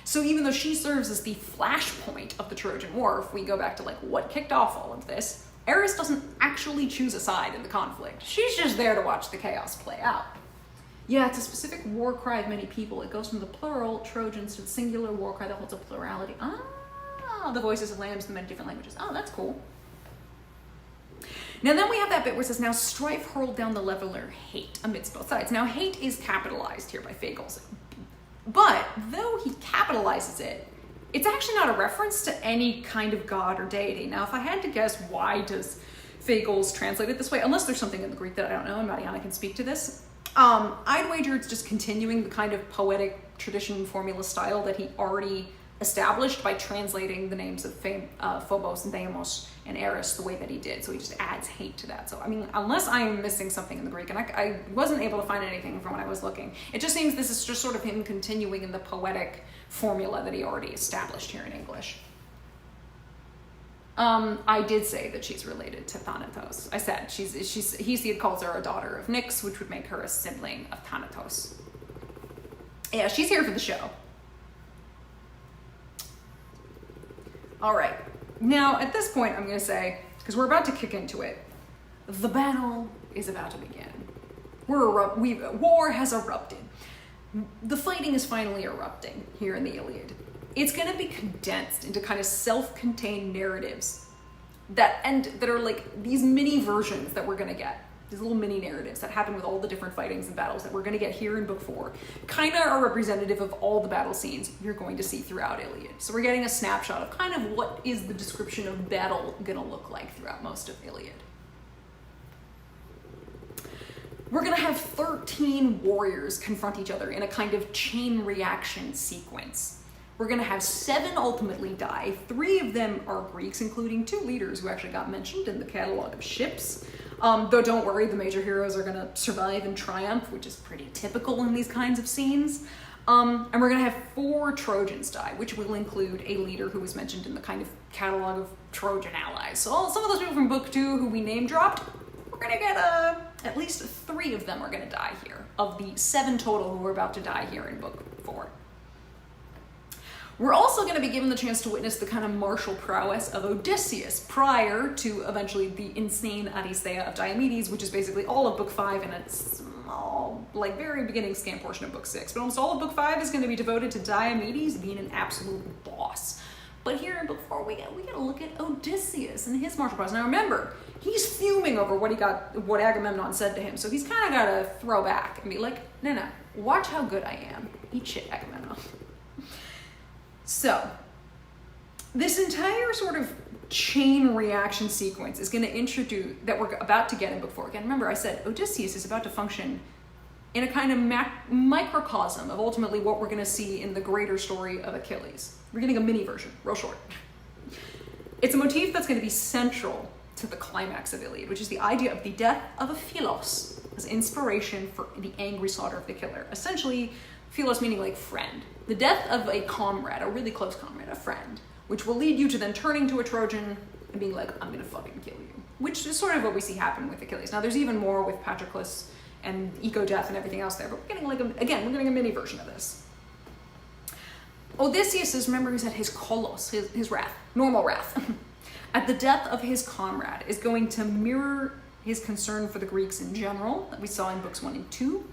So even though she serves as the flashpoint of the Trojan War, if we go back to like what kicked off all of this, Ares doesn't actually choose a side in the conflict. She's just there to watch the chaos play out. Yeah, it's a specific war cry of many people. It goes from the plural Trojans to the singular war cry that holds a plurality. Ah, the voices of lambs in many different languages. Oh, that's cool. Now then we have that bit where it says, now strife hurled down the leveler hate amidst both sides. Now hate is capitalized here by Fagles. But though he capitalizes it, it's actually not a reference to any kind of god or deity. Now if I had to guess, why does Fagles translate it this way? Unless there's something in the Greek that I don't know, and Mariana can speak to this. I'd wager it's just continuing the kind of poetic tradition formula style that he already established by translating the names of Phobos and Deimos and Eris the way that he did. So he just adds hate to that. So, I mean, unless I am missing something in the Greek, and I wasn't able to find anything from when I was looking, it just seems this is just sort of him continuing in the poetic formula that he already established here in English. I did say that she's related to Thanatos. I said Hesiod calls her a daughter of Nyx, which would make her a sibling of Thanatos. Yeah, she's here for the show. All right. Now, at this point, I'm going to say, because we're about to kick into it, the battle is about to begin. War has erupted. The fighting is finally erupting here in the Iliad. It's going to be condensed into kind of self-contained narratives that are like these mini versions that we're going to get. These little mini narratives that happen with all the different fightings and battles that we're going to get here in book 4 kind of are representative of all the battle scenes you're going to see throughout Iliad. So we're getting a snapshot of kind of what is the description of battle going to look like throughout most of Iliad. We're going to have 13 warriors confront each other in a kind of chain reaction sequence. We're going to have 7 ultimately die. 3 of them are Greeks, including 2 leaders who actually got mentioned in the catalog of ships. Though don't worry, the major heroes are going to survive and triumph, which is pretty typical in these kinds of scenes. And we're going to have 4 Trojans die, which will include a leader who was mentioned in the kind of catalog of Trojan allies. So some of those people from book 2 who we name dropped, we're going to get at least 3 of them are going to die here, of the 7 total who are about to die here in book 4. We're also going to be given the chance to witness the kind of martial prowess of Odysseus prior to eventually the insane Odysseia of Diomedes, which is basically all of book 5 and a small, like very beginning scant portion of book 6. But almost all of book 5 is going to be devoted to Diomedes being an absolute boss. But here in book 4, we get a look at Odysseus and his martial prowess. Now remember, he's fuming over what Agamemnon said to him, so he's kind of got to throw back and be like, no, watch how good I am. Eat shit, Agamemnon. So, this entire sort of chain reaction sequence is going to introduce, that we're about to get in book 4. Again, remember I said Odysseus is about to function in a kind of microcosm of ultimately what we're going to see in the greater story of Achilles. We're getting a mini version, real short. It's a motif that's going to be central to the climax of Iliad, which is the idea of the death of a philos as inspiration for the angry slaughter of the killer. Essentially, philos meaning like friend. The death of a comrade, a really close comrade, a friend, which will lead you to then turning to a Trojan and being like, I'm gonna fucking kill you. Which is sort of what we see happen with Achilles. Now there's even more with Patroclus and eco-death and everything else there, but we're getting like, we're getting a mini version of this. Odysseus is, remember he said his kolos, his wrath, normal wrath, at the death of his comrade is going to mirror his concern for the Greeks in general that we saw in books 1 and 2,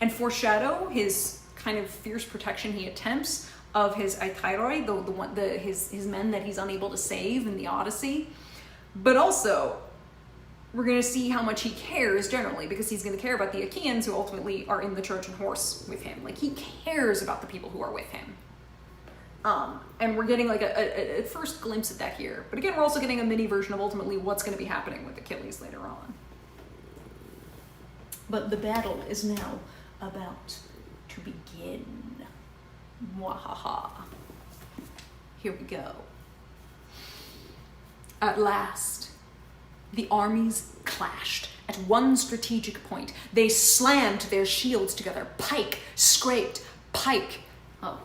and foreshadow his kind of fierce protection he attempts of his Aithairoi, his men that he's unable to save in the Odyssey. But also, we're going to see how much he cares generally, because he's going to care about the Achaeans who ultimately are in the Trojan horse with him. Like, he cares about the people who are with him. And we're getting like a first glimpse of that here. But again, we're also getting a mini version of ultimately what's going to be happening with Achilles later on. But the battle is now about to begin. Mwahaha. Here we go. At last, the armies clashed at one strategic point. They slammed their shields together. Pike scraped pike. Oh.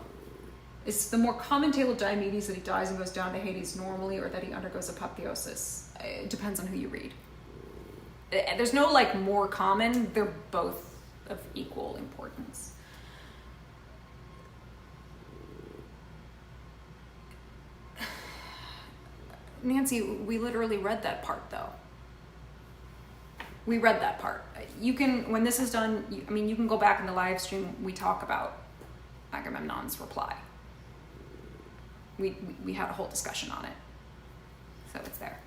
Is the more common tale of Diomedes that he dies and goes down to Hades normally, or that he undergoes apotheosis? It depends on who you read. There's no like more common. They're both of equal importance. Nancy, we literally read that part though. We read that part. You can, when this is done, you can go back in the live stream. We talk about Agamemnon's reply. We had a whole discussion on it. So it's there.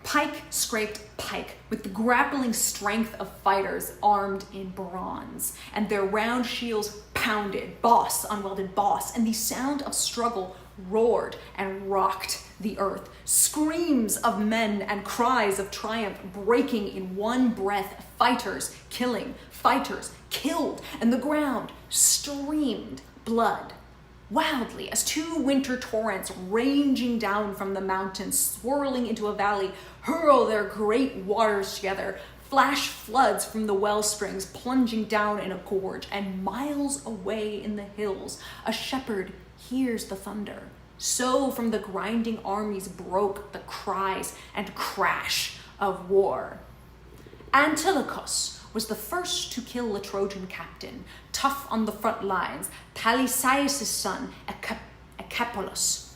Pike scraped pike with the grappling strength of fighters armed in bronze, and their round shields pounded, boss on welded boss, and the sound of struggle roared and rocked the earth. Screams of men and cries of triumph breaking in one breath, fighters killing, fighters killed, and the ground streamed blood wildly as two winter torrents ranging down from the mountains, swirling into a valley, hurl their great waters together. Flash floods from the well springs plunging down in a gorge, and miles away in the hills, a shepherd hears the thunder. So from the grinding armies broke the cries and crash of war. Antilochus was the first to kill a Trojan captain, tough on the front lines, Thalesias' son, Echepolus.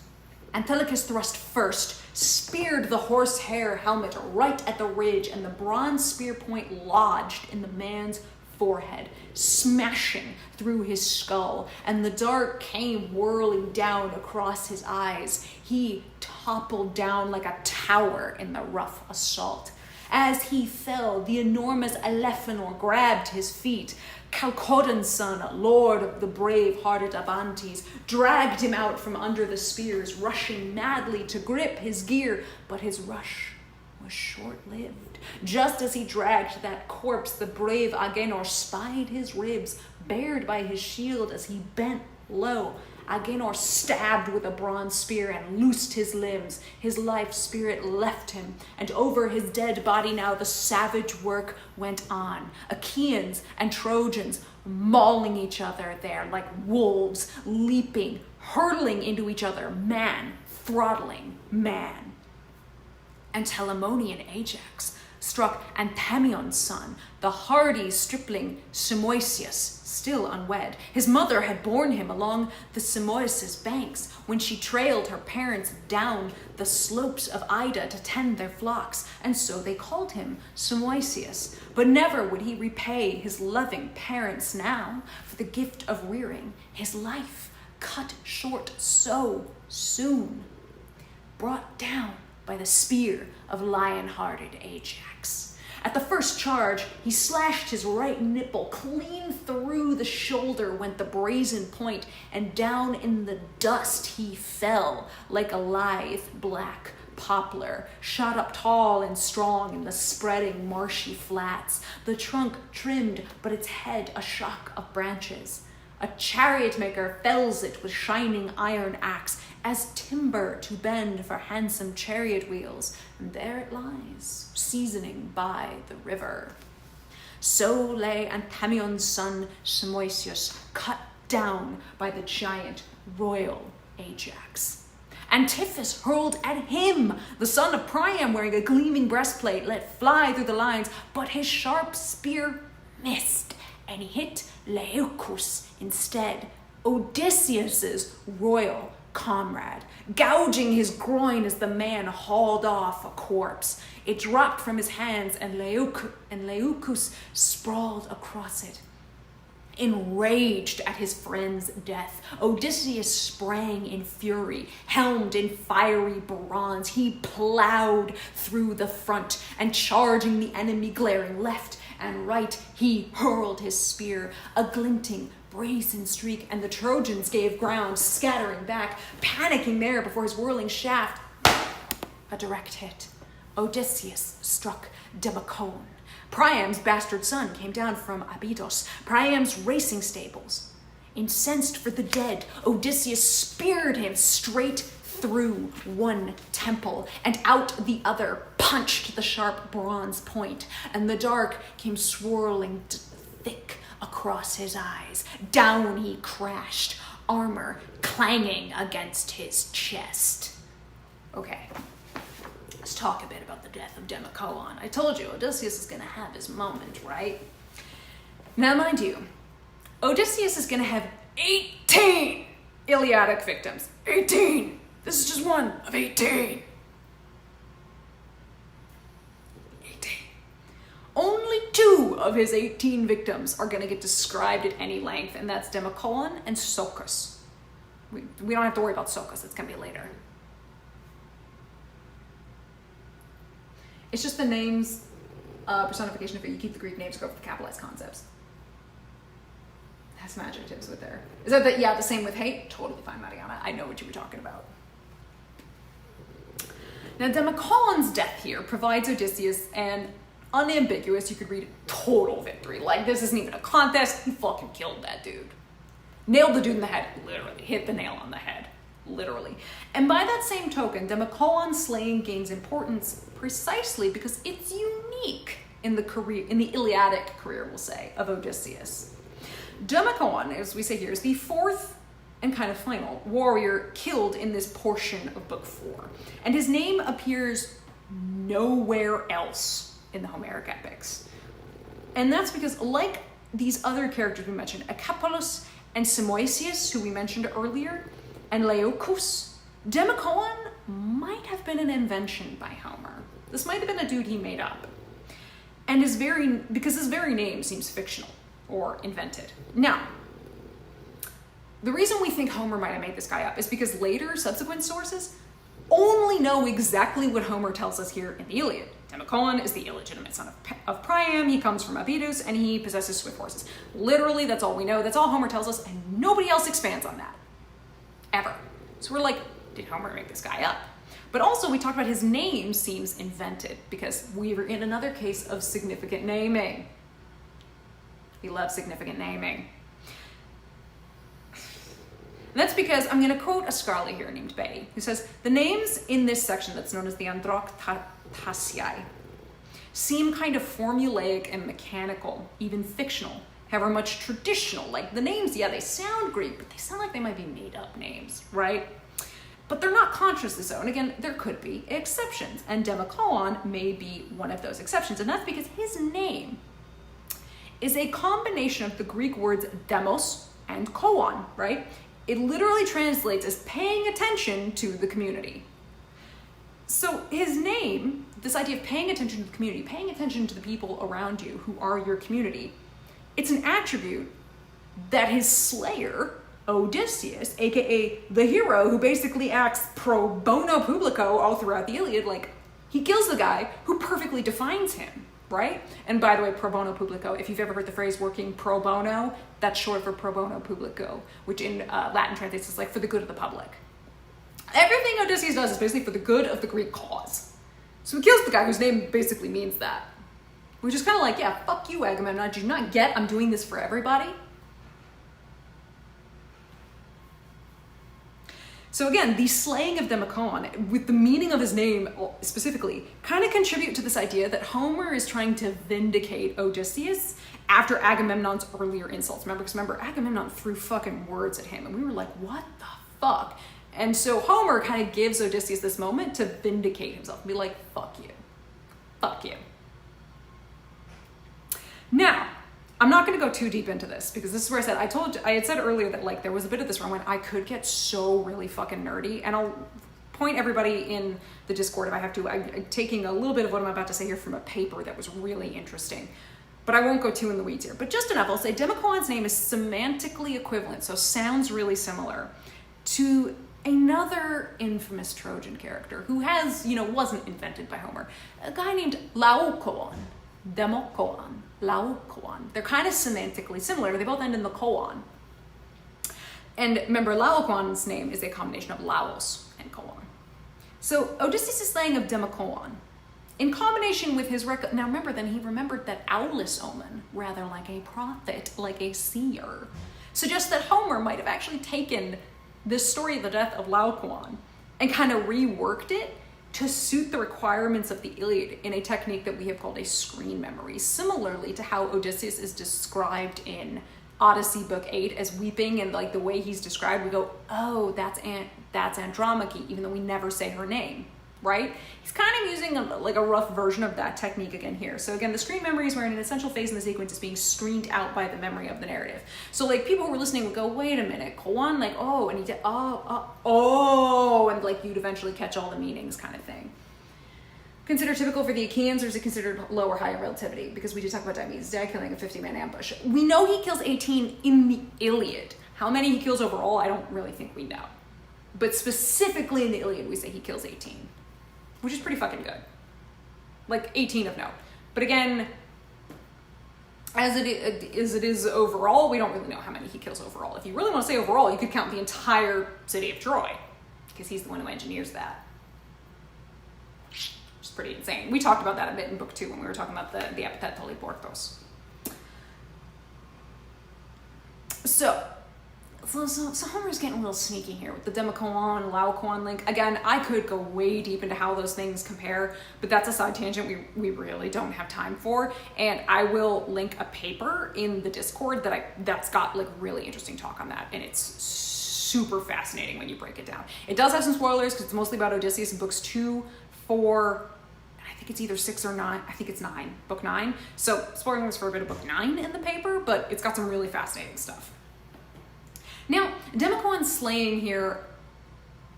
Antilochus thrust first, speared the horsehair helmet right at the ridge, and the bronze spear point lodged in the man's forehead, smashing through his skull, and the dart came whirling down across his eyes. He toppled down like a tower in the rough assault. As he fell, the enormous Elephenor grabbed his feet. Chalcodon's son, lord of the brave-hearted Abantes, dragged him out from under the spears, rushing madly to grip his gear, but his rush was short-lived. Just as he dragged that corpse, the brave Agenor spied his ribs, bared by his shield as he bent low. Agenor stabbed with a bronze spear and loosed his limbs. His life spirit left him, and over his dead body now the savage work went on. Achaeans and Trojans mauling each other there like wolves, leaping, hurtling into each other, man throttling man. And Telamonian Ajax struck Anthemion's son, the hardy stripling Simoisius, still unwed. His mother had borne him along the Simoisius banks when she trailed her parents down the slopes of Ida to tend their flocks, and so they called him Simoisius. But never would he repay his loving parents now for the gift of rearing his life, cut short so soon, brought down by the spear of lion-hearted Ajax. At the first charge, he slashed his right nipple. Clean through the shoulder went the brazen point, and down in the dust he fell like a lithe black poplar, shot up tall and strong in the spreading marshy flats, the trunk trimmed, but its head a shock of branches. A chariot maker fells it with shining iron axe, as timber to bend for handsome chariot wheels, and there it lies, seasoning by the river. So lay Anthemion's son Simoisius, cut down by the giant royal Ajax. Antiphus hurled at him, the son of Priam, wearing a gleaming breastplate, let fly through the lines, but his sharp spear missed, and he hit Leucus instead, Odysseus's royal comrade, gouging his groin as the man hauled off a corpse. It dropped from his hands, and Leucus sprawled across it. Enraged at his friend's death, Odysseus sprang in fury, helmed in fiery bronze. He plowed through the front, and charging the enemy, glaring left and right, he hurled his spear, a glinting brazen streak, and the Trojans gave ground, scattering back, panicking there before his whirling shaft. A direct hit. Odysseus struck Demophoon. Priam's bastard son came down from Abydos, Priam's racing stables. Incensed for the dead, Odysseus speared him straight through one temple, and out the other punched the sharp bronze point, and the dark came swirling thick across his eyes. Down he crashed, armor clanging against his chest. Okay. Let's talk a bit about the death of Demophoon. I told you, Odysseus is going to have his moment, right? Now, mind you, Odysseus is going to have 18 Iliadic victims. 18! This is just one of 18. 18. Only 2 of his 18 victims are going to get described at any length, and that's Demophoon and Socus. We don't have to worry about Socus. It's going to be later. It's just the names, personification of it. You keep the Greek names, go for the capitalized concepts. Has some adjectives with there. Is that yeah, the same with hate? Totally fine, Mariana. I know what you were talking about. Now, Demophoon's death here provides Odysseus an unambiguous, you could read it, total victory. Like, this isn't even a contest. He fucking killed that dude. Nailed the dude in the head. Literally. Hit the nail on the head. Literally. And by that same token, Demophoon's slaying gains importance precisely because it's unique in the Iliadic career, we'll say, of Odysseus. Demophoon, as we say here, is the 4th and kind of final warrior killed in this portion of Book 4. And his name appears nowhere else in the Homeric epics. And that's because, like these other characters we mentioned, Acapolis and Simoisius, who we mentioned earlier, and Laocoon, Demophoon might have been an invention by Homer. This might have been a dude he made up. And because his very name seems fictional or invented. Now, the reason we think Homer might have made this guy up is because later, subsequent sources only know exactly what Homer tells us here in the Iliad. Demophoon is the illegitimate son of Priam. He comes from Abydos, and he possesses swift horses. Literally, that's all we know. That's all Homer tells us, and nobody else expands on that. Ever. So we're like, did Homer make this guy up? But also, we talked about his name seems invented because we were in another case of significant naming. We love significant naming. And that's because I'm going to quote a scholar here named Betty, who says, the names in this section that's known as the Androctasiae seem kind of formulaic and mechanical, even fictional, however much traditional. Like the names, yeah, they sound Greek, but they sound like they might be made up names, right? But they're not consciously so. And again, there could be exceptions, and Demophoon may be one of those exceptions. And that's because his name is a combination of the Greek words demos and koon, right? It literally translates as paying attention to the community. So his name, this idea of paying attention to the community, paying attention to the people around you who are your community, it's an attribute that his slayer, Odysseus, aka the hero who basically acts pro bono publico all throughout the Iliad, like he kills the guy who perfectly defines him, right? And by the way, pro bono publico, if you've ever heard the phrase working pro bono, that's short for pro bono publico, which in Latin translates as like for the good of the public. Everything Odysseus does is basically for the good of the Greek cause. So he kills the guy whose name basically means that. Which is kind of like, yeah, fuck you, Agamemnon. Did you not get I'm doing this for everybody? So again, the slaying of Demophoon, with the meaning of his name specifically, kind of contribute to this idea that Homer is trying to vindicate Odysseus after Agamemnon's earlier insults. Remember, Agamemnon threw fucking words at him, and we were like, what the fuck? And so Homer kind of gives Odysseus this moment to vindicate himself and be like, fuck you. Fuck you. Now, I'm not going to go too deep into this because this is where I said, I had said earlier that like there was a bit of this where I went, I could get so really fucking nerdy, and I'll point everybody in the Discord if I have to. I'm taking a little bit of what I'm about to say here from a paper that was really interesting. But but I won't go too in the weeds here. But just enough, I'll say Democoon's name is semantically equivalent, so sounds really similar, to another infamous Trojan character who has, wasn't invented by Homer, a guy named Laocoon. Democoon, Laocoon. They're kind of semantically similar. They both end in the koan. And remember, Laocoon's name is a combination of Laos and koan. So Odysseus' slaying of Democoon, in combination with his now remember, then he remembered that Aulis omen, rather like a prophet, like a seer, suggests that Homer might have actually taken this story of the death of Laocoon and kind of reworked it to suit the requirements of the Iliad in a technique that we have called a screen memory, similarly to how Odysseus is described in Odyssey Book 8 as weeping, and like the way he's described, we go, oh, that's Andromache, even though we never say her name, right? He's kind of using a rough version of that technique again here. So again, the screen memory is where an essential phase in the sequence is being screened out by the memory of the narrative. So like people who were listening would go, wait a minute, koan, like, oh, and he did, oh, and like you'd eventually catch all the meanings kind of thing. Considered typical for the Achaeans, or is it considered low or high relativity? Because we did talk about Diomedes' dad killing a 50-man ambush. We know he kills 18 in the Iliad. How many he kills overall, I don't really think we know. But specifically in the Iliad, we say he kills 18, which is pretty fucking good. Like 18 of note. But again, as it is overall, we don't really know how many he kills overall. If you really want to say overall, you could count the entire city of Troy, because he's the one who engineers that. Pretty insane. We talked about that a bit in book 2 when we were talking about the epithet Polyportos. So Homer's getting a little sneaky here with the Democoon and Laocoon link. Again, I could go way deep into how those things compare, but that's a side tangent we really don't have time for. And I will link a paper in the Discord that's got like really interesting talk on that, and it's super fascinating when you break it down. It does have some spoilers because it's mostly about Odysseus in books 2, 4, I think it's either 6 or 9. I think it's 9, book 9. So spoilers for a bit of book 9 in the paper, but it's got some really fascinating stuff. Now, Democoon's slaying here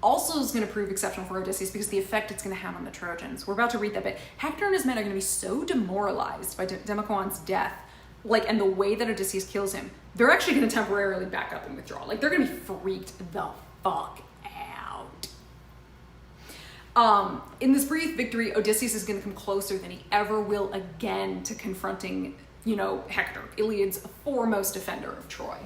also is going to prove exceptional for Odysseus because the effect it's going to have on the Trojans. We're about to read that bit. Hector and his men are going to be so demoralized by Democoon's death, and the way that Odysseus kills him, they're actually going to temporarily back up and withdraw. Like, they're going to be freaked the fuck out. In this brief victory, Odysseus is going to come closer than he ever will again to confronting, Hector, Iliad's foremost defender of Troy.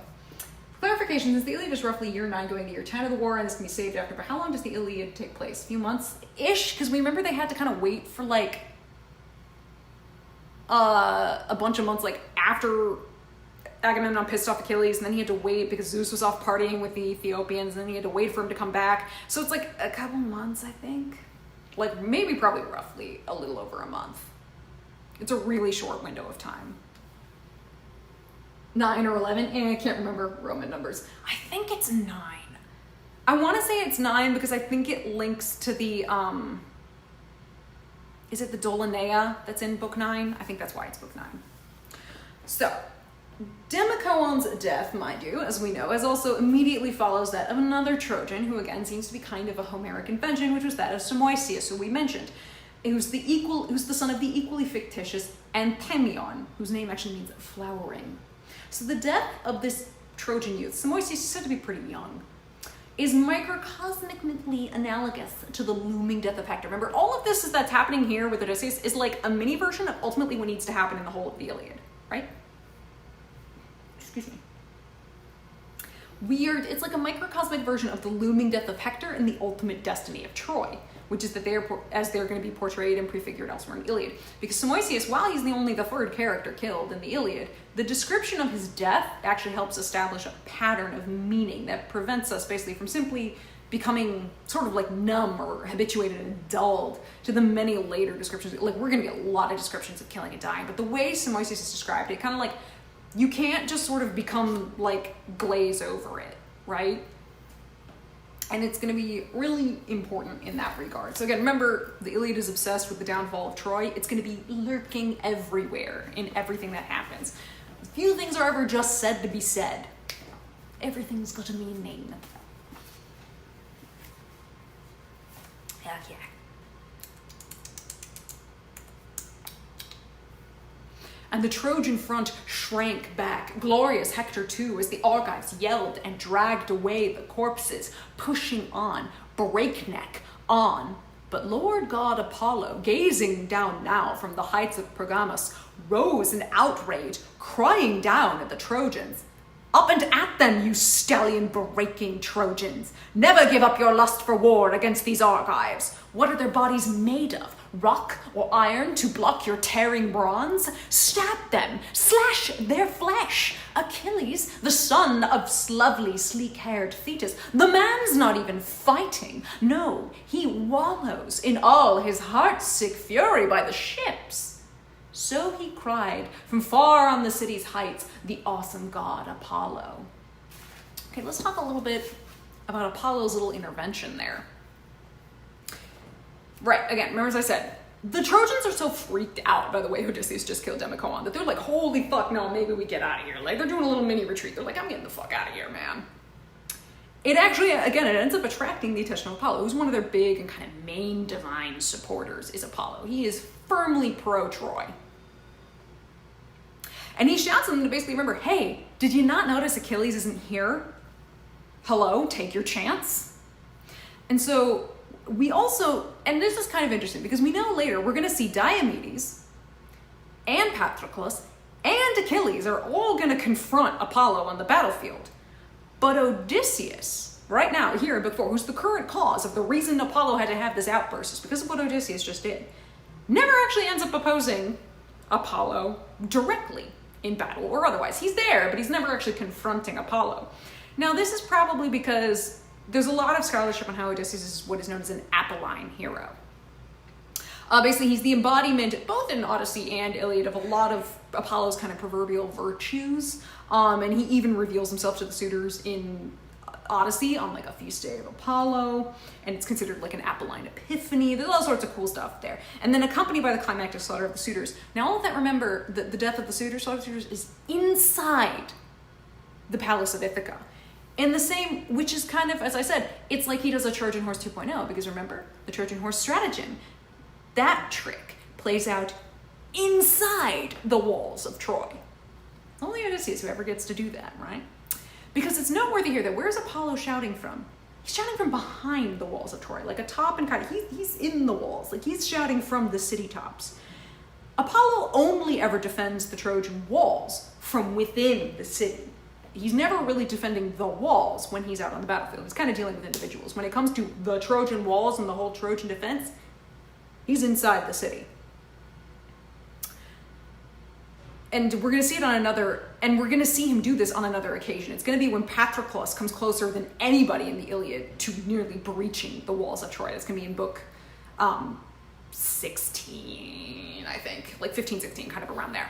For clarification, since the Iliad is roughly year 9 going to year 10 of the war, and this can be saved after, but how long does the Iliad take place? A few months-ish? Because we remember they had to kind of wait for, a bunch of months, after Agamemnon pissed off Achilles, and then he had to wait because Zeus was off partying with the Ethiopians, and then he had to wait for him to come back. So it's a couple months, I think. Maybe probably roughly a little over a month. It's a really short window of time. 9 or 11, I can't remember Roman numbers. I think it's 9. I want to say it's 9 because I think it links to the, is it the Doloneia that's in book 9? I think that's why it's book 9. So, Democoon's death, mind you, as we know, as also immediately follows that of another Trojan, who again seems to be kind of a Homeric invention, which was that of Simoisius, who we mentioned, who's the son of the equally fictitious Anthemion, whose name actually means flowering. So the death of this Trojan youth, Simoisius is said to be pretty young, is microcosmically analogous to the looming death of Hector. Remember, all of this that's happening here with Odysseus is like a mini version of ultimately what needs to happen in the whole of the Iliad, right? Excuse me. It's like a microcosmic version of the looming death of Hector and the ultimate destiny of Troy, which is that they're going to be portrayed and prefigured elsewhere in the Iliad. Because Simoisius, while he's the third character killed in the Iliad, the description of his death actually helps establish a pattern of meaning that prevents us basically from simply becoming sort of numb or habituated and dulled to the many later descriptions. We're going to get a lot of descriptions of killing and dying, but the way Simoisius is described, it kind of you can't just sort of become glaze over it, right? And it's going to be really important in that regard. So again, remember, the Iliad is obsessed with the downfall of Troy. It's going to be lurking everywhere in everything that happens. Few things are ever just said to be said. Everything's got a meaning. Heck yeah. and the Trojan front shrank back. Glorious Hector too, as the Argives yelled and dragged away the corpses, pushing on, breakneck on. But Lord God Apollo, gazing down now from the heights of Pergamus, rose in outrage, crying down at the Trojans. Up and at them, you stallion-breaking Trojans! Never give up your lust for war against these Argives. What are their bodies made of? Rock or iron to block your tearing bronze? Stab them, slash their flesh. Achilles, the son of lovely sleek-haired Thetis, the man's not even fighting. No, he wallows in all his heart-sick fury by the ships. So he cried from far on the city's heights, the awesome god Apollo. Okay, let's talk a little bit about Apollo's little intervention there. Right, again, remember as I said, the Trojans are so freaked out by the way Odysseus just killed Democoon that they're like, holy fuck, no, maybe we get out of here. Like, they're doing a little mini retreat. They're like, I'm getting the fuck out of here, man. It actually, again, it ends up attracting the attention of Apollo, who's one of their big and kind of main divine supporters is Apollo. He is firmly pro-Troy. And he shouts at them to basically remember, hey, did you not notice Achilles isn't here? Hello, take your chance. And so we also, and this is kind of interesting because we know later we're going to see Diomedes and Patroclus and Achilles are all going to confront Apollo on the battlefield. But Odysseus, right now, here in Book 4, who's the current cause of the reason Apollo had to have this outburst is because of what Odysseus just did, never actually ends up opposing Apollo directly in battle or otherwise. He's there, but he's never actually confronting Apollo. Now, this is probably because there's a lot of scholarship on how Odysseus is what is known as an Apolline hero. Basically, he's the embodiment, both in Odyssey and Iliad, of a lot of Apollo's kind of proverbial virtues. And he even reveals himself to the suitors in Odyssey on like a feast day of Apollo, and it's considered like an Apolline epiphany. There's all sorts of cool stuff there. And then accompanied by the climactic slaughter of the suitors. Now, all of that, remember, the death of the suitors, slaughter of the suitors, is inside the palace of Ithaca. And the same, which is kind of, as I said, it's like he does a Trojan horse 2.0, because remember, the Trojan horse stratagem, that trick plays out inside the walls of Troy. Only Odysseus who ever gets to do that, right? Because it's noteworthy here that where's Apollo shouting from? He's shouting from behind the walls of Troy, like atop and kind of, he's in the walls, like he's shouting from the city tops. Apollo only ever defends the Trojan walls from within the city. He's never really defending the walls when he's out on the battlefield. He's kind of dealing with individuals. When it comes to the Trojan walls and the whole Trojan defense, he's inside the city. And we're going to see it on another, and we're going to see him do this on another occasion. It's going to be when Patroclus comes closer than anybody in the Iliad to nearly breaching the walls of Troy. That's going to be in book 16, I think. Like 15, 16, kind of around there.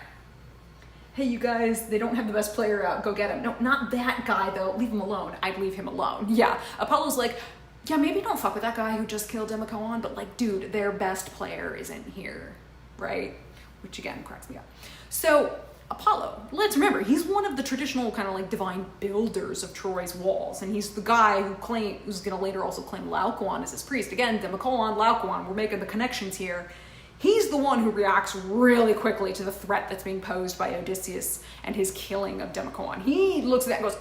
Hey, you guys, they don't have the best player out. Go get him. No, not that guy, though. Leave him alone. I'd leave him alone. Yeah, Apollo's like, yeah, maybe don't fuck with that guy who just killed Democoon, but like, dude, their best player isn't here, right? Which again cracks me up. So Apollo, let's remember, he's one of the traditional kind of like divine builders of Troy's walls, and he's the guy who's going to later also claim Laocoon as his priest. Again, Democoon, Laocoon, we're making the connections here. He's the one who reacts really quickly to the threat that's being posed by Odysseus and his killing of Democoon. He looks at that and goes,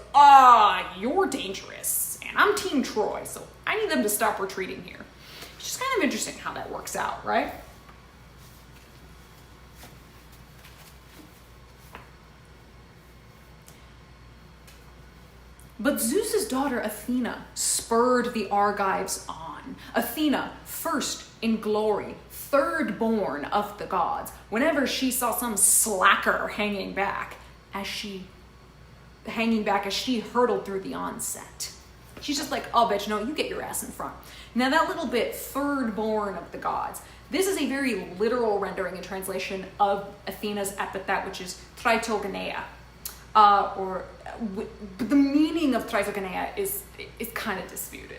you're dangerous, and I'm Team Troy, so I need them to stop retreating here. It's just kind of interesting how that works out, right? But Zeus's daughter Athena spurred the Argives on. Athena, first in glory, third born of the gods, whenever she saw some slacker hanging back as she hurtled through the onset. She's just like, oh bitch, no, you get your ass in front. Now that little bit, third born of the gods, this is a very literal rendering and translation of Athena's epithet, which is Tritogeneia. But the meaning of Tritogeneia is kind of disputed.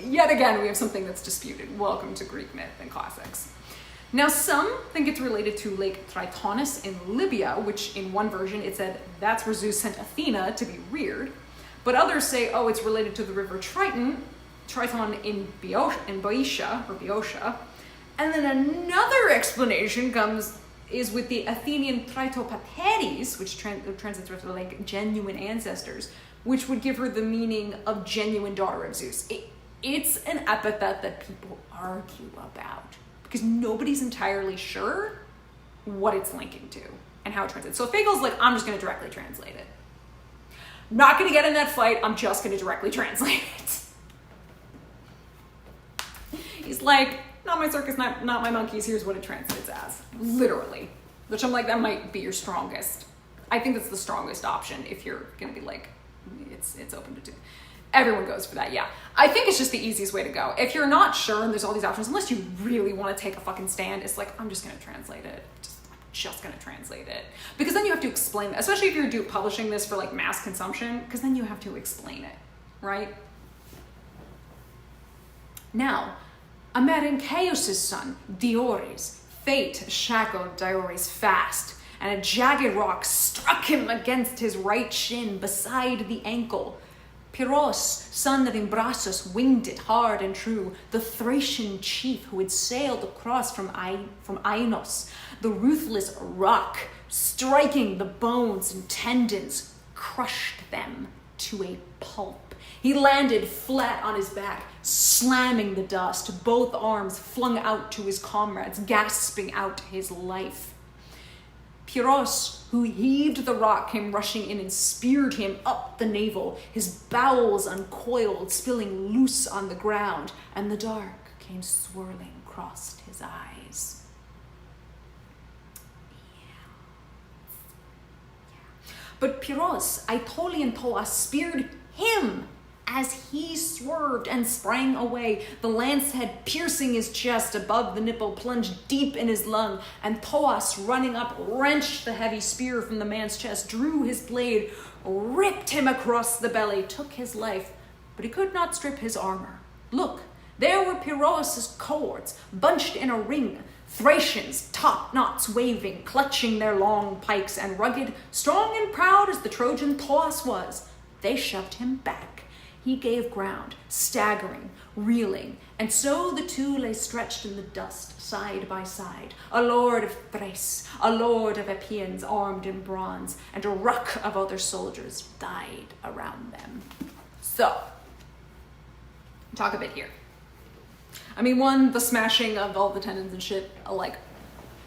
Yet again, we have something that's disputed. Welcome to Greek myth and classics. Now, some think it's related to Lake Tritonis in Libya, which in one version it said that's where Zeus sent Athena to be reared. But others say, oh, it's related to the river Triton in Boeotia. And then another explanation comes is with the Athenian Tritopateres, which translates to like genuine ancestors, which would give her the meaning of genuine daughter of Zeus. It's an epithet that people argue about because nobody's entirely sure what it's linking to and how it translates. So Fagel's like, I'm just going to directly translate it. Not going to get in that fight. I'm just going to directly translate it. He's like, not my circus, not my monkeys. Here's what it translates as. Literally. Which I'm like, that might be your strongest. I think that's the strongest option if you're going to be like, it's open to do. Everyone goes for that, yeah. I think it's just the easiest way to go. If you're not sure and there's all these options, unless you really want to take a fucking stand, it's like, I'm just going to translate it. I'm just going to translate it. Because then you have to explain it, especially if you're publishing this for like mass consumption, because then you have to explain it, right? Now, Amerinceus' son, Diores, fate shackled Diores fast, and a jagged rock struck him against his right shin beside the ankle. Pyrrhus, son of Imbrasus, winged it hard and true, the Thracian chief who had sailed across from Ainos, the ruthless rock, striking the bones and tendons, crushed them to a pulp. He landed flat on his back, slamming the dust, both arms flung out to his comrades, gasping out his life. Pyrrhus, who heaved the rock, came rushing in and speared him up the navel, his bowels uncoiled, spilling loose on the ground, and the dark came swirling across his eyes. But Pyrrhus, Aetolian Thoas, speared him as he swerved and sprang away, the lance head piercing his chest above the nipple, plunged deep in his lung, and Thoas, running up, wrenched the heavy spear from the man's chest, drew his blade, ripped him across the belly, took his life, but he could not strip his armor. Look, there were Pyrrhus' cohorts, bunched in a ring, Thracians, top knots waving, clutching their long pikes, and rugged, strong and proud as the Trojan Thoas was. They shoved him back. He gave ground, staggering, reeling, and so the two lay stretched in the dust, side by side, a lord of Thrace, a lord of Epeans armed in bronze, and a ruck of other soldiers died around them. So, talk a bit here. I mean, one, the smashing of all the tendons and shit, like,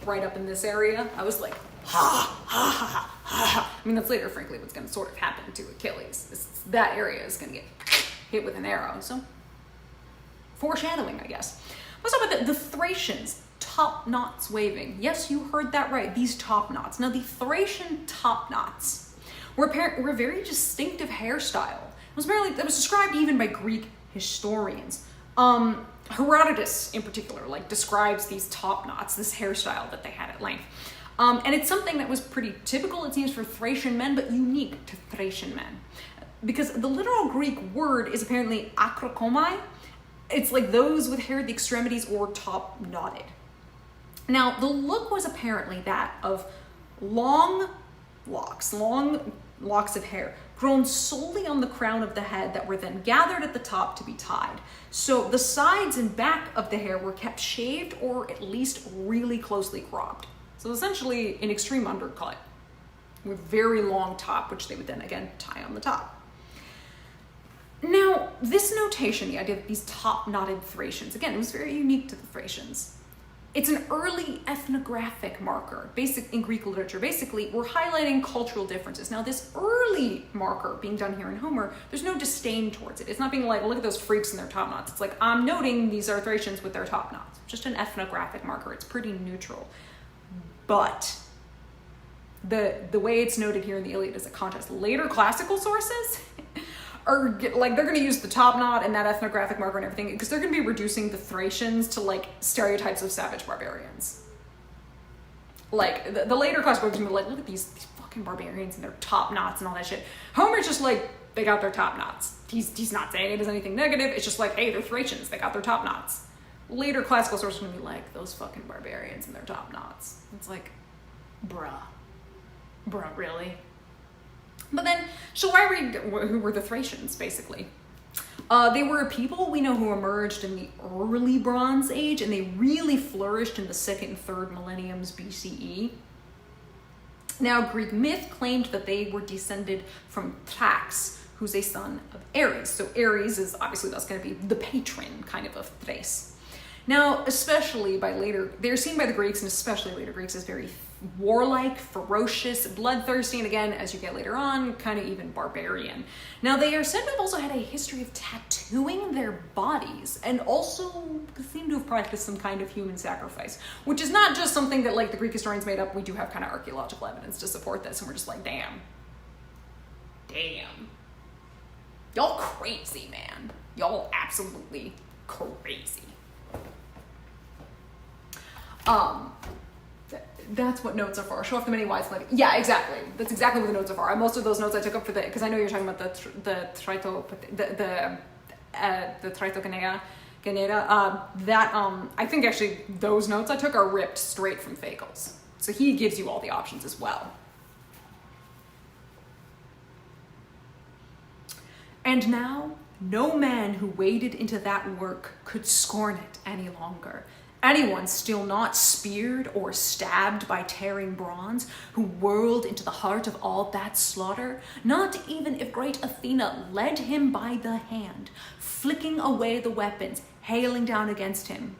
right up in this area, I was like, ha, ha, ha, ha. I mean, that's later, frankly, what's going to sort of happen to Achilles. That area is going to get hit with an arrow. So, foreshadowing, I guess. Let's talk about the Thracians, top knots waving. Yes, you heard that right. These top knots. Now, the Thracian top knots were a very distinctive hairstyle. It was described even by Greek historians. Herodotus, in particular, describes these top knots, this hairstyle that they had at length. And it's something that was pretty typical, it seems, for Thracian men, but unique to Thracian men. Because the literal Greek word is apparently akrokomai. It's like those with hair at the extremities or top knotted. Now, the look was apparently that of long locks of hair, grown solely on the crown of the head that were then gathered at the top to be tied. So the sides and back of the hair were kept shaved or at least really closely cropped. So essentially an extreme undercut with very long top, which they would then again tie on the top. Now, this notation, the idea that these top knotted Thracians, again, it was very unique to the Thracians. It's an early ethnographic marker, in Greek literature. Basically, we're highlighting cultural differences. Now, this early marker being done here in Homer, there's no disdain towards it. It's not being like, look at those freaks in their top knots. It's like, I'm noting these are Thracians with their top knots. Just an ethnographic marker. It's pretty neutral. But the way it's noted here in the Iliad is a contrast. Later classical sources are they're going to use the top knot and that ethnographic marker and everything because they're going to be reducing the Thracians to stereotypes of savage barbarians. The later classical books are going to be look at these fucking barbarians and their top knots and all that shit. Homer's just they got their top knots. He's not saying it as anything negative. It's just hey, they're Thracians. They got their top knots. Later classical sources are going to be those fucking barbarians and their top knots. It's bruh, really? But then, shall I read who were the Thracians, basically? They were a people we know who emerged in the early Bronze Age, and they really flourished in the 2nd and 3rd millenniums BCE. Now, Greek myth claimed that they were descended from Thrax, who's a son of Ares. So Ares is obviously that's going to be the patron kind of Thrace. Now, especially by later, they're seen by the Greeks, and especially later Greeks, as very warlike, ferocious, bloodthirsty, and again, as you get later on, kind of even barbarian. Now, they are said to have also had a history of tattooing their bodies, and also seem to have practiced some kind of human sacrifice, which is not just something that like the Greek historians made up. We do have kind of archaeological evidence to support this, and we're just like, damn. Y'all crazy, man. Y'all absolutely crazy. That's what notes are for. Show off the many wise living. Yeah, exactly. That's exactly what the notes are for. Most of those notes I took up for because I know you're talking about the Tritogenea. I think actually those notes I took are ripped straight from Fagles. So he gives you all the options as well. And now, no man who waded into that work could scorn it any longer. Anyone still not speared or stabbed by tearing bronze, who whirled into the heart of all that slaughter, not even if great Athena led him by the hand, flicking away the weapons, hailing down against him.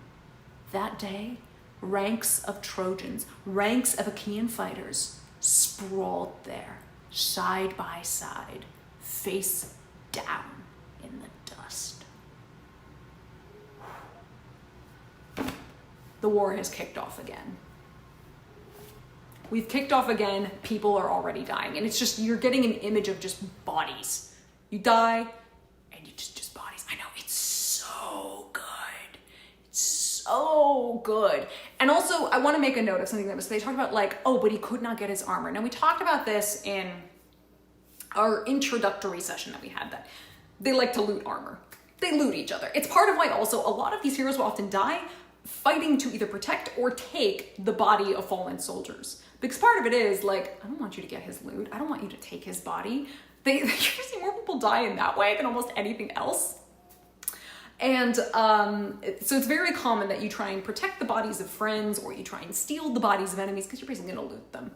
That day, ranks of Trojans, ranks of Achaean fighters, sprawled there, side by side, face down in the dust. The war has kicked off again. We've kicked off again. People are already dying. And it's just, you're getting an image of just bodies. You die, and you just bodies. I know, it's so good. It's so good. And also, I want to make a note of something that was, they talked about like, oh, but he could not get his armor. Now, we talked about this in our introductory session that we had, that they like to loot armor. They loot each other. It's part of why also a lot of these heroes will often die fighting to either protect or take the body of fallen soldiers. Because part of it is like, I don't want you to get his loot. I don't want you to take his body. You're gonna see more people die in that way than almost anything else. And so it's very common that you try and protect the bodies of friends, or you try and steal the bodies of enemies because you're basically gonna loot them.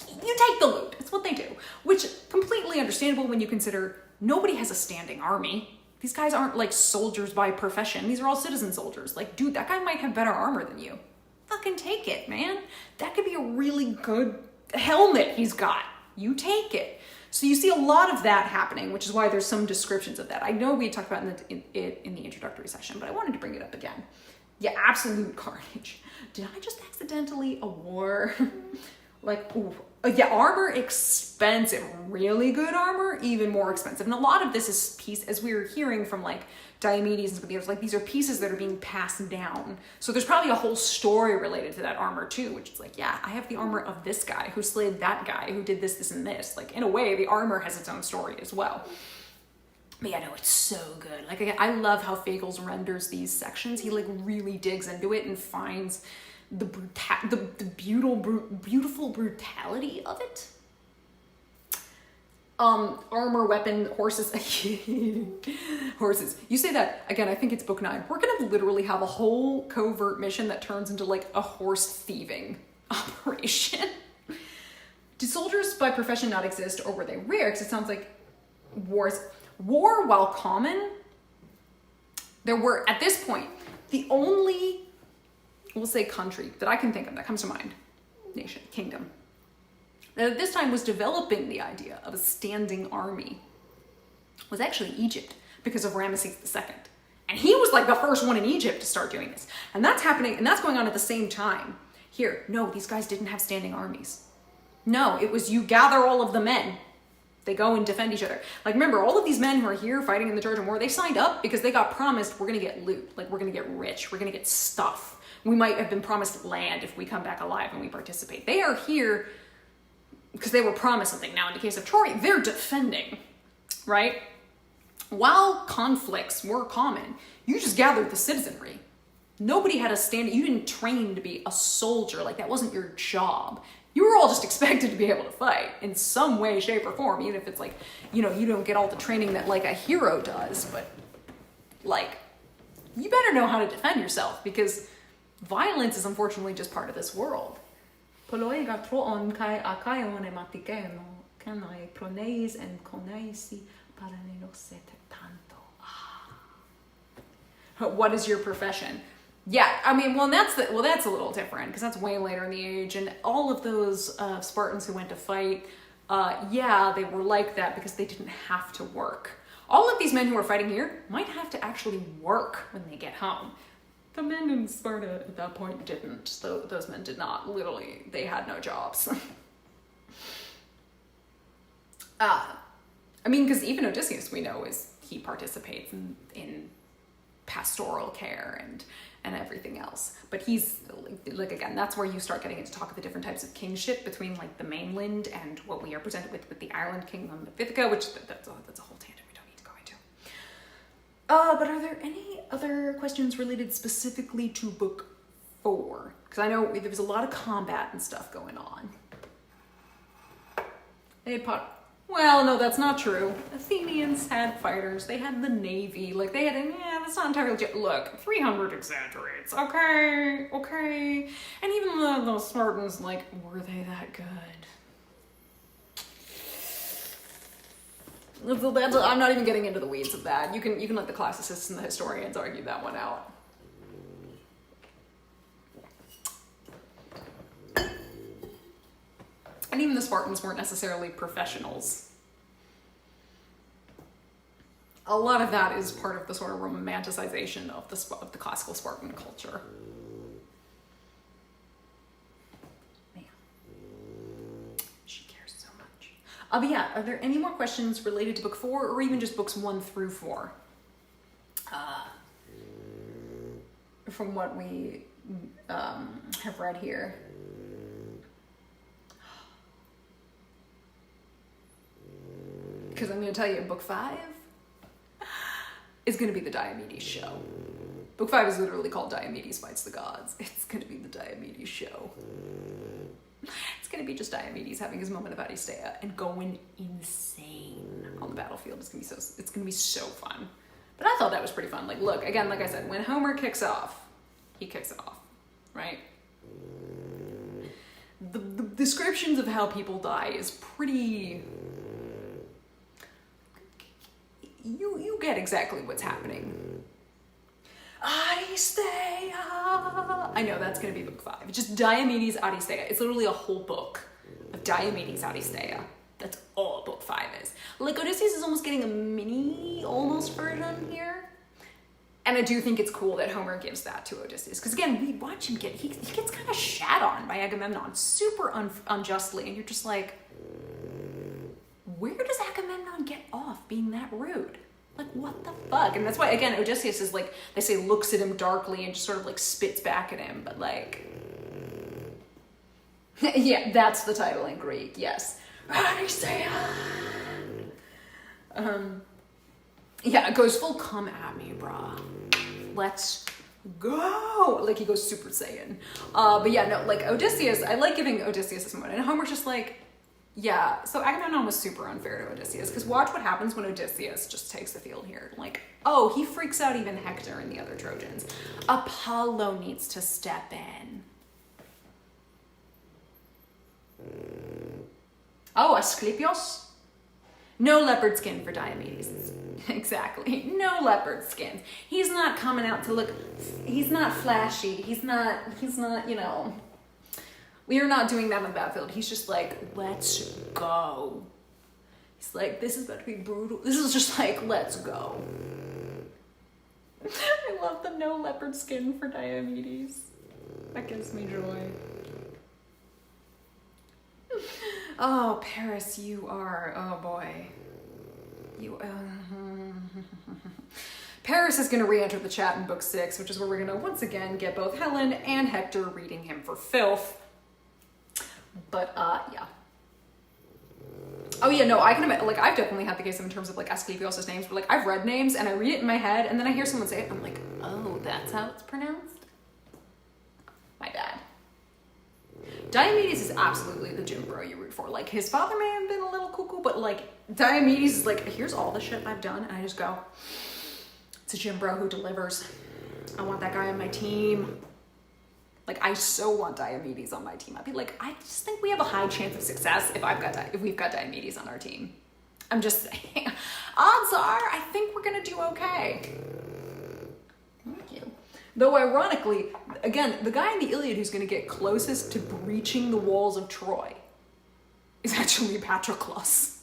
You take the loot. It's what they do, which completely understandable when you consider nobody has a standing army. These guys aren't like soldiers by profession. These are all citizen soldiers. Like, dude, that guy might have better armor than you. Fucking take it, man. That could be a really good helmet he's got. You take it. So you see a lot of that happening, which is why there's some descriptions of that. I know we talked about in the introductory session, but I wanted to bring it up again. Yeah, absolute carnage. Did I just accidentally a war? Like, ooh. Yeah, armor expensive, really good armor, even more expensive. And a lot of this is as we were hearing from like Diomedes and some of the others, like these are pieces that are being passed down. So there's probably a whole story related to that armor too, which is like, yeah, I have the armor of this guy who slayed that guy who did this, this, and this. Like in a way, the armor has its own story as well. But yeah, no, it's so good. Like I love how Fagles renders these sections. He like really digs into it and finds the beautiful brutality of it. Armor, weapon, horses. Horses. You say that again, I think it's book 9. We're gonna literally have a whole covert mission that turns into like a horse thieving operation. Did soldiers by profession not exist, or were they rare? Because it sounds like war, while common, there were at this point the only, we'll say, country that I can think of that comes to mind, nation, kingdom, that at this time was developing the idea of a standing army was actually Egypt, because of Ramesses II. And he was like the first one in Egypt to start doing this. And that's happening, and that's going on at the same time. Here, no, these guys didn't have standing armies. No, it was you gather all of the men. They go and defend each other. Like, remember, all of these men who are here fighting in the Trojan War, they signed up because they got promised, we're gonna get loot, like we're gonna get rich, we're gonna get stuff. We might have been promised land if we come back alive and we participate. They are here because they were promised something. Now, in the case of Troy, they're defending, right? While conflicts were common, you just gathered the citizenry. Nobody had a stand. You didn't train to be a soldier. Like, that wasn't your job. You were all just expected to be able to fight in some way, shape, or form, even if it's like, you know, you don't get all the training that like a hero does, but like, you better know how to defend yourself, because violence is unfortunately just part of this world. What is your profession? Yeah, I mean, that's a little different, because that's way later in the age, and all of those Spartans who went to fight, yeah, they were like that because they didn't have to work. All of these men who are fighting here might have to actually work when they get home. The men in Sparta at that point didn't. Those men did not. Literally, they had no jobs. I mean, because even Odysseus, we know, he participates in pastoral care and everything else. But he's, like, again, that's where you start getting into talk of the different types of kingship between, like, the mainland and what we are presented with the island kingdom of Ithaca, which that's a whole tangent. But are there any other questions related specifically to book 4? Because I know there was a lot of combat and stuff going on. Well, no, that's not true. Athenians had fighters. They had the navy. Like, they had, that's not entirely true. Look, 300 exaggerates. Okay. And even the Spartans, like, were they that good? I'm not even getting into the weeds of that. You can let the classicists and the historians argue that one out. And even the Spartans weren't necessarily professionals. A lot of that is part of the sort of romanticization of the classical Spartan culture. But yeah, are there any more questions related to book 4, or even just books 1 through 4? From what we have read here. Because I'm going to tell you, book 5 is going to be the Diomedes show. Book 5 is literally called Diomedes Fights the Gods. It's going to be the Diomedes show. It's going to be just Diomedes having his moment of Odysseus and going insane on the battlefield. It's going to be so fun. But I thought that was pretty fun. Like, look, again, like I said, when Homer kicks off, he kicks it off, right? The descriptions of how people die is pretty... You get exactly what's happening. Odysseus! I know, that's going to be book 5. It's just Diomedes Odysseus. It's literally a whole book of Diomedes Odysseus. That's all book 5 is. Like, Odysseus is almost getting a mini, almost version here. And I do think it's cool that Homer gives that to Odysseus. Because again, we watch him he gets kind of shat on by Agamemnon super unjustly. And you're just like, where does Agamemnon get off being that rude? Like, what the fuck? And that's why, again, Odysseus is like, they say looks at him darkly and just sort of like spits back at him. But like, yeah, that's the title in Greek, yes. Odysseus! Yeah, it goes full come at me, brah. Let's go! Like, he goes Super Saiyan. But yeah, no, like, Odysseus, I like giving Odysseus this moment. And Homer's just like, yeah, so Agamemnon was super unfair to Odysseus, because watch what happens when Odysseus just takes the field here. Like, oh, he freaks out even Hector and the other Trojans. Apollo needs to step in. Oh, Asclepios? No leopard skin for Diomedes. Exactly, no leopard skin. He's not coming out to look, he's not flashy, he's not, you know... We are not doing that on the battlefield. He's just like, let's go. He's like, this is about to be brutal. This is just like, let's go. I love the no leopard skin for Diomedes. That gives me joy. Oh, Paris, you are, oh boy. Paris is going to re-enter the chat in book 6, which is where we're going to once again get both Helen and Hector reading him for filth. But, yeah. Oh, yeah, no, I can imagine, like, I've definitely had the case of in terms of, like, Asclepios' names, but, like, I've read names, and I read it in my head, and then I hear someone say it, and I'm like, oh, that's how it's pronounced? My bad. Diomedes is absolutely the gym bro you root for. Like, his father may have been a little cuckoo, but, like, Diomedes is like, here's all the shit I've done, and I just go, It's a gym bro who delivers. I want that guy on my team. Like, I so want Diomedes on my team. I'd be like, I just think we have a high chance of success if we've got Diomedes on our team. I'm just saying, odds are, I think we're gonna do okay. Thank you. Though ironically, again, the guy in the Iliad who's gonna get closest to breaching the walls of Troy is actually Patroclus.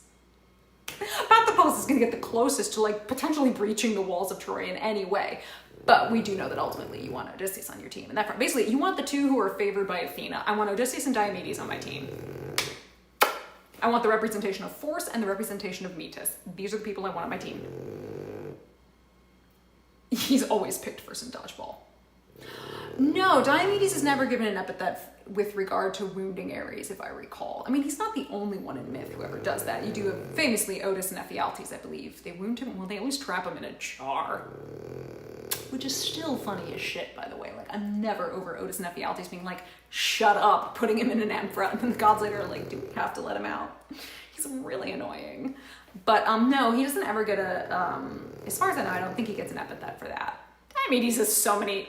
Patroclus is gonna get the closest to like potentially breaching the walls of Troy in any way. But we do know that ultimately you want Odysseus on your team. And that basically, you want the two who are favored by Athena. I want Odysseus and Diomedes on my team. I want the representation of force and the representation of Metis. These are the people I want on my team. He's always picked first in dodgeball. No, Diomedes is never given an epithet with regard to wounding Ares, if I recall. I mean, he's not the only one in myth who ever does that. You do have famously Otis and Ephialtes, I believe. They wound him, well, they always trap him in a jar. Which is still funny as shit, by the way. Like, I'm never over Otis and Ephialtes being like, shut up, putting him in an amphora, and then the gods later are like, do we have to let him out? He's really annoying. But no, he doesn't ever get a, as far as I know, I don't think he gets an epithet for that. Diomedes has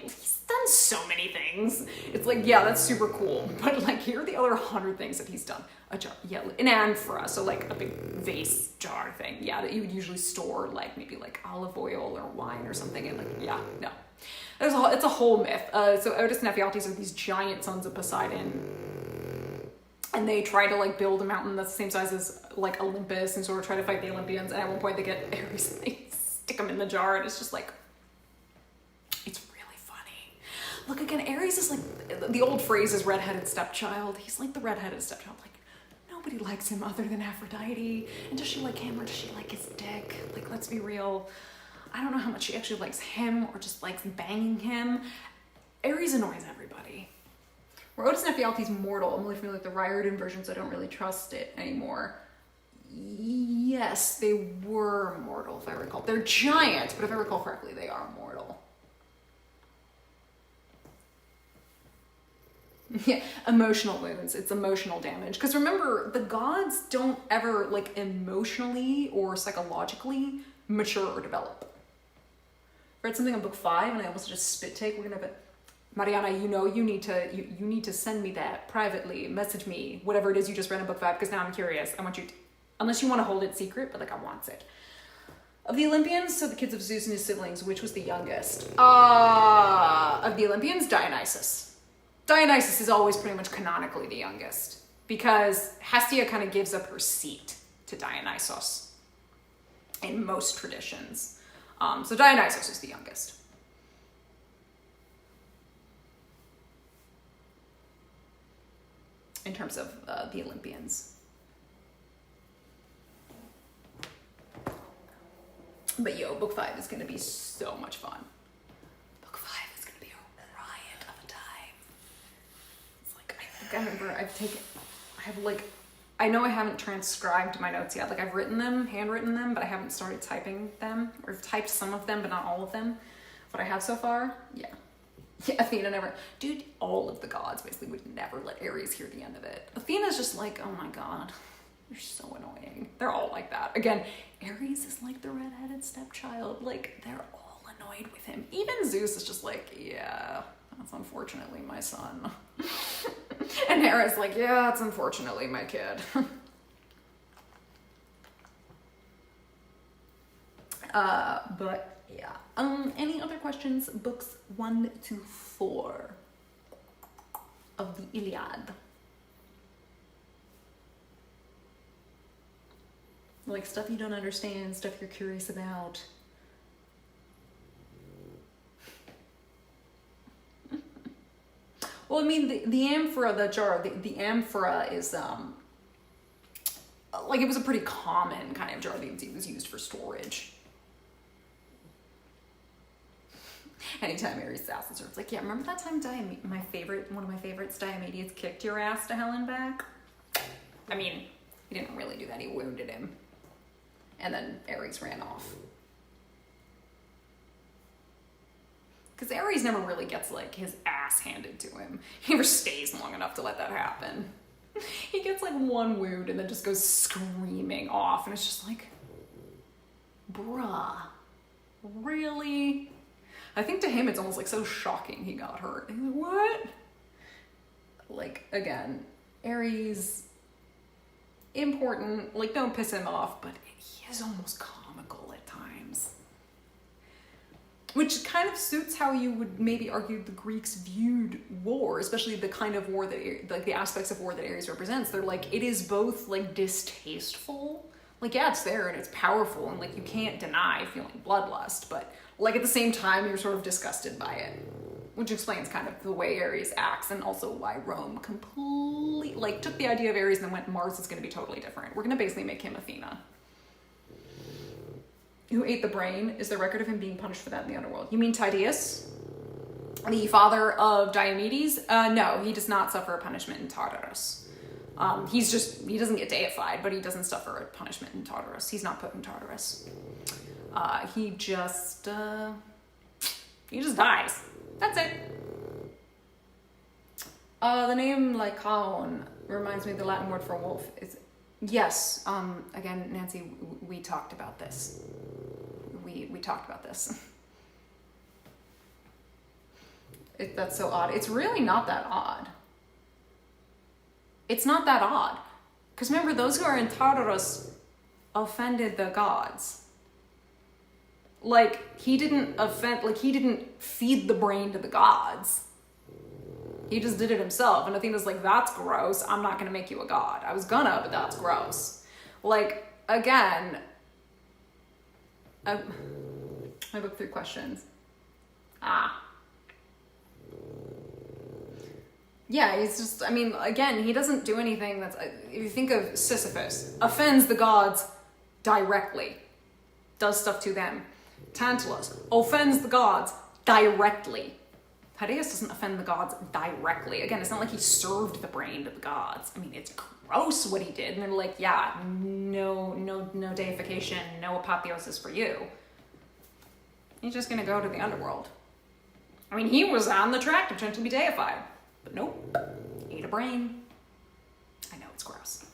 he's done so many things. It's like, yeah, that's super cool. But like, here are the other 100 things that he's done. A jar, yeah, an amphora, so like a big vase jar thing. Yeah, that you would usually store like maybe like olive oil or wine or something. And like, yeah, no. It's a whole myth. So Otis and Ephialtes are these giant sons of Poseidon. And they try to like build a mountain that's the same size as like Olympus and sort of try to fight the Olympians. And at one point they get Ares and they stick him in the jar and it's just like, it's really funny. Look, again, Ares is like, the old phrase is redheaded stepchild. He's like the redheaded stepchild. Like, nobody likes him other than Aphrodite. And does she like him or does she like his dick? Like, let's be real. I don't know how much she actually likes him or just likes banging him. Ares annoys everybody. Were Otis and Ephialtes mortal? I'm really familiar with the Riordan versions. I don't really trust it anymore. Yes, they were mortal, if I recall. They're giants, but if I recall correctly, they are mortal. Yeah, emotional wounds. It's emotional damage. Because remember, the gods don't ever, like, emotionally or psychologically mature or develop. I read something on book 5, and I almost just spit take. We're gonna have it. Mariana, you know you need to send me that privately. Message me, whatever it is you just read in book 5, because now I'm curious. I want you to, unless you want to hold it secret, but like I want it. Of the Olympians, so the kids of Zeus and his siblings, which was the youngest? Of the Olympians, Dionysus. Dionysus is always pretty much canonically the youngest, because Hestia kind of gives up her seat to Dionysus in most traditions. So Dionysus is the youngest. In terms of the Olympians. But yo, book 5 is gonna be so much fun. Book 5 is gonna be a riot of a time. It's like, I think I remember I know I haven't transcribed my notes yet. Like, I've written them, handwritten them, but I haven't started typing them. Or I've typed some of them, but not all of them. What I have so far, yeah. Yeah, Athena never, dude, all of the gods basically would never let Ares hear the end of it. Athena's just like, oh my god, you're so annoying. They're all like that. Again, Ares is like the redheaded stepchild. Like, they're all annoyed with him. Even Zeus is just like, yeah, that's unfortunately my son. And Hera's like, yeah, it's unfortunately my kid. But yeah. Any other questions? Books 1 to 4 of the Iliad. Like, stuff you don't understand, stuff you're curious about. Well, I mean, the amphora, the jar, the amphora is, like, it was a pretty common kind of jar that was used for storage. Anytime Ares asks her, it's like, yeah, remember that time one of my favorites, Diomedes, kicked your ass to hell and back? I mean, he didn't really do that, he wounded him. And then Ares ran off. Because Ares never really gets, like, his ass handed to him. He never stays long enough to let that happen. He gets, like, one wound and then just goes screaming off. And it's just like, bruh. really? I think to him it's almost like so shocking he got hurt. He's like, what? Like, again, Ares, important, like, don't piss him off, but he is almost comical at times. Which kind of suits how you would maybe argue the Greeks viewed war, especially the kind of war that, like, the aspects of war that Ares represents. They're like, it is both, like, distasteful. Like, yeah, it's there and it's powerful and, like, you can't deny feeling bloodlust, but, like, at the same time, you're sort of disgusted by it. Which explains kind of the way Ares acts and also why Rome completely, like, took the idea of Ares and then went, Mars is going to be totally different. We're going to basically make him Athena. Who ate the brain? Is there record of him being punished for that in the underworld? You mean Tydeus? The father of Diomedes? No, he does not suffer a punishment in Tartarus. He doesn't get deified, but he doesn't suffer a punishment in Tartarus. He's not put in Tartarus. He just dies. That's it. The name Lycaon reminds me of the Latin word for wolf. Yes, again, Nancy, we talked about this. We talked about this. That's so odd. It's really not that odd. It's not that odd. Because remember, those who are in Tartarus offended the gods. Like, he didn't feed the brain to the gods. He just did it himself. And Athena's like, that's gross. I'm not going to make you a god. I was gonna, but that's gross. Like, again, my book 3 questions. Yeah, he's just, I mean, again, he doesn't do anything that's, if you think of Sisyphus, offends the gods directly, does stuff to them. Tantalus offends the gods directly. Tydeus doesn't offend the gods directly. Again, it's not like he served the brain to the gods. I mean, it's gross what he did. And they're like, yeah, no deification, no apotheosis for you. He's just gonna go to the underworld. I mean, he was on the track to trying to be deified. But nope, ate a brain. I know, it's gross.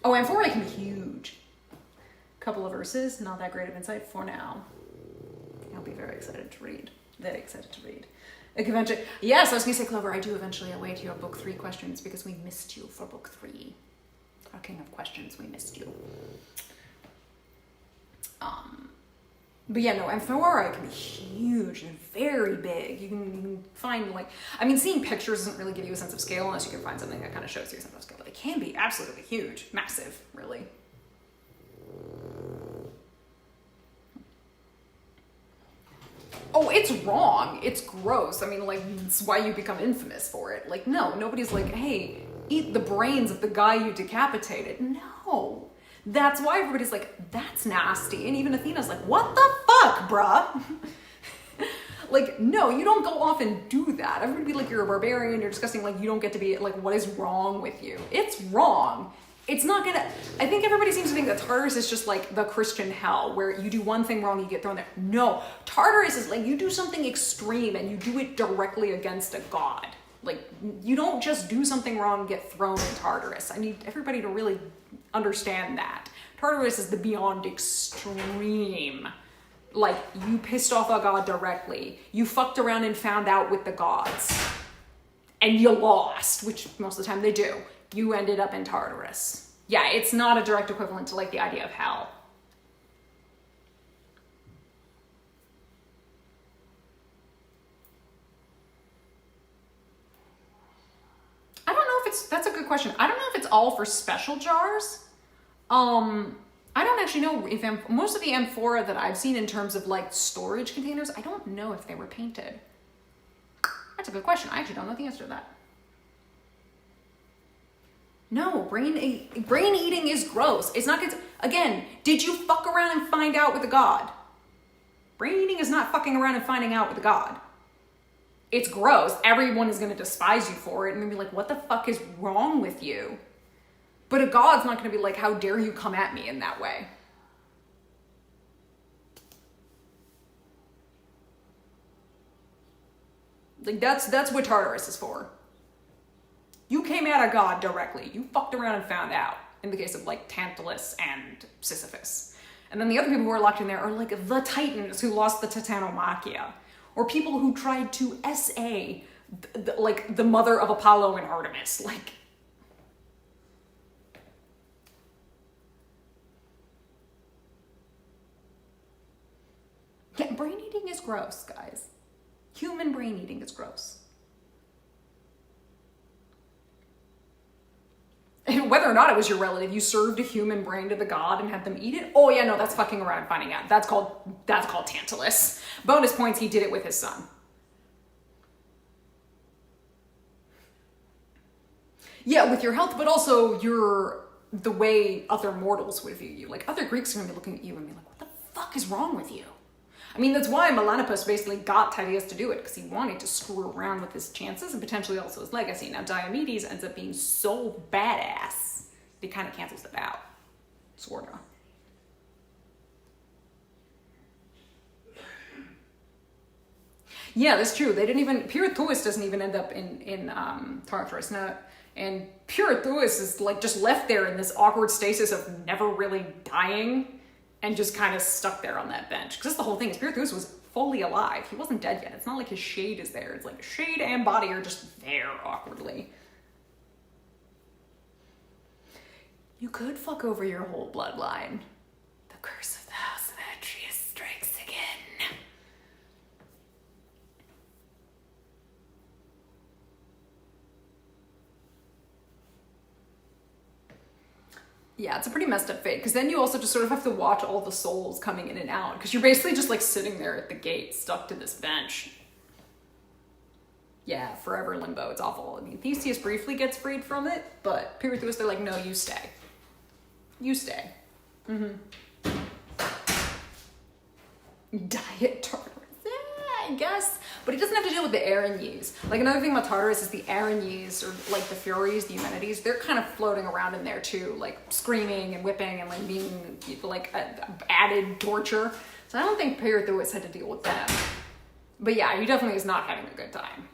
Oh, Amphora can be huge. Couple of verses, not that great of insight for now. I'll be very excited to read. Very excited to read. Like eventually, yes, I was gonna say, Clover, I do eventually await your book 3 questions because we missed you for book 3. Talking of questions, we missed you. But yeah, no, Amphora can be huge and very big. You can find, like, I mean, seeing pictures doesn't really give you a sense of scale unless you can find something that kind of shows you a sense of scale, but it can be absolutely huge, massive, really. Oh, it's wrong. It's gross. I mean, like, it's why you become infamous for it. Like, no, nobody's like, hey, eat the brains of the guy you decapitated. No. That's why everybody's like, that's nasty. And even Athena's like, what the fuck, bruh? Like, no, you don't go off and do that. Everybody be like, you're a barbarian, you're disgusting, like, you don't get to be, like, what is wrong with you? It's wrong. It's not gonna, I think everybody seems to think that Tartarus is just like the Christian hell, where you do one thing wrong, you get thrown there. No, Tartarus is like, you do something extreme and you do it directly against a god. Like, you don't just do something wrong and get thrown in Tartarus. I need everybody to really understand that. Tartarus is the beyond extreme. Like, you pissed off a god directly. You fucked around and found out with the gods. And you lost, which most of the time they do. You ended up in Tartarus. Yeah, it's not a direct equivalent to, like, the idea of hell. I don't know if it's, that's a good question. I don't know if it's all for special jars. I don't actually know if most of the amphora that I've seen in terms of, like, storage containers, I don't know if they were painted. That's a good question. I actually don't know the answer to that. No, brain eating is gross. It's not good. Again, did you fuck around and find out with a god? Brain eating is not fucking around and finding out with a god. It's gross. Everyone is going to despise you for it and be like, what the fuck is wrong with you? But a god's not going to be like, how dare you come at me in that way? Like, that's what Tartarus is for. You came at a god directly. You fucked around and found out. In the case of, like, Tantalus and Sisyphus. And then the other people who are locked in there are like the Titans who lost the Titanomachia, or people who tried to SA like the mother of Apollo and Artemis. Like, yeah, brain eating is gross, guys. Human brain eating is gross. And whether or not it was your relative, you served a human brain to the god and had them eat it. Oh yeah, no, that's fucking around and finding out. That's called Tantalus. Bonus points, he did it with his son. Yeah, with your health, but also the way other mortals would view you. Like, other Greeks are gonna be looking at you and be like, what the fuck is wrong with you? I mean, that's why Melanippus basically got Titius to do it, because he wanted to screw around with his chances and potentially also his legacy. Now, Diomedes ends up being so badass that he kind of cancels it out. Sorta. Yeah, that's true. They didn't even, Pirithous doesn't even end up in Tartarus. Now, and Pirithous is like just left there in this awkward stasis of never really dying and just kind of stuck there on that bench. Because that's the whole thing, is Pirithous was fully alive. He wasn't dead yet. It's not like his shade is there. It's like shade and body are just there awkwardly. You could fuck over your whole bloodline. The curse of the House of Atreus strikes again. Yeah, it's a pretty messed up fate, because then you also just sort of have to watch all the souls coming in and out, because you're basically just like sitting there at the gate, stuck to this bench. Yeah, forever limbo. It's awful. I mean, Theseus briefly gets freed from it, but Pirithous, they're like, no, you stay. You stay. Diet Tartarus. I guess. But it doesn't have to deal with the Erinyes. Like, another thing about Tartarus is the Erinyes, or like the Furies, the Eumenides, they're kind of floating around in there too, like screaming and whipping and like being like added torture. So I don't think Pirithous had to deal with them. But yeah, he definitely is not having a good time.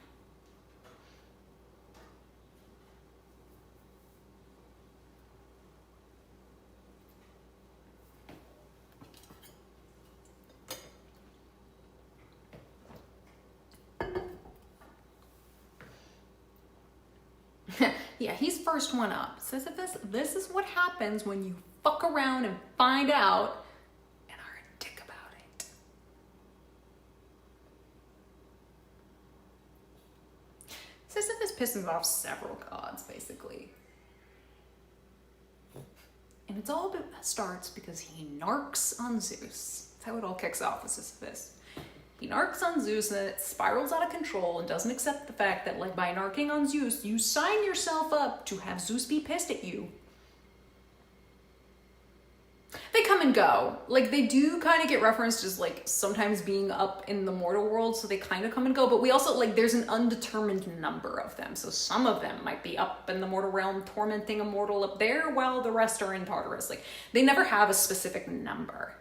Yeah, he's first one up. Sisyphus, this is what happens when you fuck around and find out and are a dick about it. Sisyphus pisses off several gods, basically. And it's all starts because he narcs on Zeus. That's how it all kicks off with Sisyphus. He narcs on Zeus, and then it spirals out of control and doesn't accept the fact that, like, by narking on Zeus, you sign yourself up to have Zeus be pissed at you. They come and go. Like, they do kind of get referenced as, like, sometimes being up in the mortal world, so they kind of come and go, but we also, like, there's an undetermined number of them, so some of them might be up in the mortal realm tormenting a mortal up there, while the rest are in Tartarus. Like, they never have a specific number.